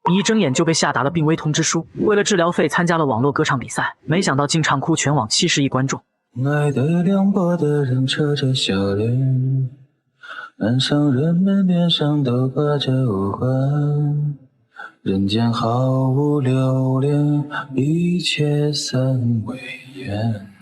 你一睁眼就被下达了病危通知书，为了治疗费参加了网络歌唱比赛，没想到竟唱哭全网70亿观众。爱的凉薄的人扯着笑脸，岸上人们脸上都挂着无关，人间毫无留恋，一切散为烟。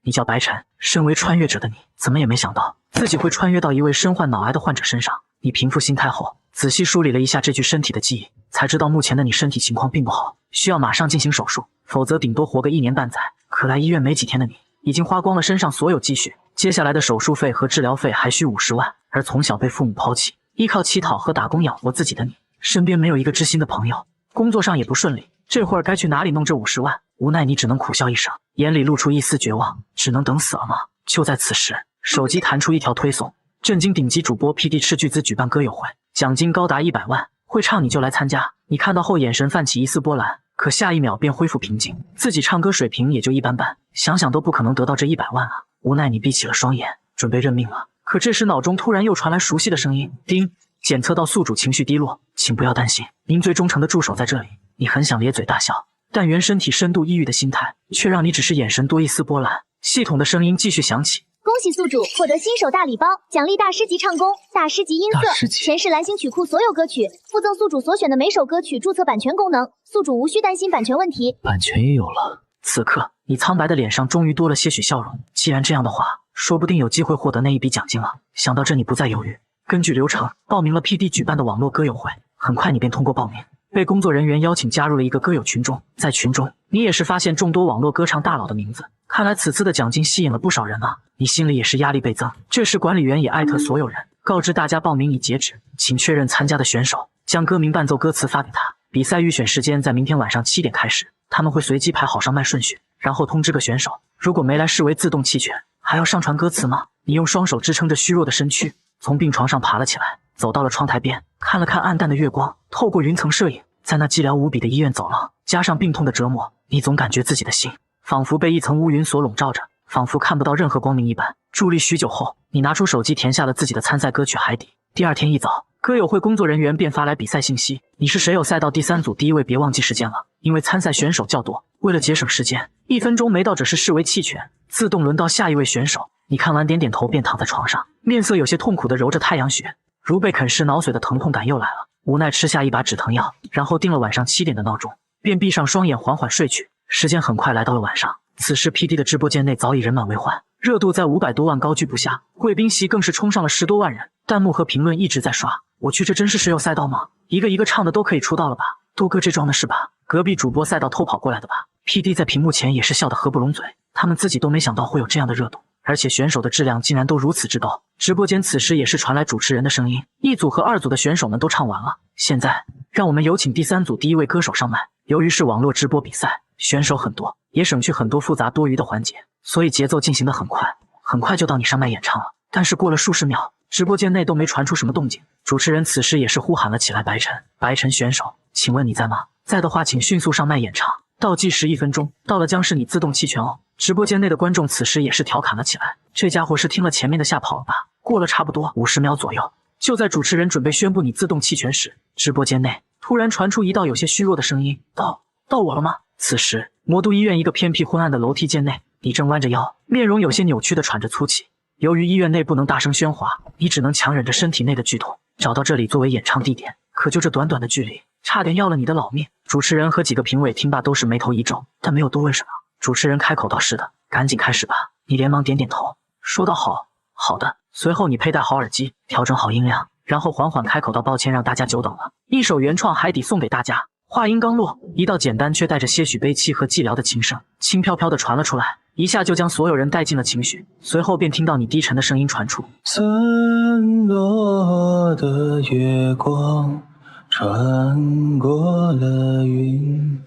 你叫白晨，身为穿越者的你，怎么也没想到自己会穿越到一位身患脑癌的患者身上。你平复心态后，仔细梳理了一下这具身体的记忆，才知道目前的你身体情况并不好，需要马上进行手术，否则顶多活个1年半载。可来医院没几天的你，已经花光了身上所有积蓄，接下来的手术费和治疗费还需50万。而从小被父母抛弃，依靠乞讨和打工养活自己的你，身边没有一个知心的朋友，工作上也不顺利，这会儿该去哪里弄这50万？无奈你只能苦笑一声，眼里露出一丝绝望，只能等死了吗？就在此时，手机弹出一条推送，震惊顶级主播 PD 斥巨资举办歌友会，奖金高达100万，会唱你就来参加。你看到后眼神泛起一丝波澜，可下一秒便恢复平静，自己唱歌水平也就一般般，想想都不可能得到这100万啊！无奈你闭起了双眼，准备认命了。可这时脑中突然又传来熟悉的声音，叮，检测到宿主情绪低落，请不要担心，您最忠诚的助手在这里。你很想咧嘴大笑，但原身体深度抑郁的心态却让你只是眼神多一丝波澜。系统的声音继续响起，恭喜宿主获得新手大礼包，奖励大师级唱功、大师级音色、全是蓝星曲库所有歌曲，附赠宿主所选的每首歌曲注册版权功能，宿主无需担心版权问题。版权也有了。此刻你苍白的脸上终于多了些许笑容，既然这样的话，说不定有机会获得那一笔奖金了。想到这你不再犹豫，根据流程报名了 PD 举办的网络歌友会，很快你便通过报名，被工作人员邀请加入了一个歌友群中。在群中你也是发现众多网络歌唱大佬的名字，看来此次的奖金吸引了不少人啊，你心里也是压力倍增。这时管理员也艾特所有人，告知大家报名已截止，请确认参加的选手，将歌名伴奏歌词发给他。比赛预选时间在明天晚上7点开始，他们会随机排好上麦顺序，然后通知个选手，如果没来视为自动弃权。还要上传歌词吗？你用双手支撑着虚弱的身躯，从病床上爬了起来，走到了窗台边，看了看暗淡的月光，透过云层摄影，在那寂寥无比的医院走廊，加上病痛的折磨，你总感觉自己的心仿佛被一层乌云所笼罩着，仿佛看不到任何光明一般。伫立许久后，你拿出手机填下了自己的参赛歌曲《海底》。第二天一早，歌友会工作人员便发来比赛信息，你是谁有赛道第3组第1位，别忘记时间了，因为参赛选手较多，为了节省时间，1分钟没到者是视为弃权，自动轮到下一位选手。你看完点点头，便躺在床上，面色有些痛苦地揉着太阳穴，如被啃噬脑髓的疼痛感又来了，无奈吃下一把止疼药，然后定了晚上7点的闹钟，便闭上双眼缓缓睡去。时间很快来到了晚上，此时 PD 的直播间内早已人满为患，热度在500多万高居不下，贵宾席更是冲上了10多万人，弹幕和评论一直在刷。我去，这真是谁有赛道吗？一个一个唱的都可以出道了吧？多哥这装的是吧？隔壁主播赛道偷跑过来的吧？ PD 在屏幕前也是笑得合不拢嘴，他们自己都没想到会有这样的热度，而且选手的质量竟然都如此之高。直播间此时也是传来主持人的声音，1组和2组的选手们都唱完了，现在让我们有请第3组第1位歌手上麦。由于是网络直播比赛，选手很多，也省去很多复杂多余的环节，所以节奏进行得很快，很快就到你上麦演唱了。但是过了数十秒，直播间内都没传出什么动静，主持人此时也是呼喊了起来，白晨，白晨选手，请问你在吗？在的话请迅速上麦演唱，倒计时1分钟，到了将是你自动弃权哦。直播间内的观众此时也是调侃了起来，这家伙是听了前面的吓跑了吧？过了差不多50秒左右，就在主持人准备宣布你自动弃权时，直播间内突然传出一道有些虚弱的声音，到我了吗？此时魔都医院一个偏僻昏暗的楼梯间内，你正弯着腰，面容有些扭曲的喘着粗气。由于医院内不能大声喧哗，你只能强忍着身体内的剧痛，找到这里作为演唱地点。可就这短短的距离，差点要了你的老命。主持人和几个评委听罢都是眉头一皱，但没有多问什么。主持人开口道，是的，赶紧开始吧。你连忙点点头，说道好的。随后你佩戴好耳机，调整好音量，然后缓缓开口道，抱歉让大家久等了，一首原创海底送给大家。话音刚落，一道简单却带着些许悲戚和寂寥的琴声轻飘飘地传了出来，一下就将所有人带进了情绪。随后便听到你低沉的声音传出，散落的月光穿过了云，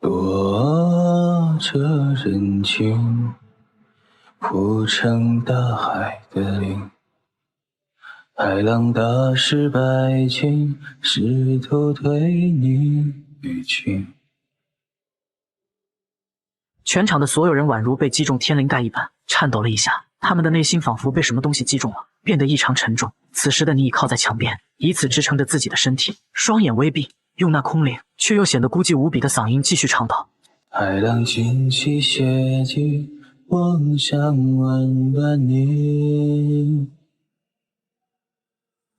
躲着人群，铺成大海的鳞。海浪打湿白巾，试图推你离去。全场的所有人宛如被击中天灵盖一般，颤抖了一下，他们的内心仿佛被什么东西击中了，变得异常沉重。此时的你倚靠在墙边，以此支撑着自己的身体，双眼微闭，用那空灵却又显得孤寂无比的嗓音继续唱道：海浪清晰血迹，我想温暖你。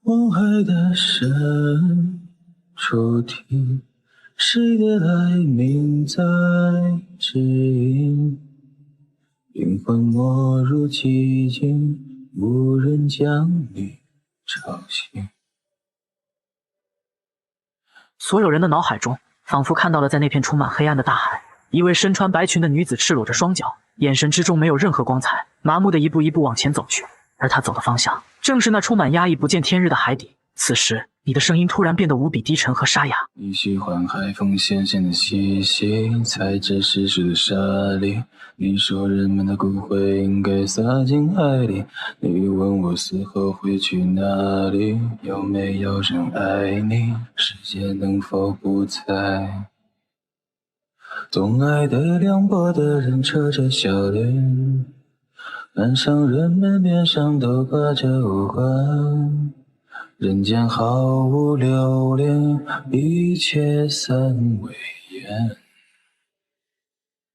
梦海的深处听，谁的哀鸣在指引？灵魂没入寂静，无人将你吵醒。所有人的脑海中仿佛看到了在那片充满黑暗的大海，一位身穿白裙的女子赤裸着双脚，眼神之中没有任何光彩，麻木的一步一步往前走去，而她走的方向正是那充满压抑不见天日的海底。此时你的声音突然变得无比低沉和沙哑。你喜欢海风咸咸的气息，踩着湿湿的沙砾。你说人们的骨灰应该撒进海里，你问我死后会去哪里，有没有人爱你，世界能否不再。懂爱的凉薄的人扯着笑脸，岸上人们脸上都挂着无关。人间毫无留恋，一切散为烟。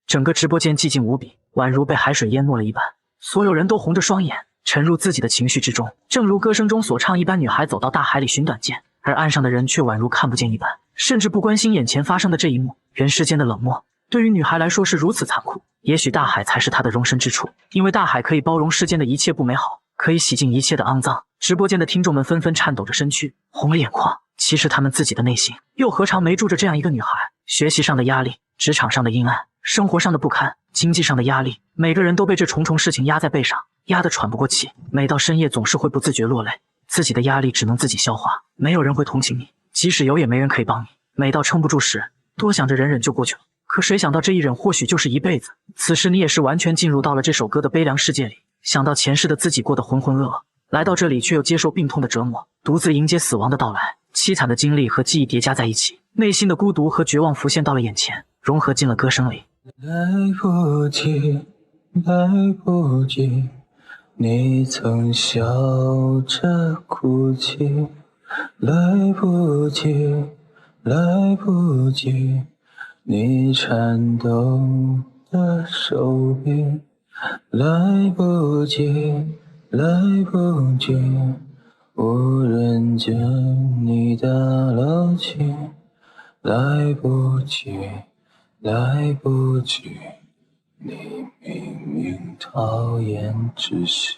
整个直播间寂静无比，宛如被海水淹没了一般，所有人都红着双眼，沉入自己的情绪之中。正如歌声中所唱一般，女孩走到大海里寻短见，而岸上的人却宛如看不见一般，甚至不关心眼前发生的这一幕。人世间的冷漠对于女孩来说是如此残酷，也许大海才是她的容身之处，因为大海可以包容世间的一切不美好，可以洗净一切的肮脏。直播间的听众们纷纷颤抖着身躯，红了眼眶。其实他们自己的内心又何尝没住着这样一个女孩？学习上的压力，职场上的阴暗，生活上的不堪，经济上的压力，每个人都被这重重事情压在背上，压得喘不过气。每到深夜总是会不自觉落泪，自己的压力只能自己消化，没有人会同情你，即使有也没人可以帮你。每到撑不住时，多想着忍忍就过去了，可谁想到这一忍或许就是一辈子。此时你也是完全进入到了这首歌的悲凉世界里，想到前世的自己过得浑浑噩噩，来到这里却又接受病痛的折磨，独自迎接死亡的到来。凄惨的经历和记忆叠加在一起，内心的孤独和绝望浮现到了眼前，融合进了歌声里。来不及，来不及，你曾笑着哭泣。来不及，来不及，你颤抖的手臂。来不及，来不及，无人将你打捞起。来不及，来不及，你明明讨厌窒息。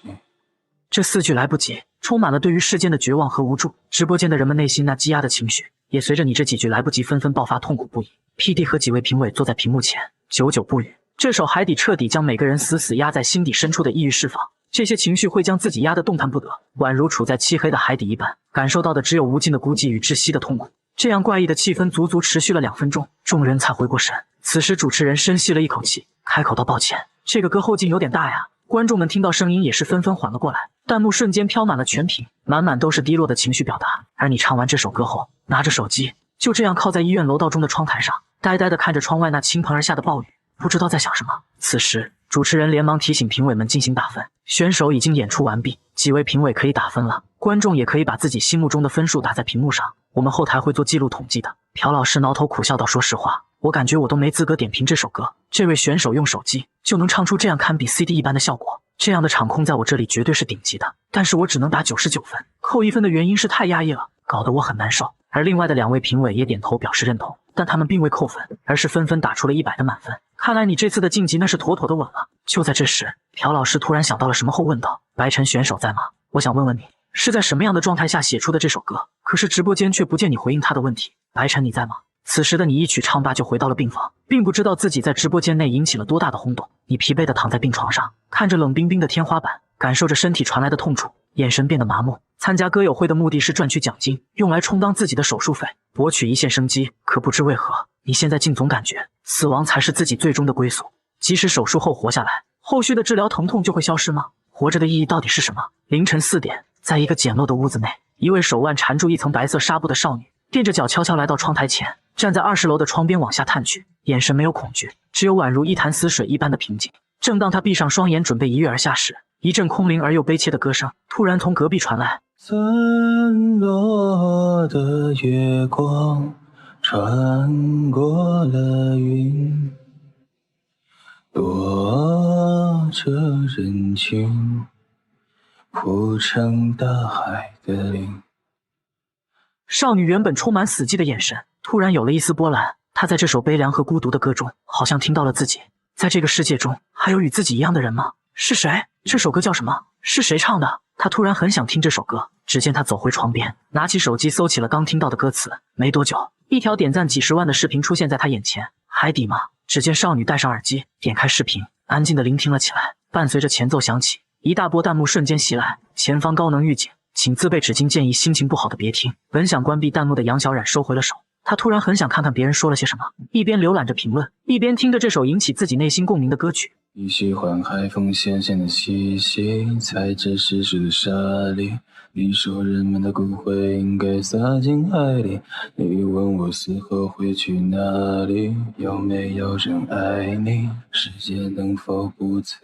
这四句来不及，充满了对于世间的绝望和无助。直播间的人们内心那积压的情绪，也随着你这几句来不及纷纷爆发，痛苦不已。PD 和几位评委坐在屏幕前，久久不语。这首海底彻底将每个人死死压在心底深处的抑郁释放，这些情绪会将自己压得动弹不得，宛如处在漆黑的海底一般，感受到的只有无尽的孤寂与窒息的痛苦。这样怪异的气氛足足持续了2分钟，众人才回过神。此时主持人深吸了一口气，开口道：抱歉，这个歌后劲有点大呀。观众们听到声音也是纷纷缓了过来，弹幕瞬间飘满了全屏，满满都是低落的情绪表达。而你唱完这首歌后，拿着手机就这样靠在医院楼道中的窗台上，呆呆地看着窗外那倾盆而下的暴雨，不知道在想什么。此时主持人连忙提醒评委们进行打分，选手已经演出完毕，几位评委可以打分了，观众也可以把自己心目中的分数打在屏幕上，我们后台会做记录统计的。朴老师挠头苦笑道：说实话，我感觉我都没资格点评这首歌，这位选手用手机就能唱出这样堪比 CD 一般的效果，这样的场控在我这里绝对是顶级的，但是我只能打99分，扣1分的原因是太压抑了，搞得我很难受。而另外的2位评委也点头表示认同，但他们并未扣分，而是纷纷打出了100的满分。看来你这次的晋级那是妥妥的稳了。就在这时，朴老师突然想到了什么后问道：白晨选手在吗？我想问问你，是在什么样的状态下写出的这首歌？可是直播间却不见你回应他的问题。白晨你在吗？此时的你一曲唱罢就回到了病房，并不知道自己在直播间内引起了多大的轰动。你疲惫地躺在病床上，看着冷冰冰的天花板，感受着身体传来的痛楚，眼神变得麻木。参加歌友会的目的是赚取奖金，用来充当自己的手术费，博取一线生机。可不知为何，你现在竟总感觉死亡才是自己最终的归宿。即使手术后活下来，后续的治疗疼痛就会消失吗？活着的意义到底是什么？凌晨4点，在一个简陋的屋子内，一位手腕缠住一层白色纱布的少女，踮着脚悄悄来到窗台前，站在20楼的窗边往下探去，眼神没有恐惧，只有宛如一潭死水一般的平静。正当她闭上双眼准备一跃而下时，一阵空灵而又悲切的歌声突然从隔壁传来。散落的月光穿过了云，躲着人群，铺成大海的鳞。少女原本充满死寂的眼神突然有了一丝波澜，她在这首悲凉和孤独的歌中好像听到了自己。在这个世界中还有与自己一样的人吗？是谁？这首歌叫什么？是谁唱的？她突然很想听这首歌。只见她走回床边，拿起手机搜起了刚听到的歌词。没多久，一条点赞几十万的视频出现在她眼前。海底吗？只见少女戴上耳机，点开视频，安静地聆听了起来。伴随着前奏响起，一大波弹幕瞬间袭来。前方高能预警，请自备纸巾，建议心情不好的别听。本想关闭弹幕的杨小冉收回了手，她突然很想看看别人说了些什么，一边浏览着评论，一边听着这首引起自己内心共鸣的歌曲。你喜欢海风咸咸的气息，踩着湿湿的沙砾。你说人们的骨灰应该撒进海里，你问我死后会去哪里，有没有人爱你，世界能否不再。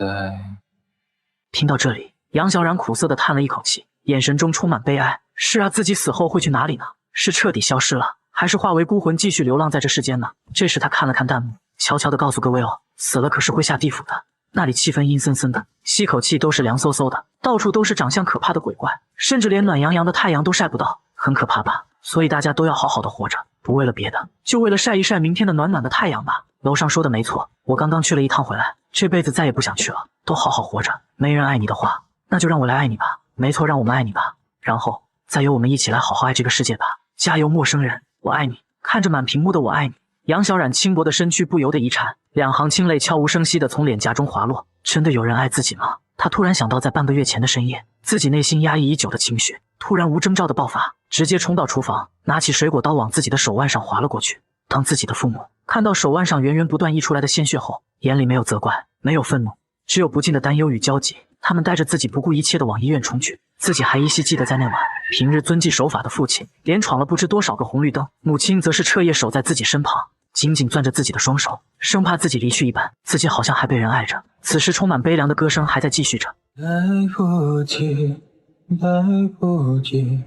听到这里，杨小冉苦涩地叹了一口气，眼神中充满悲哀。是啊，自己死后会去哪里呢？是彻底消失了，还是化为孤魂继续流浪在这世间呢？这时他看了看弹幕，悄悄地告诉各位哦，死了可是会下地府的。那里气氛阴森森的，吸口气都是凉飕飕的，到处都是长相可怕的鬼怪，甚至连暖洋洋的太阳都晒不到，很可怕吧？所以大家都要好好的活着，不为了别的，就为了晒一晒明天的暖暖的太阳吧。楼上说的没错，我刚刚去了一趟回来，这辈子再也不想去了，都好好活着。没人爱你的话，那就让我来爱你吧。没错，让我们爱你吧，然后再由我们一起来好好爱这个世界吧。加油，陌生人，我爱你。看着满屏幕的我爱你，杨小冉轻薄的身躯不由得一颤，两行清泪悄无声息地从脸颊中滑落。真的有人爱自己吗？他突然想到，在半个月前的深夜，自己内心压抑已久的情绪突然无征兆的爆发，直接冲到厨房，拿起水果刀往自己的手腕上划了过去。当自己的父母看到手腕上源源不断溢出来的鲜血后，眼里没有责怪，没有愤怒，只有不尽的担忧与焦急。他们带着自己不顾一切地往医院冲去。自己还依稀记得，在那晚，平日遵纪守法的父亲连闯了不知多少个红绿灯，母亲则是彻夜守在自己身旁，紧紧攥着自己的双手，生怕自己离去一般。自己好像还被人爱着。此时充满悲凉的歌声还在继续着。来不及，来不及，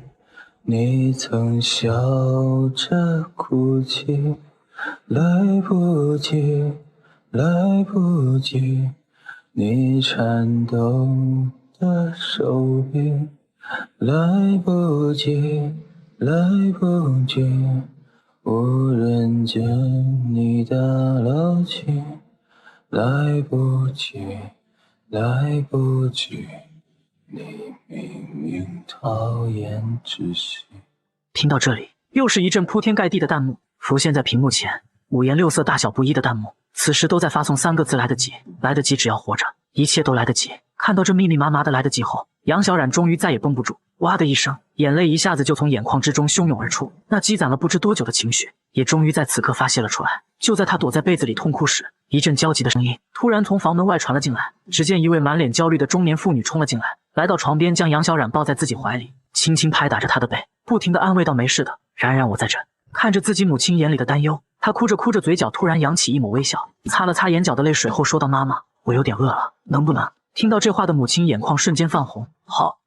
你曾笑着哭泣。来不及，来不及，你颤抖的手臂。来不及，来不及，无人见你的老去。来不及，来不及，你明明讨厌窒息。听到这里，又是一阵铺天盖地的弹幕浮现在屏幕前，五颜六色、大小不一的弹幕，此时都在发送3个字：来得及。来得及，只要活着，一切都来得及。看到这密密麻麻的来得及后，杨小冉终于再也绷不住，哇的一声，眼泪一下子就从眼眶之中汹涌而出。那积攒了不知多久的情绪，也终于在此刻发泄了出来。就在他躲在被子里痛哭时，一阵焦急的声音突然从房门外传了进来。只见一位满脸焦虑的中年妇女冲了进来，来到床边，将杨小冉抱在自己怀里，轻轻拍打着他的背，不停地安慰道：没事的，冉冉，我在这。看着自己母亲眼里的担忧，他哭着哭着，嘴角突然扬起一抹微笑，擦了擦眼角的泪水后说道：妈妈，我有点饿了，能不能……听到这话的母亲眼眶瞬间泛红。好，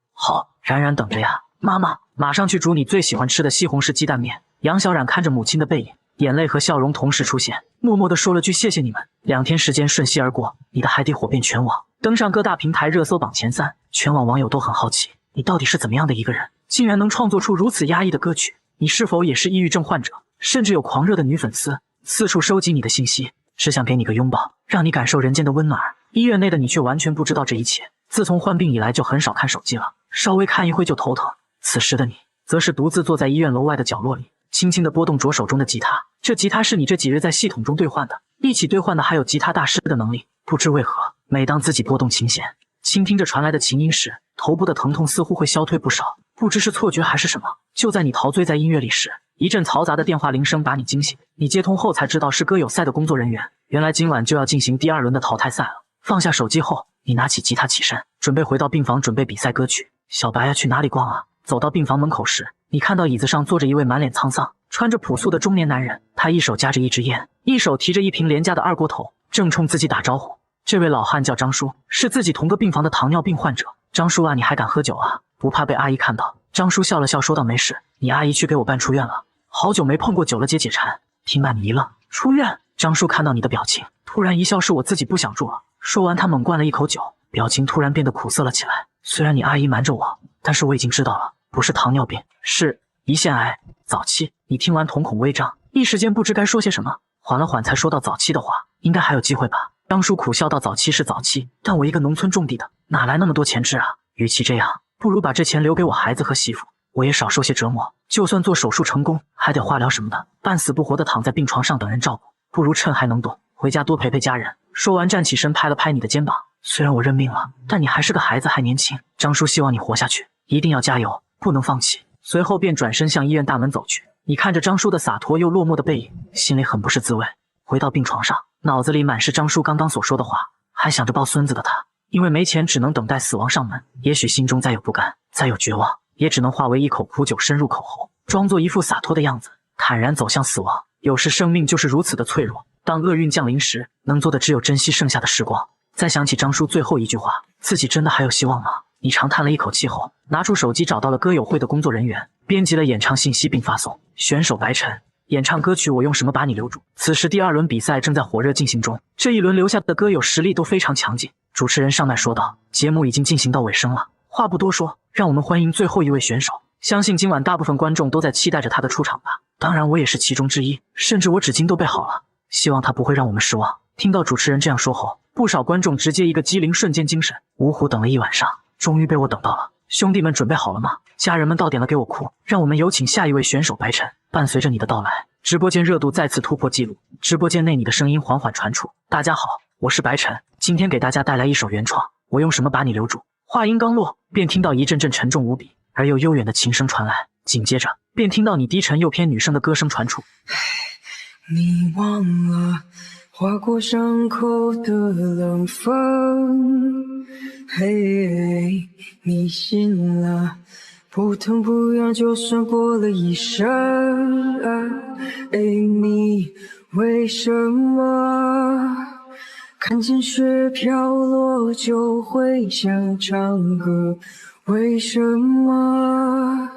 冉冉等着呀，妈妈马上去煮你最喜欢吃的西红柿鸡蛋面。杨小冉看着母亲的背影，眼泪和笑容同时出现，默默地说了句谢谢你们。2天时间瞬息而过，你的海底火遍全网，登上各大平台热搜榜前3，全网网友都很好奇，你到底是怎么样的一个人，竟然能创作出如此压抑的歌曲？你是否也是抑郁症患者？甚至有狂热的女粉丝四处收集你的信息，只想给你个拥抱，让你感受人间的温暖。医院内的你却完全不知道这一切。自从患病以来就很少看手机了，稍微看一会就头疼。此时的你则是独自坐在医院楼外的角落里，轻轻地拨动着手中的吉他。这吉他是你这几日在系统中兑换的，一起兑换的还有吉他大师的能力。不知为何，每当自己拨动琴弦，倾听着传来的琴音时，头部的疼痛似乎会消退不少。不知是错觉还是什么，就在你陶醉在音乐里时，一阵嘈杂的电话铃声把你惊醒。你接通后才知道是歌友赛的工作人员，原来今晚就要进行第2轮的淘汰赛了。放下手机后，你拿起吉他起身，准备回到病房准备比赛歌曲。小白啊，去哪里逛啊？走到病房门口时，你看到椅子上坐着一位满脸沧桑、穿着朴素的中年男人，他一手夹着一支烟，一手提着一瓶廉价的二锅头，正冲自己打招呼。这位老汉叫张叔，是自己同个病房的糖尿病患者。张叔啊，你还敢喝酒啊？不怕被阿姨看到？张叔笑了笑说道：没事，你阿姨去给我办出院了，好久没碰过酒了，解馋。听罢你一愣，出院？张叔看到你的表情，突然一笑，是我自己不想住了。说完他猛灌了一口酒，表情突然变得苦涩了起来。虽然你阿姨瞒着我，但是我已经知道了，不是糖尿病，是胰腺癌，早期。你听完瞳孔微张，一时间不知该说些什么，缓了缓才说到早期的话，应该还有机会吧。张叔苦笑道：早期是早期，但我一个农村种地的，哪来那么多钱治啊？与其这样，不如把这钱留给我孩子和媳妇，我也少受些折磨。就算做手术成功，还得化疗什么的，半死不活的躺在病床上等人照顾，不如趁还能动，回家多陪陪家人。说完站起身拍了拍你的肩膀，虽然我认命了，但你还是个孩子，还年轻。张叔希望你活下去，一定要加油，不能放弃。随后便转身向医院大门走去。你看着张叔的洒脱又落寞的背影，心里很不是滋味。回到病床上，脑子里满是张叔刚刚所说的话，还想着抱孙子的他，因为没钱只能等待死亡上门。也许心中再有不甘，再有绝望，也只能化为一口苦酒深入口喉，装作一副洒脱的样子，坦然走向死亡。有时生命就是如此的脆弱，当厄运降临时，能做的只有珍惜剩下的时光。再想起张叔最后一句话，自己真的还有希望吗？你长叹了一口气后，拿出手机找到了歌友会的工作人员，编辑了演唱信息并发送。选手白晨，演唱歌曲《我用什么把你留住》。此时第二轮比赛正在火热进行中，这一轮留下的歌友实力都非常强劲。主持人上麦说道：节目已经进行到尾声了，话不多说，让我们欢迎最后一位选手。相信今晚大部分观众都在期待着他的出场吧，当然我也是其中之一，甚至我纸巾都备好了，希望他不会让我们失望。听到主持人这样说后，不少观众直接一个机灵，瞬间精神。五虎等了一晚上，终于被我等到了。兄弟们准备好了吗？家人们到点了给我哭。让我们有请下一位选手白晨。伴随着你的到来，直播间热度再次突破纪录，直播间内你的声音缓缓传出。大家好，我是白晨，今天给大家带来一首原创《我用什么把你留住》。话音刚落，便听到一阵阵沉重无比而又悠远的琴声传来，紧接着便听到你低沉又偏女声的歌声传出。你忘了划过伤口的冷风，嘿，你信了不疼不痒就算过了一生，你为什么看见雪飘落就会想唱歌？为什么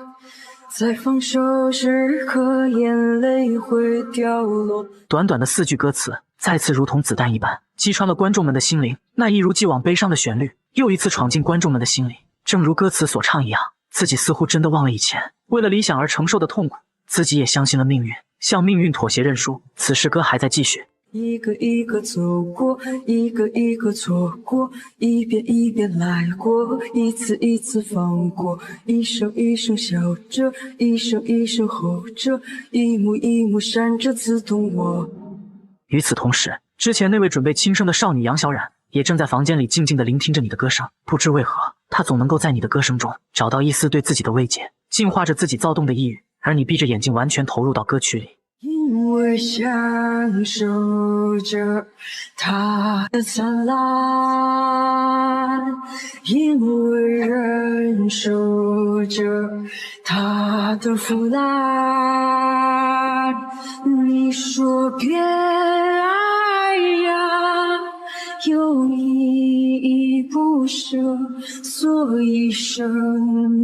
在放手时刻眼泪会掉落？短短的4句歌词再次如同子弹一般击穿了观众们的心灵，那一如既往悲伤的旋律又一次闯进观众们的心里。正如歌词所唱一样，自己似乎真的忘了以前为了理想而承受的痛苦，自己也相信了命运，向命运妥协认输。此时歌还在继续，一个一个走过，一个一个错过，一遍一遍来过，一次一次放过，一声一声笑着，一声一声吼着，一幕一幕闪着刺痛我。与此同时，之前那位准备轻生的少女杨小冉也正在房间里静静地聆听着你的歌声。不知为何，她总能够在你的歌声中找到一丝对自己的慰藉，净化着自己躁动的抑郁，而你闭着眼睛完全投入到歌曲里。因为享受着它的灿烂，因为忍受着它的腐烂，你说别爱呀，又依依不舍，所以生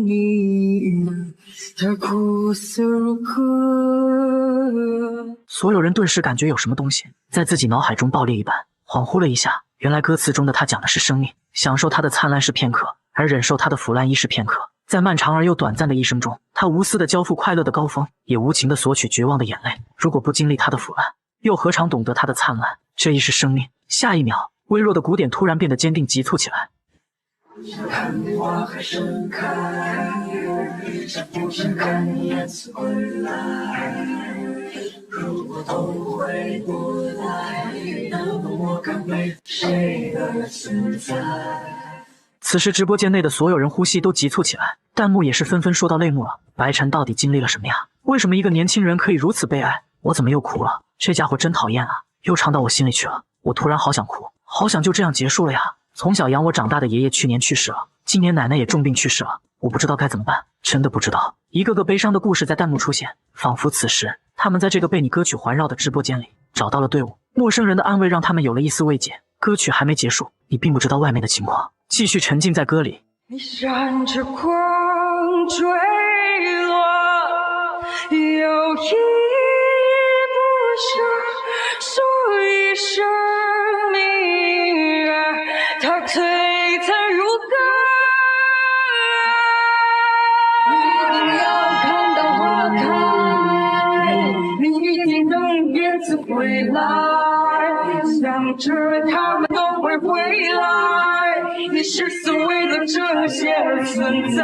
命它苦涩如歌。所有人顿时感觉有什么东西在自己脑海中爆裂一般，恍惚了一下，原来歌词中的他讲的是生命，享受它的灿烂是片刻，而忍受它的腐烂亦是片刻。在漫长而又短暂的一生中，他无私地交付快乐的高峰，也无情地索取绝望的眼泪。如果不经历它的腐烂，又何尝懂得它的灿烂？这亦是生命。下一秒，微弱的鼓点突然变得坚定急促起来。看花海盛开，像不想看你颜色归来，如果都回不来，那么我该为谁而存在？此时直播间内的所有人呼吸都急促起来，弹幕也是纷纷说到泪目了。白晨到底经历了什么呀？为什么一个年轻人可以如此被爱？我怎么又哭了？这家伙真讨厌啊，又唱到我心里去了。我突然好想哭，好想就这样结束了呀。从小养我长大的爷爷去年去世了，今年奶奶也重病去世了，我不知道该怎么办，真的不知道。一个个悲伤的故事在弹幕出现，仿佛此时他们在这个被你歌曲环绕的直播间里找到了队伍。陌生人的安慰让他们有了一丝慰藉，歌曲还没结束，你并不知道外面的情况，继续沉浸在歌里。你闪着光坠落，有一不舍，所以生命啊，它璀璨如歌。一定要看到花开，你一定能再次回来，想着他们都会回来，你是所谓的这些而存在。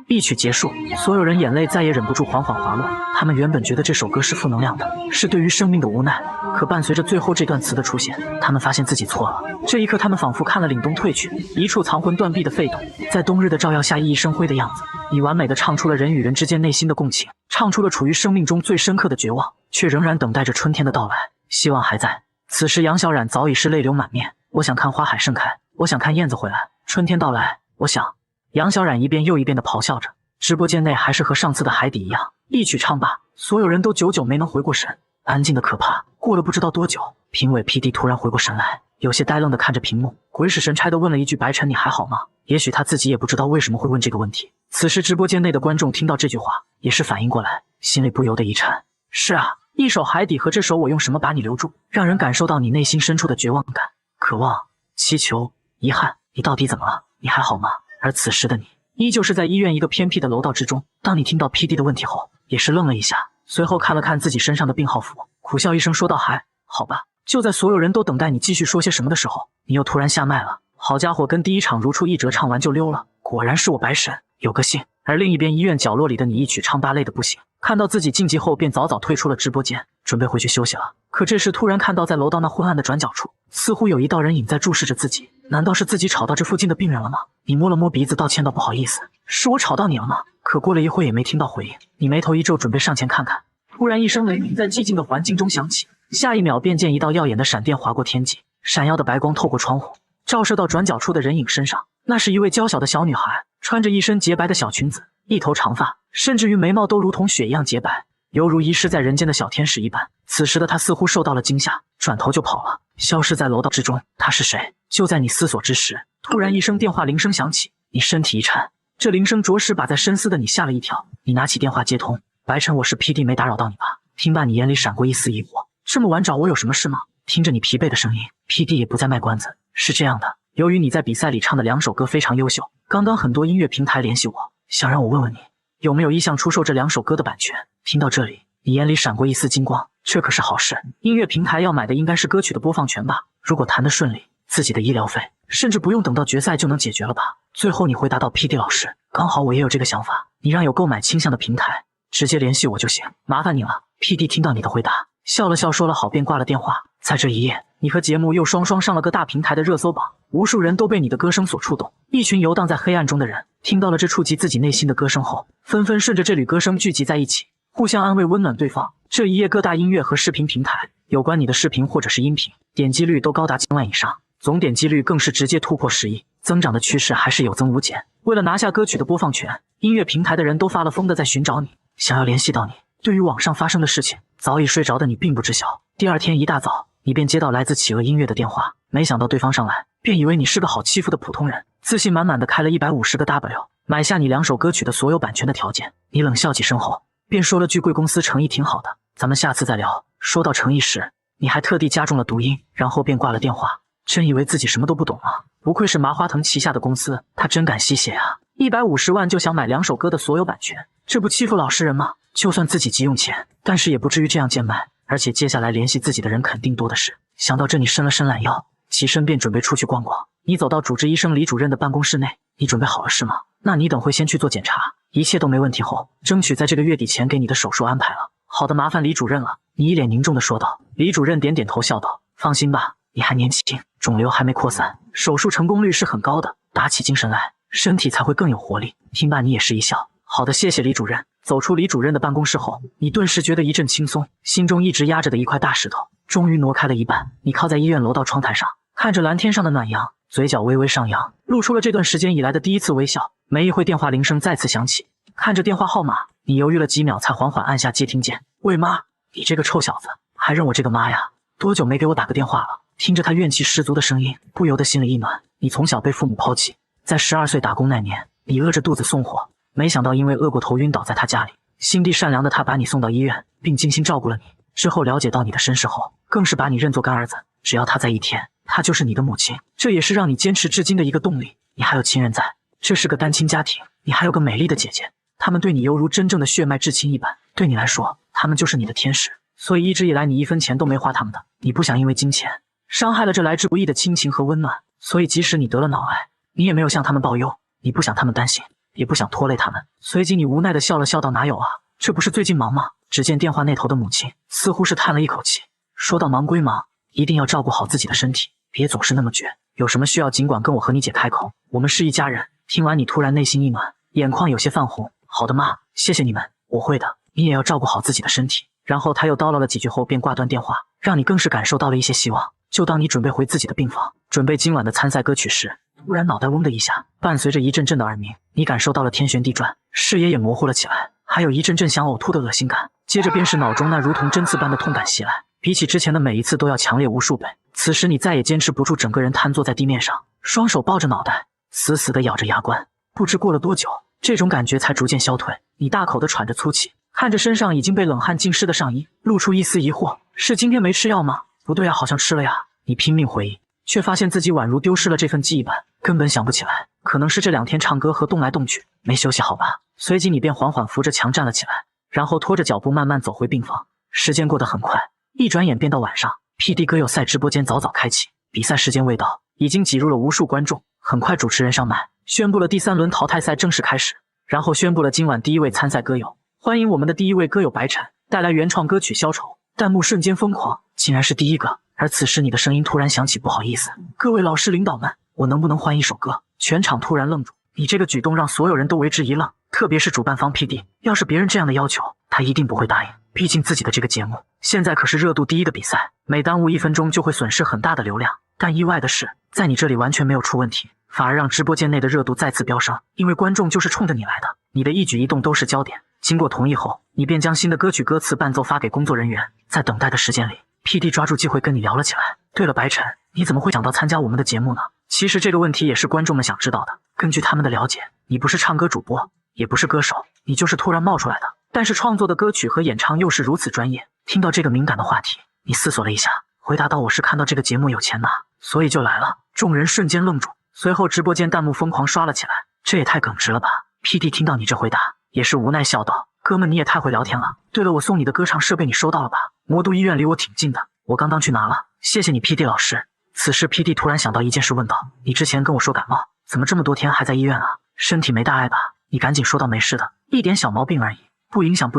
一曲结束，所有人眼泪再也忍不住缓缓滑落。他们原本觉得这首歌是负能量的，是对于生命的无奈，可伴随着最后这段词的出现，他们发现自己错了。这一刻，他们仿佛看了凛冬褪去，一处藏魂断壁的废洞，在冬日的照耀下熠熠生辉的样子。你完美的唱出了人与人之间内心的共情，唱出了处于生命中最深刻的绝望，却仍然等待着春天的到来，希望还在。此时杨小冉早已是泪流满面。我想看花海盛开，我想看燕子回来，春天到来，我想。杨小冉一遍又一遍地咆哮着。直播间内还是和上次的海底一样，一曲唱罢，所有人都久久没能回过神，安静的可怕。过了不知道多久，评委 PD 突然回过神来，有些呆愣地看着屏幕，鬼使神差地问了一句：“白晨，你还好吗？”也许他自己也不知道为什么会问这个问题。此时直播间内的观众听到这句话，也是反应过来，心里不由得一颤。是啊，一首海底和这首我用什么把你留住，让人感受到你内心深处的绝望感、渴望、祈求、遗憾。你到底怎么了？你还好吗？而此时的你依旧是在医院一个偏僻的楼道之中。当你听到 PD 的问题后，也是愣了一下，随后看了看自己身上的病号符，苦笑一声说道：“还好吧。”就在所有人都等待你继续说些什么的时候，你又突然下麦了。好家伙，跟第一场如出一辙，唱完就溜了，果然是我白神，有个性。而另一边医院角落里的你一曲唱罢累得不行，看到自己晋级后便早早退出了直播间，准备回去休息了。可这时突然看到在楼道那昏暗的转角处，似乎有一道人影在注视着自己。难道是自己吵到这附近的病人了吗？你摸了摸鼻子道歉道：“不好意思，是我吵到你了吗？”可过了一会也没听到回应，你眉头一皱，准备上前看看。突然一声雷鸣在寂静的环境中响起，下一秒便见一道耀眼的闪电划过天际，闪耀的白光透过窗户照射到转角处的人影身上。那是一位娇小的小女孩，穿着一身洁白的小裙子，一头长发，甚至于眉毛都如同雪一样洁白，犹如遗失在人间的小天使一般。此时的她似乎受到了惊吓，转头就跑了，消失在楼道之中。她是谁？就在你思索之时，突然一声电话铃声响起，你身体一颤，这铃声着实把在深思的你吓了一跳。你拿起电话接通：“白晨，我是 PD， 没打扰到你吧？”听罢你眼里闪过一丝疑惑：“这么晚找我有什么事吗？”听着你疲惫的声音， PD 也不再卖关子：“是这样的，由于你在比赛里唱的2首歌非常优秀，刚刚很多音乐平台联系我，想让我问问你有没有意向出售这2首歌的版权。”听到这里，你眼里闪过一丝金光，这可是好事。音乐平台要买的应该是歌曲的播放权吧？如果谈得顺利，自己的医疗费甚至不用等到决赛就能解决了吧？最后你回答到 ：“PD 老师，刚好我也有这个想法，你让有购买倾向的平台直接联系我就行，麻烦你了。”PD 听到你的回答，笑了笑，说了好便挂了电话。在这一夜，你和节目又双双上了个大平台的热搜榜，无数人都被你的歌声所触动。一群游荡在黑暗中的人，听到了这触及自己内心的歌声后，纷纷顺着这缕歌声聚集在一起，互相安慰，温暖对方。这一夜，各大音乐和视频平台有关你的视频或者是音频，点击率都高达10万以上，总点击率更是直接突破10亿，增长的趋势还是有增无减。为了拿下歌曲的播放权，音乐平台的人都发了疯的在寻找你，想要联系到你。对于网上发生的事情，早已睡着的你并不知晓。第二天一大早，你便接到来自企鹅音乐的电话，没想到对方上来便以为你是个好欺负的普通人，自信满满的开了150个 W， 买下你2首歌曲的所有版权的条件。你冷笑几声后，便说了句：“贵公司诚意挺好的，咱们下次再聊。”说到诚意时，你还特地加重了读音，然后便挂了电话。真以为自己什么都不懂啊，不愧是麻花藤旗下的公司，他真敢吸血啊！150万就想买2首歌的所有版权，这不欺负老实人吗？就算自己急用钱，但是也不至于这样贱卖。而且接下来联系自己的人肯定多的是。想到这，你伸了伸懒腰，起身便准备出去逛逛。你走到主治医生李主任的办公室内，你准备好了是吗？那你等会先去做检查，一切都没问题后，争取在这个月底前给你的手术安排了。好的，麻烦李主任了。你一脸凝重地说道。李主任点点头笑道：“放心吧，你还年轻，肿瘤还没扩散，手术成功率是很高的，打起精神来，身体才会更有活力。”听罢你也是一笑。好的，谢谢李主任。走出李主任的办公室后，你顿时觉得一阵轻松，心中一直压着的一块大石头终于挪开了一半。你靠在医院楼道窗台上，看着蓝天上的暖阳，嘴角微微上扬，露出了这段时间以来的第一次微笑。没一会，电话铃声再次响起，看着电话号码，你犹豫了几秒才缓缓按下接听键。喂妈，你这个臭小子，还认我这个妈呀？多久没给我打个电话了？听着他怨气十足的声音，不由得心里一暖。你从小被父母抛弃，在12岁打工那年，你饿着肚子送货，没想到因为饿过头晕倒在他家里。心地善良的他把你送到医院，并精心照顾了你。之后了解到你的身世后，更是把你认作干儿子。只要他在一天，他就是你的母亲，这也是让你坚持至今的一个动力。你还有亲人在，这是个单亲家庭，你还有个美丽的姐姐，他们对你犹如真正的血脉至亲一般，对你来说，他们就是你的天使。所以一直以来你1分钱都没花他们的，你不想因为金钱伤害了这来之不易的亲情和温暖，所以即使你得了脑癌，你也没有向他们报忧，你不想他们担心，也不想拖累他们。随即你无奈地笑了笑道：哪有啊，这不是最近忙吗？只见电话那头的母亲似乎是叹了一口气，说道：忙归忙，一定要照顾好自己的身体，别总是那么倔，有什么需要尽管跟我和你姐开口，我们是一家人。听完你突然内心一暖，眼眶有些泛红。好的妈，谢谢你们，我会的，你也要照顾好自己的身体。然后他又叨唠了几句后便挂断电话，让你更是感受到了一些希望。就当你准备回自己的病房，准备今晚的参赛歌曲时，突然脑袋嗡的一下，伴随着一阵阵的耳鸣，你感受到了天旋地转，视野也模糊了起来，还有一阵阵想呕吐的恶心感。接着便是脑中那如同针刺般的痛感袭来，比起之前的每一次都要强烈无数倍。此时你再也坚持不住，整个人瘫坐在地面上，双手抱着脑袋，死死地咬着牙关。不知过了多久，这种感觉才逐渐消退，你大口地喘着粗气，看着身上已经被冷汗浸湿的上衣，露出一丝疑惑：是今天没吃药吗？不对啊，好像吃了呀。你拼命回忆，却发现自己宛如丢失了这份记忆般，根本想不起来。可能是这2天唱歌和动来动去，没休息好吧。随即你便缓缓扶着墙站了起来，然后拖着脚步慢慢走回病房。时间过得很快，一转眼便到晚上。PD 歌友赛直播间早早开启，比赛时间未到，已经挤入了无数观众。很快主持人上麦，宣布了第3轮淘汰赛正式开始，然后宣布了今晚第1位参赛歌友，欢迎我们的第1位歌友白晨，带来原创歌曲《消愁》。弹幕瞬间疯狂，竟然是第1个。而此时你的声音突然响起：不好意思，各位老师领导们，我能不能换一首歌？全场突然愣住，你这个举动让所有人都为之一愣，特别是主办方 PD， 要是别人这样的要求，他一定不会答应。毕竟自己的这个节目现在可是热度第1的比赛，每耽误1分钟就会损失很大的流量。但意外的是，在你这里完全没有出问题，反而让直播间内的热度再次飙升，因为观众就是冲着你来的，你的一举一动都是焦点。经过同意后，你便将新的歌曲歌词伴奏发给工作人员。在等待的时间里， PD 抓住机会跟你聊了起来。对了，白晨，你怎么会想到参加我们的节目呢？其实这个问题也是观众们想知道的。根据他们的了解，你不是唱歌主播，也不是歌手，你就是突然冒出来的。但是创作的歌曲和演唱又是如此专业。听到这个敏感的话题，你思索了一下，回答道：我是看到这个节目有钱拿，所以就来了。众人瞬间愣住，随后直播间弹幕疯狂刷了起来。这也太耿直了吧。 PD 听到你这回答，也是无奈笑道：哥们，你也太会聊天了。对了，我送你的歌唱设备你收到了吧？魔都医院离我挺近的，我刚去拿了，谢谢你 PD 老师。此时 PD 突然想到一件事，问道：你之前跟我说感冒，怎么这么多天还在医院啊？身体没大碍吧？你赶紧说道没事的，一点小毛病而已，不影响。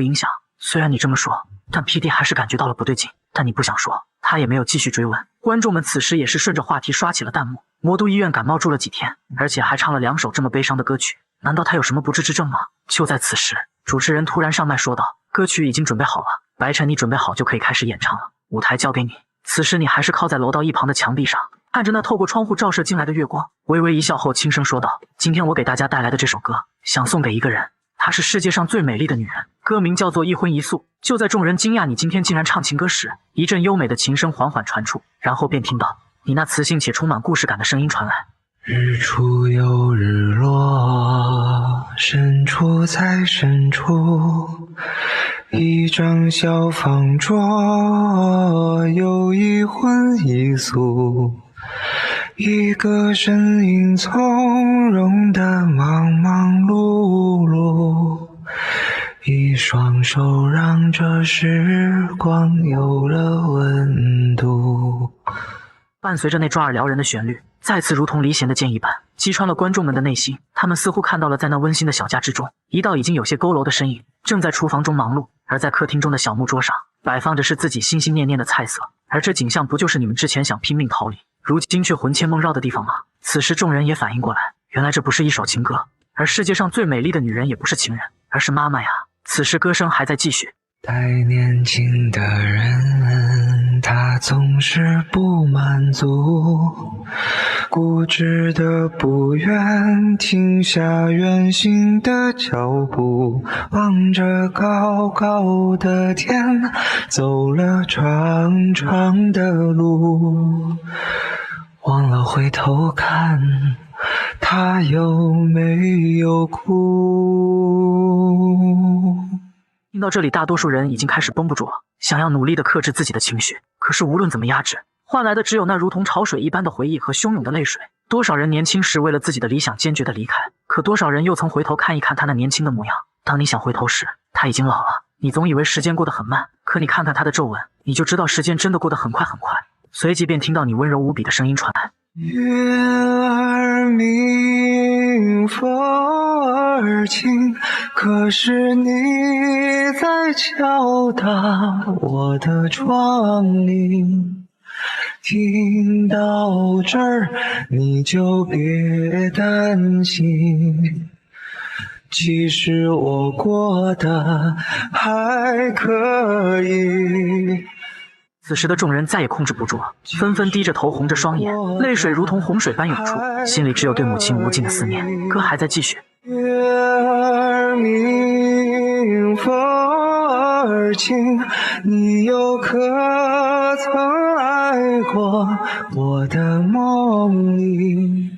虽然你这么说，但 PD 还是感觉到了不对劲，但你不想说，他也没有继续追问。观众们此时也是顺着话题刷起了弹幕。魔都医院感冒住了几天，而且还唱了2首这么悲伤的歌曲，难道他有什么不治之症吗？就在此时，主持人突然上麦说道：歌曲已经准备好了，白晨你准备好就可以开始演唱了，舞台交给你。此时你还是靠在楼道一旁的墙壁上，看着那透过窗户照射进来的月光，微微一笑后轻声说道：今天我给大家带来的这首歌，想送给一个人，她是世界上最美丽的女人，歌名叫做一荤一素。就在众人惊讶你今天竟然唱情歌时，一阵优美的琴声缓缓传出，然后便听到你那磁性且充满故事感的声音传来：日出又日落，深处在深处，一张小方桌，有一荤一素，一个身影从容的忙忙碌碌，一双手让这时光有了温度。伴随着那抓耳撩人的旋律，再次如同离弦的箭一般，击穿了观众们的内心。他们似乎看到了在那温馨的小家之中，一道已经有些佝偻的身影，正在厨房中忙碌。而在客厅中的小木桌上，摆放着是自己心心念念的菜色。而这景象不就是你们之前想拼命逃离，如今却魂牵梦绕的地方吗？此时众人也反应过来，原来这不是一首情歌，而世界上最美丽的女人也不是情人，而是妈妈呀。此时歌声还在继续。带年轻的人但他总是不满足，固执的不愿停下远行的脚步，望着高高的天，走了长长的路，忘了回头看他有没有哭。听到这里，大多数人已经开始绷不住了，想要努力地克制自己的情绪，可是无论怎么压制，换来的只有那如同潮水一般的回忆和汹涌的泪水。多少人年轻时为了自己的理想坚决地离开，可多少人又曾回头看一看他那年轻的模样。当你想回头时，他已经老了。你总以为时间过得很慢，可你看看他的皱纹，你就知道时间真的过得很快很快。随即便听到你温柔无比的声音传来：月儿明，风儿轻，可是你在敲打我的窗棂。听到这儿，你就别担心，其实我过得还可以。此时的众人再也控制不住了，纷纷低着头，红着双眼，泪水如同洪水般涌出，心里只有对母亲无尽的思念。歌还在继续。月儿明，风儿轻，你又可曾来过我的梦里？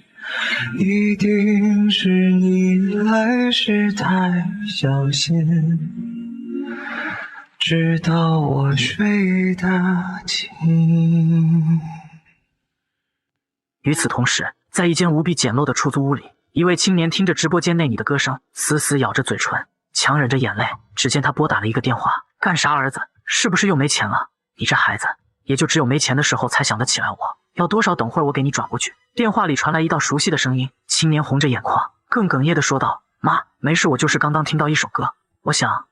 一定是你来时太小心，直到我睡得轻。与此同时，在一间无比简陋的出租屋里，一位青年听着直播间内你的歌声，死死咬着嘴唇，强忍着眼泪。只见他拨打了一个电话：“干啥儿子？是不是又没钱了？你这孩子，也就只有没钱的时候才想得起来我。要多少？等会儿我给你转过去。”电话里传来一道熟悉的声音，青年红着眼眶，更哽咽地说道：“妈，没事，我就是刚刚听到一首歌，我想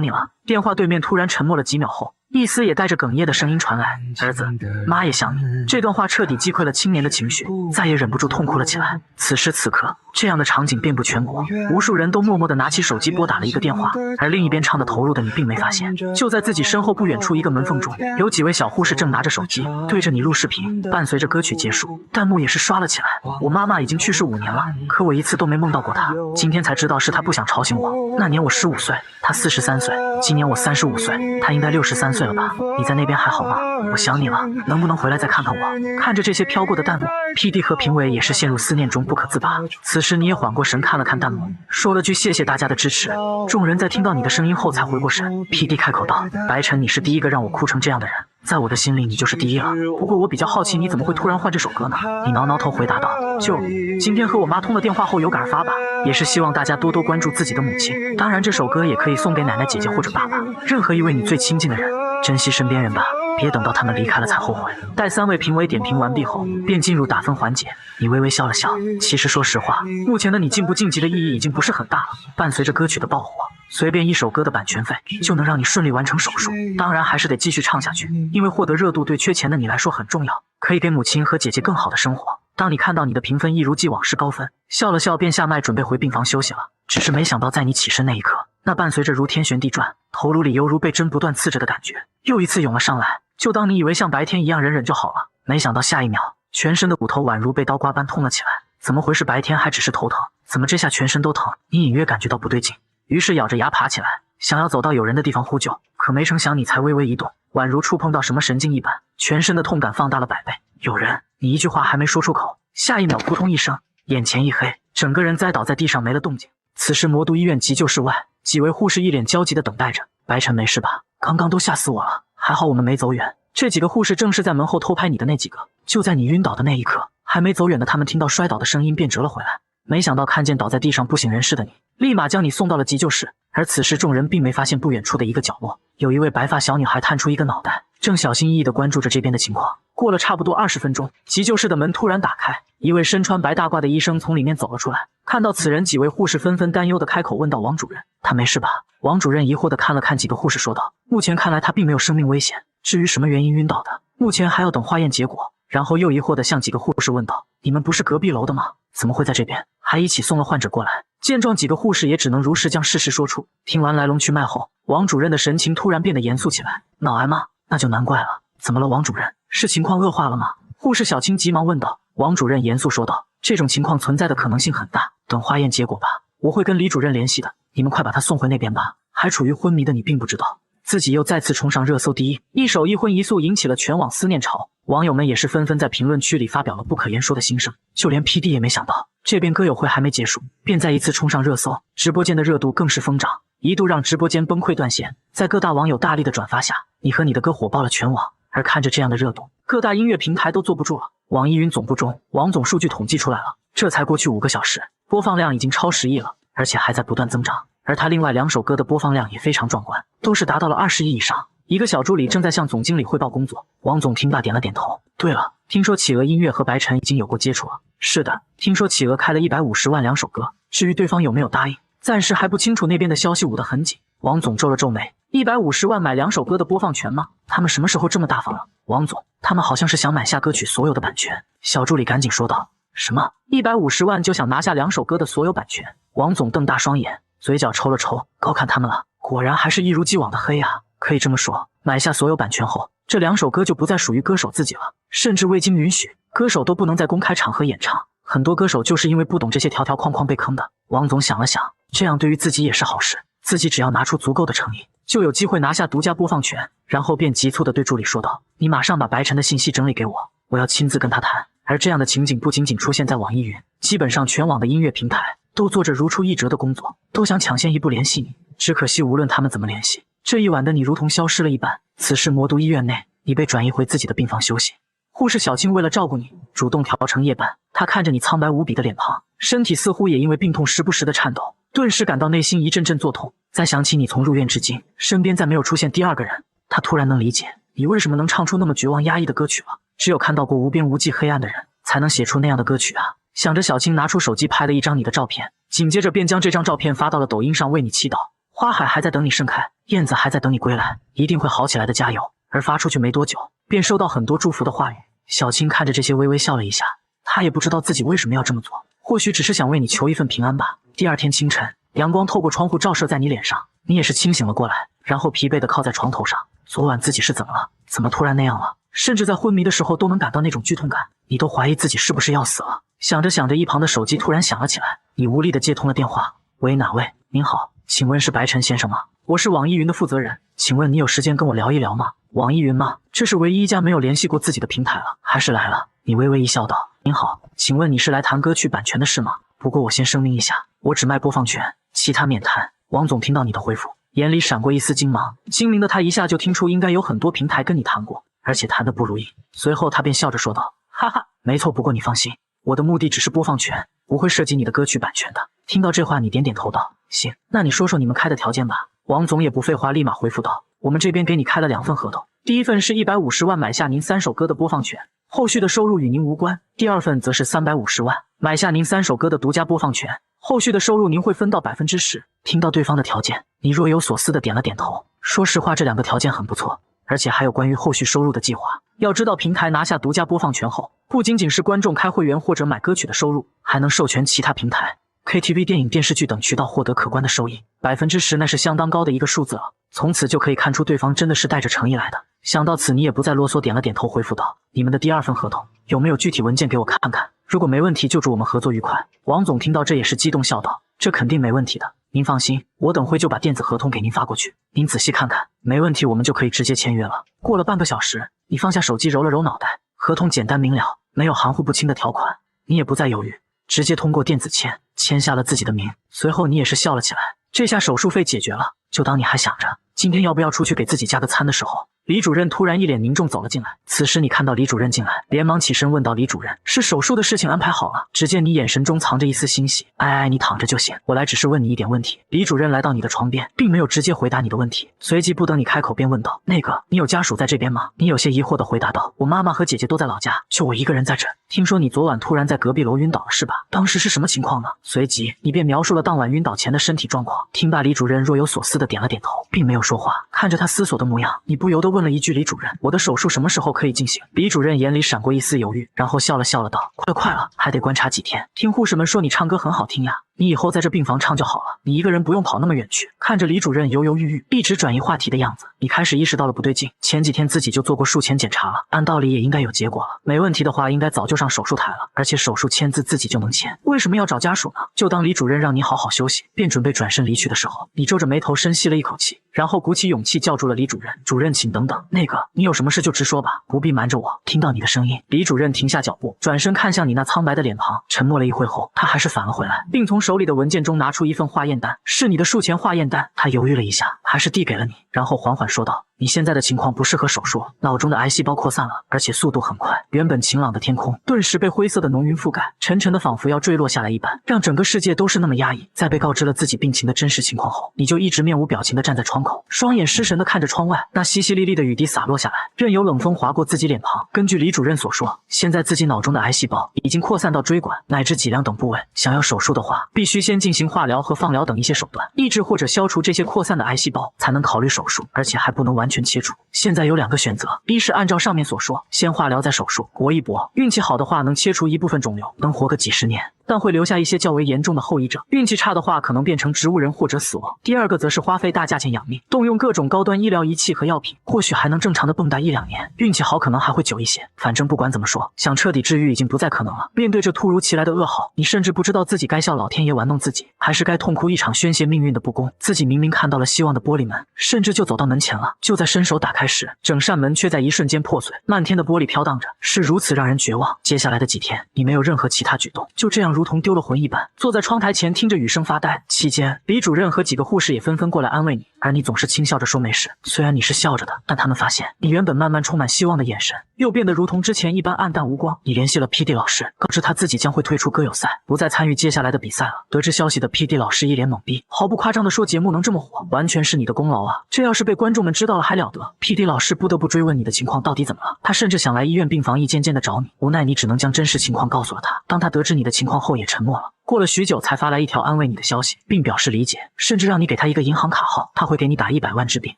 你了。”电话对面突然沉默了几秒后，一丝也带着哽咽的声音传来：“儿子，妈也想你。”这段话彻底击溃了青年的情绪，再也忍不住痛哭了起来。此时此刻，这样的场景遍布全国，无数人都默默地拿起手机拨打了一个电话，而另一边唱的投入的你并没发现，就在自己身后不远处一个门缝中，有几位小护士正拿着手机对着你录视频。伴随着歌曲结束，弹幕也是刷了起来。我妈妈已经去世5年了，可我一次都没梦到过她，今天才知道是她不想吵醒我。那年我15岁，她43岁，今年我35岁，她应该63岁了吧？你在那边还好吗？我想你了，能不能回来再看看我？看着这些飘过的弹幕， PD 和评委也是陷入思念中不可自拔。此时你也缓过神，看了看弹幕，说了句谢谢大家的支持。众人在听到你的声音后才回过神。PD 开口道：“白晨，你是第一个让我哭成这样的人，在我的心里你就是第一了。不过我比较好奇，你怎么会突然换这首歌呢？”你挠挠头回答道：“就今天和我妈通了电话后有感而发吧，也是希望大家多多关注自己的母亲。当然这首歌也可以送给奶奶、姐姐或者爸爸，任何一位你最亲近的人。珍惜身边人吧，别等到他们离开了才后悔。”待3位评委点评完毕后，便进入打分环节。你微微笑了笑，其实说实话，目前的你晋不晋级的意义已经不是很大了。伴随着歌曲的爆火，随便一首歌的版权费就能让你顺利完成手术。当然还是得继续唱下去，因为获得热度对缺钱的你来说很重要，可以给母亲和姐姐更好的生活。当你看到你的评分一如既往是高分，笑了笑便下麦准备回病房休息了。只是没想到在你起身那一刻，那伴随着如天旋地转，头颅里犹如被针不断刺着的感觉又一次涌了上来。就当你以为像白天一样忍忍就好了，没想到下一秒，全身的骨头宛如被刀刮般痛了起来。怎么回事？白天还只是头疼，怎么这下全身都疼？你隐约感觉到不对劲，于是咬着牙爬起来，想要走到有人的地方呼救。可没成想你才微微一动，宛如触碰到什么神经一般，全身的痛感放大了100倍。有人！你一句话还没说出口，下一秒扑通一声，眼前一黑，整个人栽倒在地上没了动静。此时魔都医院急救室外，几位护士一脸焦急地等待着。白晨没事吧？刚刚都吓死我了，还好我们没走远。这几个护士正是在门后偷拍你的那几个。就在你晕倒的那一刻，还没走远的他们听到摔倒的声音便折了回来，没想到看见倒在地上不省人事的你，立马将你送到了急救室。而此时众人并没发现不远处的一个角落，有一位白发小女孩探出一个脑袋，正小心翼翼地关注着这边的情况。过了差不多20分钟，急救室的门突然打开，一位身穿白大褂的医生从里面走了出来。看到此人，几位护士纷纷担忧地开口问道：“王主任，他没事吧？”王主任疑惑地看了看几个护士说道：“目前看来他并没有生命危险，至于什么原因晕倒的，目前还要等化验结果。”然后又疑惑地向几个护士问道：“你们不是隔壁楼的吗？怎么会在这边？还一起送了患者过来？”见状，几个护士也只能如实将事实说出。听完来龙去脉后，王主任的神情突然变得严肃起来：“脑癌吗？那就难怪了。怎么了，王主任？是情况恶化了吗？护士小青急忙问道。王主任严肃说道：“这种情况存在的可能性很大，等化验结果吧，我会跟李主任联系的。你们快把他送回那边吧。”还处于昏迷的你并不知道，自己又再次冲上热搜第一，一首一荤一素引起了全网思念潮。网友们也是纷纷在评论区里发表了不可言说的心声，就连 PD 也没想到，这边歌友会还没结束，便再一次冲上热搜，直播间的热度更是疯涨，一度让直播间崩溃断线。在各大网友大力的转发下，你和你的歌火爆了全网。而看着这样的热度，各大音乐平台都坐不住了。网易云总部中，王总数据统计出来了，这才过去5个小时，播放量已经超10亿了，而且还在不断增长。而他另外2首歌的播放量也非常壮观，都是达到了20亿以上。一个小助理正在向总经理汇报工作，王总听罢点了点头。对了，听说企鹅音乐和白晨已经有过接触了。是的，听说企鹅开了150万2首歌，至于对方有没有答应，暂时还不清楚那边的消息捂得很紧。王总皱了皱眉，150万买2首歌的播放权吗？他们什么时候这么大方了？王总，他们好像是想买下歌曲所有的版权。小助理赶紧说道。什么？150万就想拿下2首歌的所有版权？王总瞪大双眼，嘴角抽了抽，高看他们了，果然还是一如既往的黑啊。可以这么说，买下所有版权后，这2首歌就不再属于歌手自己了，甚至未经允许，歌手都不能在公开场合演唱。很多歌手就是因为不懂这些条条框框被坑的。王总想了想，这样对于自己也是好事，自己只要拿出足够的诚意，就有机会拿下独家播放权。然后便急促地对助理说道：“你马上把白晨的信息整理给我，我要亲自跟他谈。”而这样的情景不仅仅出现在网易云，基本上全网的音乐平台都做着如出一辙的工作，都想抢先一步联系你。只可惜无论他们怎么联系，这一晚的你如同消失了一般。此时魔都医院内，你被转移回自己的病房休息。护士小青为了照顾你，主动调成夜班。她看着你苍白无比的脸庞，身体似乎也因为病痛时不时的颤抖，顿时感到内心一阵阵作痛。再想起你从入院至今，身边再没有出现第2个人，她突然能理解你为什么能唱出那么绝望压抑的歌曲了。只有看到过无边无际黑暗的人，才能写出那样的歌曲啊。想着，小青拿出手机拍了一张你的照片，紧接着便将这张照片发到了抖音上为你祈祷。花海还在等你盛开，燕子还在等你归来，一定会好起来的，加油。而发出去没多久，便收到很多祝福的话语。小青看着这些微微笑了一下，她也不知道自己为什么要这么做，或许只是想为你求一份平安吧。第2天清晨，阳光透过窗户照射在你脸上，你也是清醒了过来，然后疲惫地靠在床头上。昨晚自己是怎么了？怎么突然那样了？甚至在昏迷的时候都能感到那种剧痛感，你都怀疑自己是不是要死了。想着想着，一旁的手机突然响了起来，你无力地接通了电话。喂，哪位？您好，请问是白晨先生吗？我是网易云的负责人，请问你有时间跟我聊一聊吗？网易云吗？这是唯一一家没有联系过自己的平台了，还是来了？你微微一笑道：您好，请问你是来谈歌曲版权的事吗？不过我先声明一下，我只卖播放权，其他免谈。王总听到你的回复，眼里闪过一丝精芒，精明的他一下就听出应该有很多平台跟你谈过，而且谈得不如意。随后他便笑着说道：哈哈，没错，不过你放心，我的目的只是播放权，不会涉及你的歌曲版权的。听到这话，你点点头道：行，那你说说你们开的条件吧。王总也不废话，立马回复道：我们这边给你开了2份合同，第1份是150万买下您3首歌的播放权，后续的收入与您无关；第2份则是350万买下您3首歌的独家播放权，后续的收入您会分到10%。听到对方的条件，你若有所思的点了点头。说实话，这2个条件很不错，而且还有关于后续收入的计划。要知道，平台拿下独家播放权后，不仅仅是观众开会员或者买歌曲的收入，还能授权其他平台KTV、电影、电视剧等渠道获得可观的收益，10%那是相当高的一个数字了。从此就可以看出对方真的是带着诚意来的。想到此，你也不再啰嗦，点了点头回复道：你们的第2份合同有没有具体文件给我看看？如果没问题，就祝我们合作愉快。王总听到这也是激动笑道：这肯定没问题的，您放心，我等会就把电子合同给您发过去，您仔细看看，没问题我们就可以直接签约了。过了半个小时，你放下手机，揉了揉脑袋，合同简单明了，没有含糊不清的条款，你也不再犹豫，直接通过电子签下了自己的名。随后你也是笑了起来，这下手术费解决了。就当你还想着今天要不要出去给自己加个餐的时候，李主任突然一脸凝重走了进来。此时你看到李主任进来，连忙起身问道：李主任，是手术的事情安排好了？只见你眼神中藏着一丝欣喜。你躺着就行，我来只是问你一点问题。李主任来到你的床边，并没有直接回答你的问题，随即不等你开口便问道：那个，你有家属在这边吗？你有些疑惑地回答道：我妈妈和姐姐都在老家，就我一个人在这。听说你昨晚突然在隔壁楼晕倒了是吧？当时是什么情况呢？随即你便描述了当晚晕倒前的身体状况。听罢，李主任若有所思地点了点头，并没有说话。看着他思索的模样，你不由得问了一句：李主任，我的手术什么时候可以进行？李主任眼里闪过一丝犹豫，然后笑了道：快了，还得观察几天。听护士们说你唱歌很好听呀。你以后在这病房唱就好了，你一个人不用跑那么远去。看着李主任犹犹豫豫，一直转移话题的样子，你开始意识到了不对劲。前几天自己就做过术前检查了，按道理也应该有结果了，没问题的话应该早就上手术台了，而且手术签字自己就能签，为什么要找家属呢？就当李主任让你好好休息，便准备转身离去的时候，你皱着眉头深吸了一口气，然后鼓起勇气叫住了李主任。主任请等等，那个你有什么事就直说吧，不必瞒着我。听到你的声音，李主任停下脚步，转身看向你那苍白的脸庞，沉默了一会后，他还是返了回来，并从手里的文件中拿出一份化验单，是你的术前化验单。他犹豫了一下，还是递给了你，然后缓缓说道：你现在的情况不适合手术，脑中的癌细胞扩散了，而且速度很快。原本晴朗的天空顿时被灰色的浓云覆盖，沉沉的仿佛要坠落下来一般，让整个世界都是那么压抑。在被告知了自己病情的真实情况后，你就一直面无表情地站在窗口，双眼失神地看着窗外，那淅淅沥沥的雨滴洒落下来，任由冷风划过自己脸庞。根据李主任所说，现在自己脑中的癌细胞已经扩散到椎管乃至脊梁等部位，想要手术的话，必须先进行化疗和放疗等一些手段，抑制或者消除这些扩散的癌细胞，才能考虑手术，而且还不能完全切除。现在有2个选择，一是按照上面所说，先化疗再手术，搏一搏，运气好的话能切除一部分肿瘤，能活个几十年，但会留下一些较为严重的后遗症，运气差的话可能变成植物人或者死亡。第2个则是花费大价钱养命，动用各种高端医疗仪器和药品，或许还能正常的蹦跶1-2年，运气好可能还会久一些。反正不管怎么说，想彻底治愈已经不再可能了。面对这突如其来的噩耗，你甚至不知道自己该笑老天爷玩弄自己，还是该痛哭一场宣泄命运的不公。自己明明看到了希望的玻璃门，甚至就走到门前了，就在伸手打开时，整扇门却在一瞬间破碎，漫天的玻璃飘荡着，是如此让人绝望。接下来的几天，你没有任何其他举动，就这样如同丢了魂一般，坐在窗台前听着雨声发呆。期间，李主任和几个护士也纷纷过来安慰你，而你总是轻笑着说没事。虽然你是笑着的，但他们发现你原本慢慢充满希望的眼神又变得如同之前一般暗淡无光。你联系了 PD 老师，告知他自己将会退出歌友赛，不再参与接下来的比赛了。得知消息的 PD 老师一脸懵逼，毫不夸张地说，节目能这么火，完全是你的功劳啊！这要是被观众们知道了还了得。 PD 老师不得不追问你的情况到底怎么了，他甚至想来医院病房一间间的找你，无奈你只能将真实情况告诉了他。当他得知你的情况后也沉默了，过了许久才发来一条安慰你的消息，并表示理解，甚至让你给他一个银行卡号，他会给你打100万治病，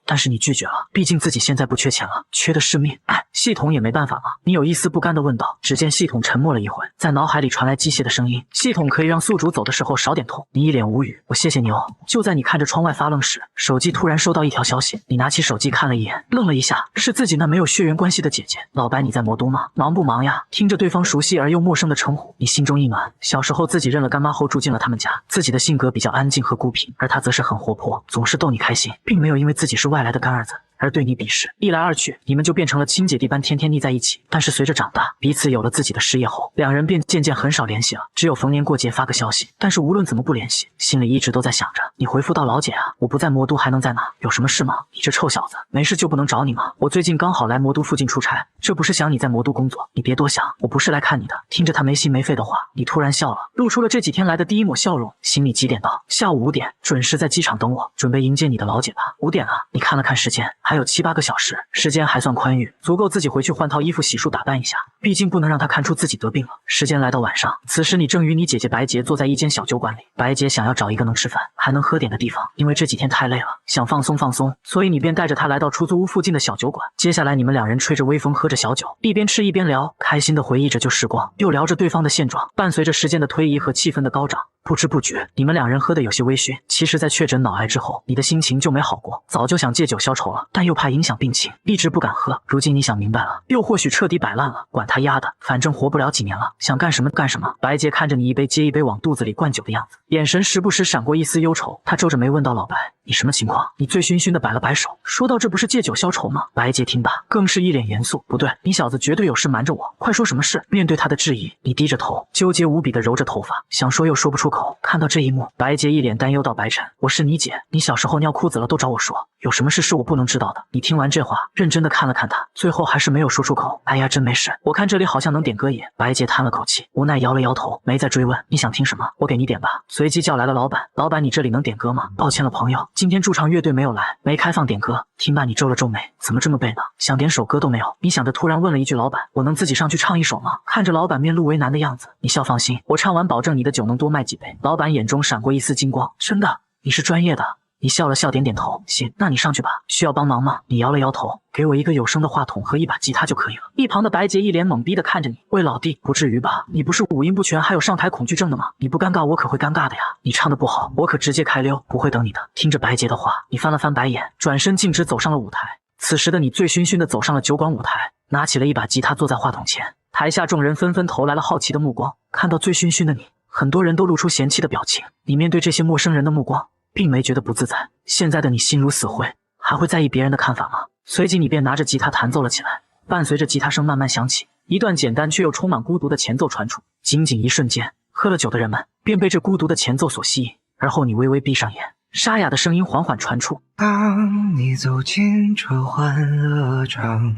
但是你拒绝了，毕竟自己现在不缺钱了，缺的是命。系统也没办法了。你有一丝不甘地问道。只见系统沉默了一会，在脑海里传来机械的声音：系统可以让宿主走的时候少点痛。你一脸无语，我谢谢你哦。就在你看着窗外发愣时，手机突然收到一条消息，你拿起手机看了一眼，愣了一下，是自己那没有血缘关系的姐姐。老白，你在魔都吗？忙不忙呀？听着对方熟悉而又陌生的称呼，你心中一暖。小时候自己认了干妈后住进了他们家，自己的性格比较安静和孤僻，而她则是很活泼，总是逗你开心，并没有因为自己是外来的干儿子而对你鄙视。一来二去，你们就变成了亲姐弟般天天腻在一起。但是随着长大，彼此有了自己的事业后，两人便渐渐很少联系了，只有逢年过节发个消息。但是无论怎么不联系，心里一直都在想着你回复到老姐啊，我不在魔都还能在哪？有什么事吗？你这臭小子，没事就不能找你吗？我最近刚好来魔都附近出差，这不是想你在魔都工作，你别多想，我不是来看你的。听着他没心没肺的话，你突然笑了，露出了这几天来的第一抹笑容。心里几点到？下午5点，准时在机场等我，准备迎接你的老姐吧。5点了，你看了看时间，还有7、8个小时，时间还算宽裕，足够自己回去换套衣服、洗漱打扮一下，毕竟不能让他看出自己得病了。时间来到晚上，此时你正与你姐姐白洁坐在一间小酒馆里。白洁想要找一个能吃饭还能喝点的地方，因为这几天太累了，想放松放松，所以你便带着她来到出租屋附近的小酒馆。接下来你们两人吹着微风，喝着小酒，一边吃一边聊，开心的回忆着旧时光，又聊着对方的现状。伴随着时间的推移和气氛的高涨，不知不觉你们两人喝得有些微醺。其实在确诊脑癌之后，你的心情就没好过，早就想戒酒消愁了，但又怕影响病情，一直不敢喝。如今你想明白了，又或许彻底摆烂了，管他丫的，反正活不了几年了，想干什么干什么。白洁看着你一杯接一杯往肚子里灌酒的样子，眼神时不时闪过一丝忧愁。她皱着眉问道：老白，你什么情况？你醉醺醺的摆了摆手，说道：这不是戒酒消愁吗？白洁听罢更是一脸严肃，不对，你小子绝对有事瞒着我，快说什么事。面对他的质疑，你低着头，纠结无比的揉着头发，想说又说不出口。看到这一幕，白洁一脸担忧道：白晨，我是你姐，你小时候尿裤子了都找我说，有什么事是我不能知道的？你听完这话，认真的看了看他，最后还是没有说出口。哎呀，真没事，我看这里好像能点歌也。白洁叹了口气，无奈摇了摇头，没再追问。你想听什么？我给你点吧。随即叫来了老板。老板，你这里能点歌吗？抱歉了朋友，今天驻场乐队没有来，没开放点歌。听罢你皱了皱眉，怎么这么背呢？想点首歌都没有。你想着突然问了一句：老板，我能自己上去唱一首吗？看着老板面露为难的样子，你笑，放心，我唱完保证你的酒能多卖几杯。老板眼中闪过一丝金光，真的？你是专业的？你笑了笑，点点头。行，那你上去吧。需要帮忙吗？你摇了摇头。给我一个有声的话筒和一把吉他就可以了。一旁的白洁一脸懵逼的看着你。喂，老弟，不至于吧？你不是五音不全还有上台恐惧症的吗？你不尴尬我可会尴尬的呀。你唱的不好，我可直接开溜，不会等你的。听着白洁的话，你翻了翻白眼，转身径直走上了舞台。此时的你醉醺醺的走上了酒馆舞台，拿起了一把吉他，坐在话筒前。台下众人纷纷投来了好奇的目光。看到醉醺醺的你，很多人都露出嫌弃的表情。你面对这些陌生人的目光，并没觉得不自在。现在的你心如死灰，还会在意别人的看法吗？随即你便拿着吉他弹奏了起来。伴随着吉他声慢慢响起，一段简单却又充满孤独的前奏传出。仅仅一瞬间，喝了酒的人们便被这孤独的前奏所吸引。而后你微微闭上眼，沙哑的声音缓缓传出。当你走进这欢乐场，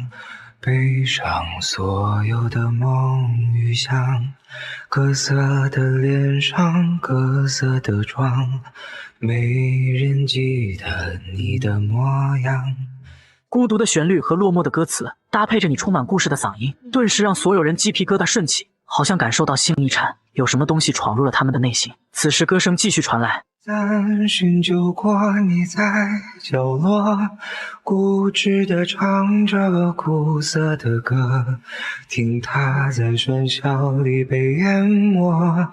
背上所有的梦与想，各色的脸上，各色的妆，没人记得你的模样。孤独的旋律和落寞的歌词搭配着你充满故事的嗓音，顿时让所有人鸡皮疙瘩顺起，好像感受到心一颤，有什么东西闯入了他们的内心。此时歌声继续传来，咱寻救过你在角落，固执地唱着苦涩的歌，听它在喧嚣里被淹没。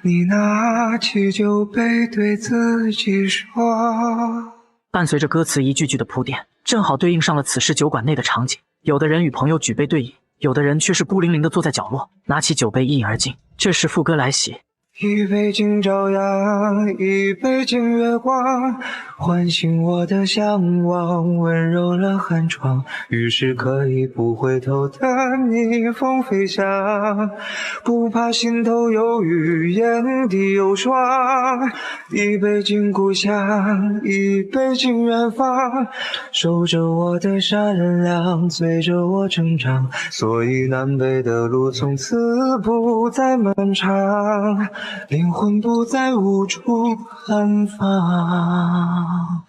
你拿起酒杯对自己说。伴随着歌词一句句的铺垫，正好对应上了此时酒馆内的场景。有的人与朋友举杯对饮，有的人却是孤零零地坐在角落，拿起酒杯一饮而尽。这时副歌来袭，一杯敬朝阳，一杯敬月光，唤醒我的向往，温柔了寒窗。于是可以不回头的逆风飞翔，不怕心头有雨，眼底有霜。一杯敬故乡，一杯敬远方，守着我的善良，醉着我成长。所以南北的路从此不再漫长，灵魂不再无处安放。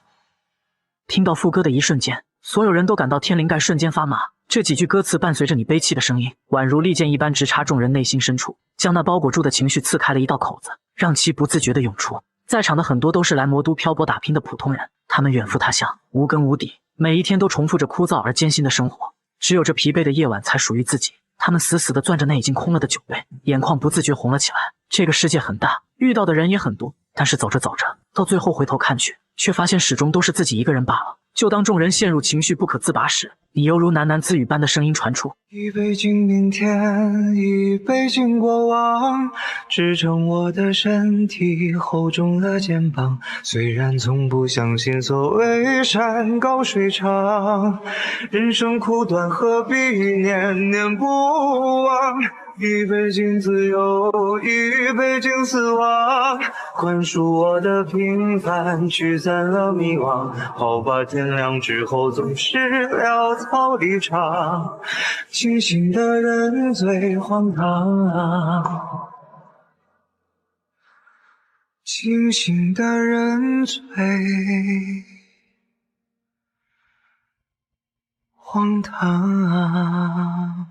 听到副歌的一瞬间，所有人都感到天灵盖瞬间发麻。这几句歌词伴随着你悲泣的声音，宛如利剑一般直插众人内心深处，将那包裹住的情绪刺开了一道口子，让其不自觉地涌出。在场的很多都是来魔都漂泊打拼的普通人，他们远赴他乡，无根无底，每一天都重复着枯燥而艰辛的生活，只有这疲惫的夜晚才属于自己。他们死死地攥着那已经空了的酒杯，眼眶不自觉红了起来。这个世界很大，遇到的人也很多，但是走着走着，到最后回头看去，却发现始终都是自己一个人罢了。就当众人陷入情绪不可自拔时，你犹如喃喃自语般的声音传出：一杯敬明天，一杯敬过往，支撑我的身体，厚重了肩膀。虽然从不相信所谓山高水长，人生苦短，何必念念不忘。一杯敬自由，一杯敬死亡，宽恕我的平凡，驱散了迷惘。好吧，天亮之后总是潦草离场，清醒的人最荒唐啊，清醒的人最荒唐啊。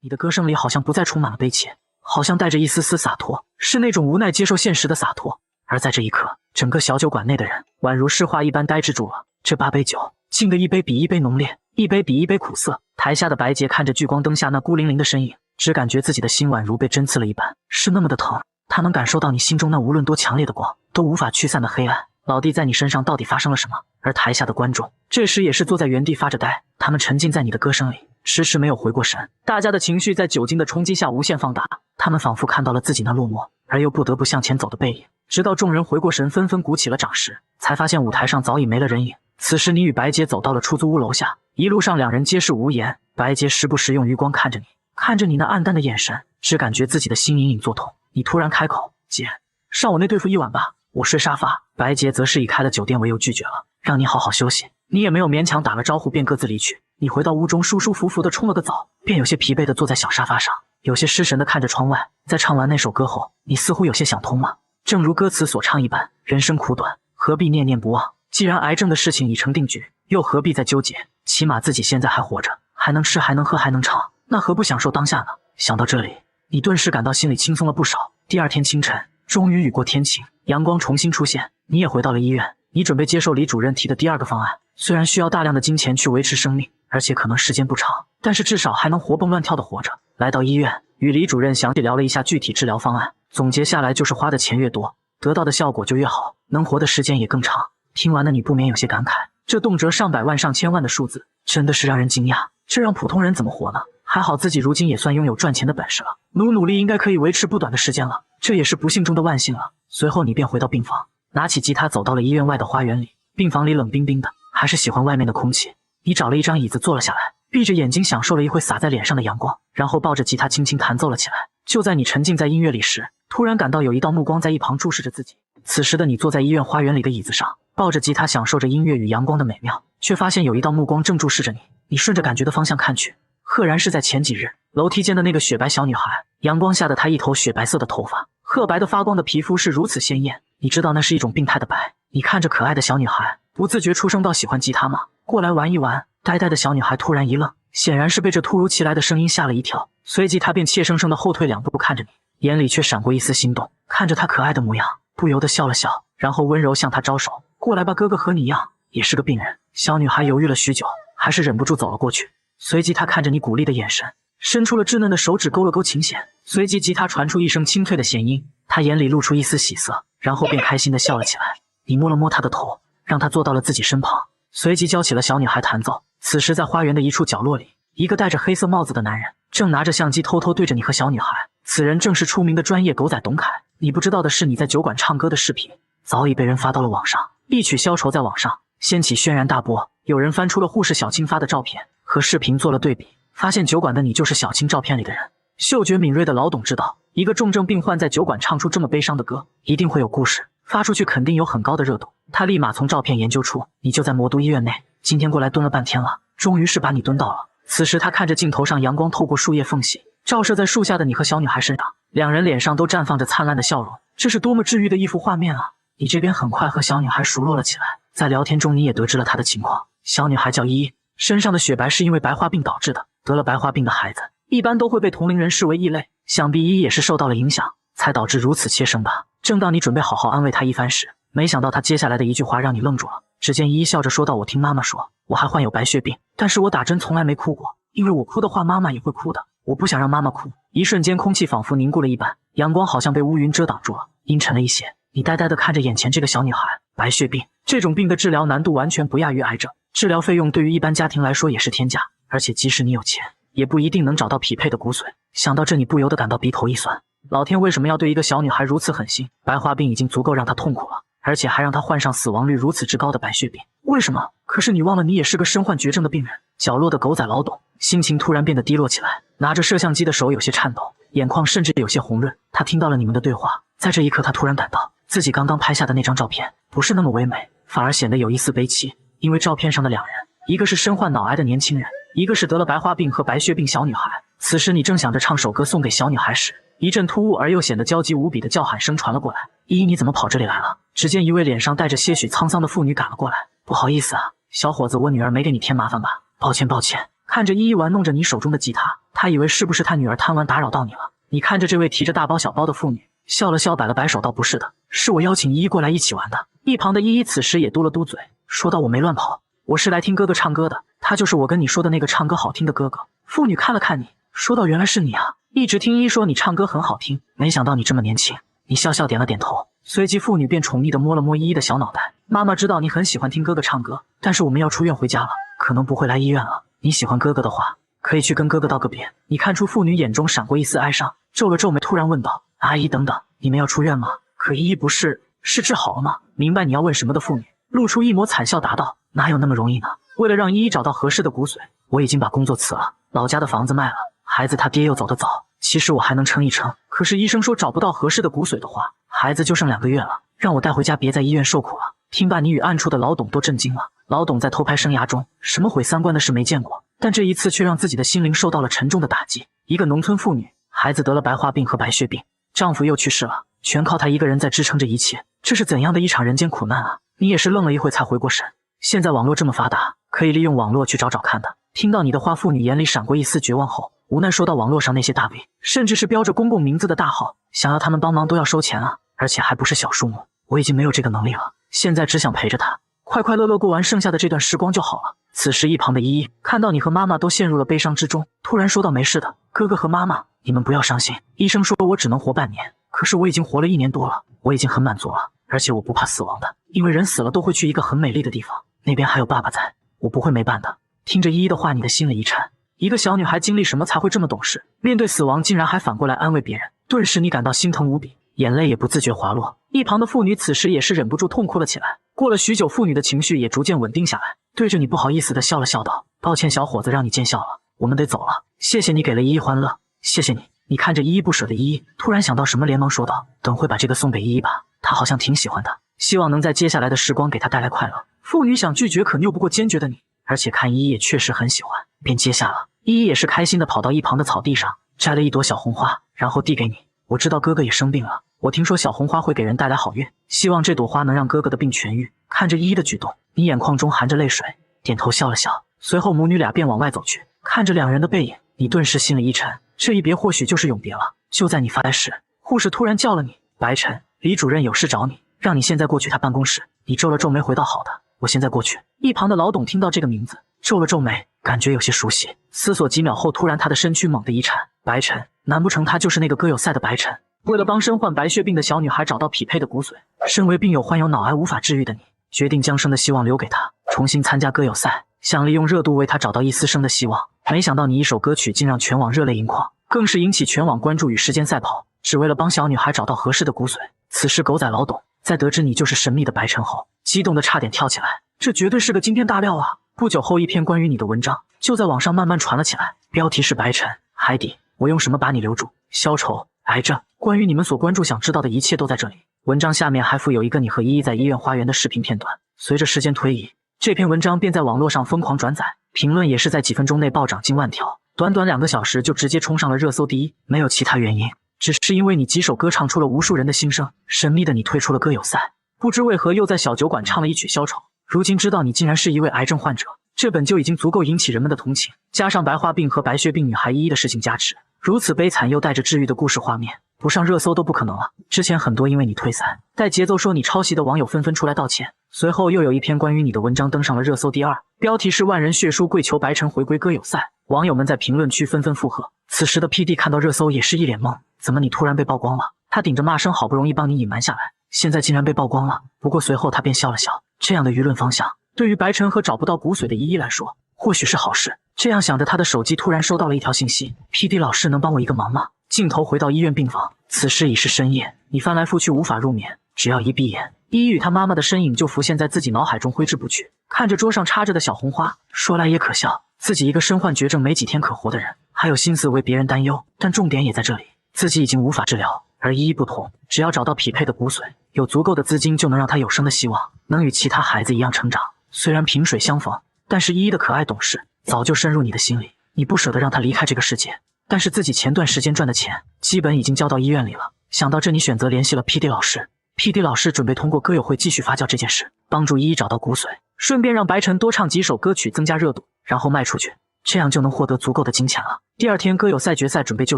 你的歌声里好像不再充满了悲切，好像带着一丝丝洒脱，是那种无奈接受现实的洒脱。而在这一刻，整个小酒馆内的人宛如石化一般呆滞住了。这8杯酒，敬的一杯比一杯浓烈，一杯比一杯苦涩。台下的白洁看着聚光灯下那孤零零的身影，只感觉自己的心宛如被针刺了一般，是那么的疼。他能感受到你心中那无论多强烈的光，都无法驱散的黑暗。老弟，在你身上到底发生了什么？而台下的观众这时也是坐在原地发着呆，他们沉浸在你的歌声里，迟迟没有回过神。大家的情绪在酒精的冲击下无限放大，他们仿佛看到了自己那落寞而又不得不向前走的背影。直到众人回过神，纷纷鼓起了掌时，才发现舞台上早已没了人影。此时你与白洁走到了出租屋楼下，一路上两人皆是无言。白洁时不时用余光看着你，看着你那暗淡的眼神，只感觉自己的心隐隐作痛。你突然开口：姐，上我那对付一晚吧，我睡沙发。白洁则是以开了酒店为由拒绝了，让你好好休息。你也没有勉强打了招呼便各自离去。你回到屋中，舒舒服服地冲了个澡，便有些疲惫地坐在小沙发上，有些失神地看着窗外。在唱完那首歌后，你似乎有些想通了，正如歌词所唱一般，人生苦短，何必念念不忘？既然癌症的事情已成定局，又何必再纠结？起码自己现在还活着，还能吃，还能喝，还能唱，那何不享受当下呢？想到这里，你顿时感到心里轻松了不少。第二天清晨，终于雨过天晴，阳光重新出现，你也回到了医院，你准备接受李主任提的第2个方案。虽然需要大量的金钱去维持生命，而且可能时间不长，但是至少还能活蹦乱跳的活着。来到医院，与李主任详细聊了一下具体治疗方案，总结下来就是花的钱越多，得到的效果就越好，能活的时间也更长。听完了你不免有些感慨，这动辄上百万上千万的数字，真的是让人惊讶。这让普通人怎么活呢？还好自己如今也算拥有赚钱的本事了，努力应该可以维持不短的时间了，这也是不幸中的万幸了。随后你便回到病房，拿起吉他走到了医院外的花园里。病房里冷冰冰的，还是喜欢外面的空气。你找了一张椅子坐了下来，闭着眼睛享受了一会洒在脸上的阳光，然后抱着吉他轻轻弹奏了起来。就在你沉浸在音乐里时，突然感到有一道目光在一旁注视着自己。此时的你坐在医院花园里的椅子上，抱着吉他享受着音乐与阳光的美妙，却发现有一道目光正注视着你。你顺着感觉的方向看去，赫然是在前几日楼梯间的那个雪白小女孩。阳光下的她一头雪白色的头发，褐白的发光的皮肤是如此鲜艳，你知道那是一种病态的白。你看着可爱的小女孩，不自觉出声道：“喜欢吉他吗？过来玩一玩。”呆呆的小女孩突然一愣，显然是被这突如其来的声音吓了一跳，随即她便怯生生地后退2步看着你，眼里却闪过一丝心动。看着她可爱的模样，不由得笑了笑，然后温柔向她招手：“过来吧，哥哥和你一样，也是个病人。”小女孩犹豫了许久，还是忍不住走了过去。随即她看着你鼓励的眼神，伸出了稚嫩的手指勾了勾琴弦，随即吉他传出一声清脆的弦音，她眼里露出一丝喜色，然后便开心地笑了起来。你摸了摸她的头，让她坐到了自己身旁，随即教起了小女孩弹奏。此时在花园的一处角落里，一个戴着黑色帽子的男人正拿着相机偷偷对着你和小女孩。此人正是出名的专业狗仔董凯。你不知道的是，你在酒馆唱歌的视频早已被人发到了网上，一曲消愁在网上掀起轩然大波。有人翻出了护士小青发的照片和视频做了对比，发现酒馆的你就是小青照片里的人。嗅觉敏锐的老董知道，一个重症病患在酒馆唱出这么悲伤的歌，一定会有故事，发出去肯定有很高的热度。他立马从照片研究出你就在魔都医院内，今天过来蹲了半天了，终于是把你蹲到了。此时他看着镜头上阳光透过树叶缝隙照射在树下的你和小女孩身上，两人脸上都绽放着灿烂的笑容，这是多么治愈的一幅画面啊！你这边很快和小女孩熟络了起来，在聊天中你也得知了她的情况。小女孩叫依依，身上的雪白是因为白化病导致的，得了白化病的孩子一般都会被同龄人视为异类，想必依依也是受到了影响，才导致如此怯生吧。正当你准备好好安慰她一番时，没想到她接下来的一句话让你愣住了。只见依依笑着说道：“我听妈妈说，我还患有白血病，但是我打针从来没哭过，因为我哭的话妈妈也会哭的，我不想让妈妈哭。”一瞬间空气仿佛凝固了一般，阳光好像被乌云遮挡住了，阴沉了一些。你呆呆地看着眼前这个小女孩。白血病这种病的治疗难度完全不亚于癌症，治疗费用对于一般家庭来说也是天价，而且即使你有钱也不一定能找到匹配的骨髓。想到这，你不由得感到鼻头一酸，老天为什么要对一个小女孩如此狠心？白化病已经足够让她痛苦了，而且还让她患上死亡率如此之高的白血病，为什么？可是你忘了你也是个身患绝症的病人。角落的狗仔老董心情突然变得低落起来，拿着摄像机的手有些颤抖，眼眶甚至有些红润。他听到了你们的对话，在这一刻他突然感到自己刚刚拍下的那张照片不是那么唯美，反而显得有一丝悲戚。因为照片上的两人，一个是身患脑癌的年轻人，一个是得了白化病和白血病小女孩。此时你正想着唱首歌送给小女孩时，一阵突兀而又显得焦急无比的叫喊声传了过来：“依依，你怎么跑这里来了？”只见一位脸上带着些许沧桑的妇女赶了过来：“不好意思啊，小伙子，我女儿没给你添麻烦吧？抱歉抱歉。”看着依依玩弄着你手中的吉他，他以为是不是他女儿贪玩打扰到你了。你看着这位提着大包小包的妇女，笑了笑，摆了摆手道：“不是的，是我邀请依依过来一起玩的。”一旁的依依此时也嘟了嘟嘴，说道：“我没乱跑，我是来听哥哥唱歌的，他就是我跟你说的那个唱歌好听的哥哥。”妇女看了看你，说道：“原来是你啊，一直听依依说你唱歌很好听，没想到你这么年轻。”你笑笑点了点头，随即妇女便宠溺地摸了摸依依的小脑袋：“妈妈知道你很喜欢听哥哥唱歌，但是我们要出院回家了，可能不会来医院了。你喜欢哥哥的话，可以去跟哥哥道个别。”你看出妇女眼中闪过一丝哀伤，皱了皱眉，突然问道：“阿姨，等等，你们要出院吗？可依依不是治好了吗？”明白你要问什么的妇女露出一抹惨笑答道：“哪有那么容易呢？为了让依依找到合适的骨髓，我已经把工作辞了，老家的房子卖了，孩子他爹又走得早，其实我还能撑一撑，可是医生说找不到合适的骨髓的话，孩子就剩2个月了，让我带回家别在医院受苦了。”听罢，你与暗处的老董都震惊了。老董在偷拍生涯中什么毁三观的事没见过，但这一次却让自己的心灵受到了沉重的打击。一个农村妇女，孩子得了白化病和白血病，丈夫又去世了，全靠她一个人在支撑着一切，这是怎样的一场人间苦难啊！你也是愣了一会才回过神。现在网络这么发达，可以利用网络去找找看的。听到你的话，妇女眼里闪过一丝绝望后，无奈说到：“网络上那些大 V， 甚至是标着公共名字的大号，想要他们帮忙都要收钱啊，而且还不是小数目。我已经没有这个能力了，现在只想陪着他，快快乐乐过完剩下的这段时光就好了。此时一旁的依依看到你和妈妈都陷入了悲伤之中，突然说道：“没事的，哥哥和妈妈，你们不要伤心。医生说我只能活半年，可是我已经活了1年多了，我已经很满足了，而且我不怕死亡的，因为人死了都会去一个很美丽的地方，那边还有爸爸在，我不会没伴的。”听着依依的话，你的心里一颤。一个小女孩经历什么才会这么懂事？面对死亡竟然还反过来安慰别人，顿时你感到心疼无比，眼泪也不自觉滑落。一旁的妇女此时也是忍不住痛哭了起来。过了许久，妇女的情绪也逐渐稳定下来，对着你不好意思的笑了笑道：“抱歉小伙子，让你见笑了，我们得走了。谢谢你给了依依欢乐，谢谢你。”你看着依依不舍的依依，突然想到什么连忙说道：“等会把这个送给依依吧，她好像挺喜欢的，希望能在接下来的时光给她带来快乐。”妇女想拒绝，可拗不过坚决的你，而且看依依也确实很喜欢，便接下了。依依也是开心的跑到一旁的草地上，摘了一朵小红花，然后递给你。我知道哥哥也生病了，我听说小红花会给人带来好运，希望这朵花能让哥哥的病痊愈。看着依依的举动，你眼眶中含着泪水，点头笑了笑。随后母女俩便往外走去，看着两人的背影，你顿时心里一沉，这一别或许就是永别了。就在你发呆时，护士突然叫了你：“白晨，李主任有事找你，让你现在过去他办公室。”你皱了皱眉回道：“好的，我现在过去。”一旁的老董听到这个名字，皱了皱眉，感觉有些熟悉。思索几秒后，突然他的身躯猛地一颤，白晨，难不成他就是那个歌友赛的白晨？为了帮身患白血病的小女孩找到匹配的骨髓，身为病友患有脑癌无法治愈的你，决定将生的希望留给她，重新参加歌友赛，想利用热度为她找到一丝生的希望。没想到你一首歌曲竟让全网热泪盈眶，更是引起全网关注与时间赛跑，只为了帮小女孩找到合适的骨髓。此时狗仔老董在得知你就是神秘的白晨后，激动的差点跳起来，这绝对是个惊天大料啊！不久后，一篇关于你的文章就在网上慢慢传了起来，标题是白晨，海底，我用什么把你留住？消愁，癌症，关于你们所关注想知道的一切都在这里。文章下面还附有一个你和依依在医院花园的视频片段。随着时间推移，这篇文章便在网络上疯狂转载，评论也是在几分钟内暴涨近万条，短短2个小时就直接冲上了热搜第一。没有其他原因，只是因为你几首歌唱出了无数人的心声。神秘的你退出了歌友赛，不知为何又在小酒馆唱了一曲消愁。如今知道你竟然是一位癌症患者，这本就已经足够引起人们的同情，加上白化病和白血病女孩依依的事情加持，如此悲惨又带着治愈的故事画面，不上热搜都不可能了。之前很多因为你退赛带节奏说你抄袭的网友纷纷出来道歉，随后又有一篇关于你的文章登上了热搜第2，标题是万人血书跪求白晨回归歌友赛，网友们在评论区纷纷附和。此时的 PD 看到热搜也是一脸懵，怎么你突然被曝光了？他顶着骂声好不容易帮你隐瞒下来，现在竟然被曝光了。不过随后他便笑了笑，这样的舆论方向对于白晨和找不到骨髓的依依来说或许是好事。这样想着，他的手机突然收到了一条信息： PD 老师能帮我一个忙吗？镜头回到医院病房，此时已是深夜，你翻来覆去无法入眠，只要一闭眼，依依与他妈妈的身影就浮现在自己脑海中挥之不去。看着桌上插着的小红花，说来也可笑，自己一个身患绝症没几天可活的人，还有心思为别人担忧。但重点也在这里，自己已经无法治疗，而依依不同，只要找到匹配的骨髓，有足够的资金就能让她有生的希望，能与其他孩子一样成长。虽然萍水相逢，但是依依的可爱懂事早就深入你的心里，你不舍得让她离开这个世界，但是自己前段时间赚的钱基本已经交到医院里了。想到这，你选择联系了 PD 老师。PD 老师准备通过歌友会继续发酵这件事，帮助依依找到骨髓，顺便让白晨多唱几首歌曲增加热度，然后卖出去，这样就能获得足够的金钱了。第2天歌友赛决赛准备就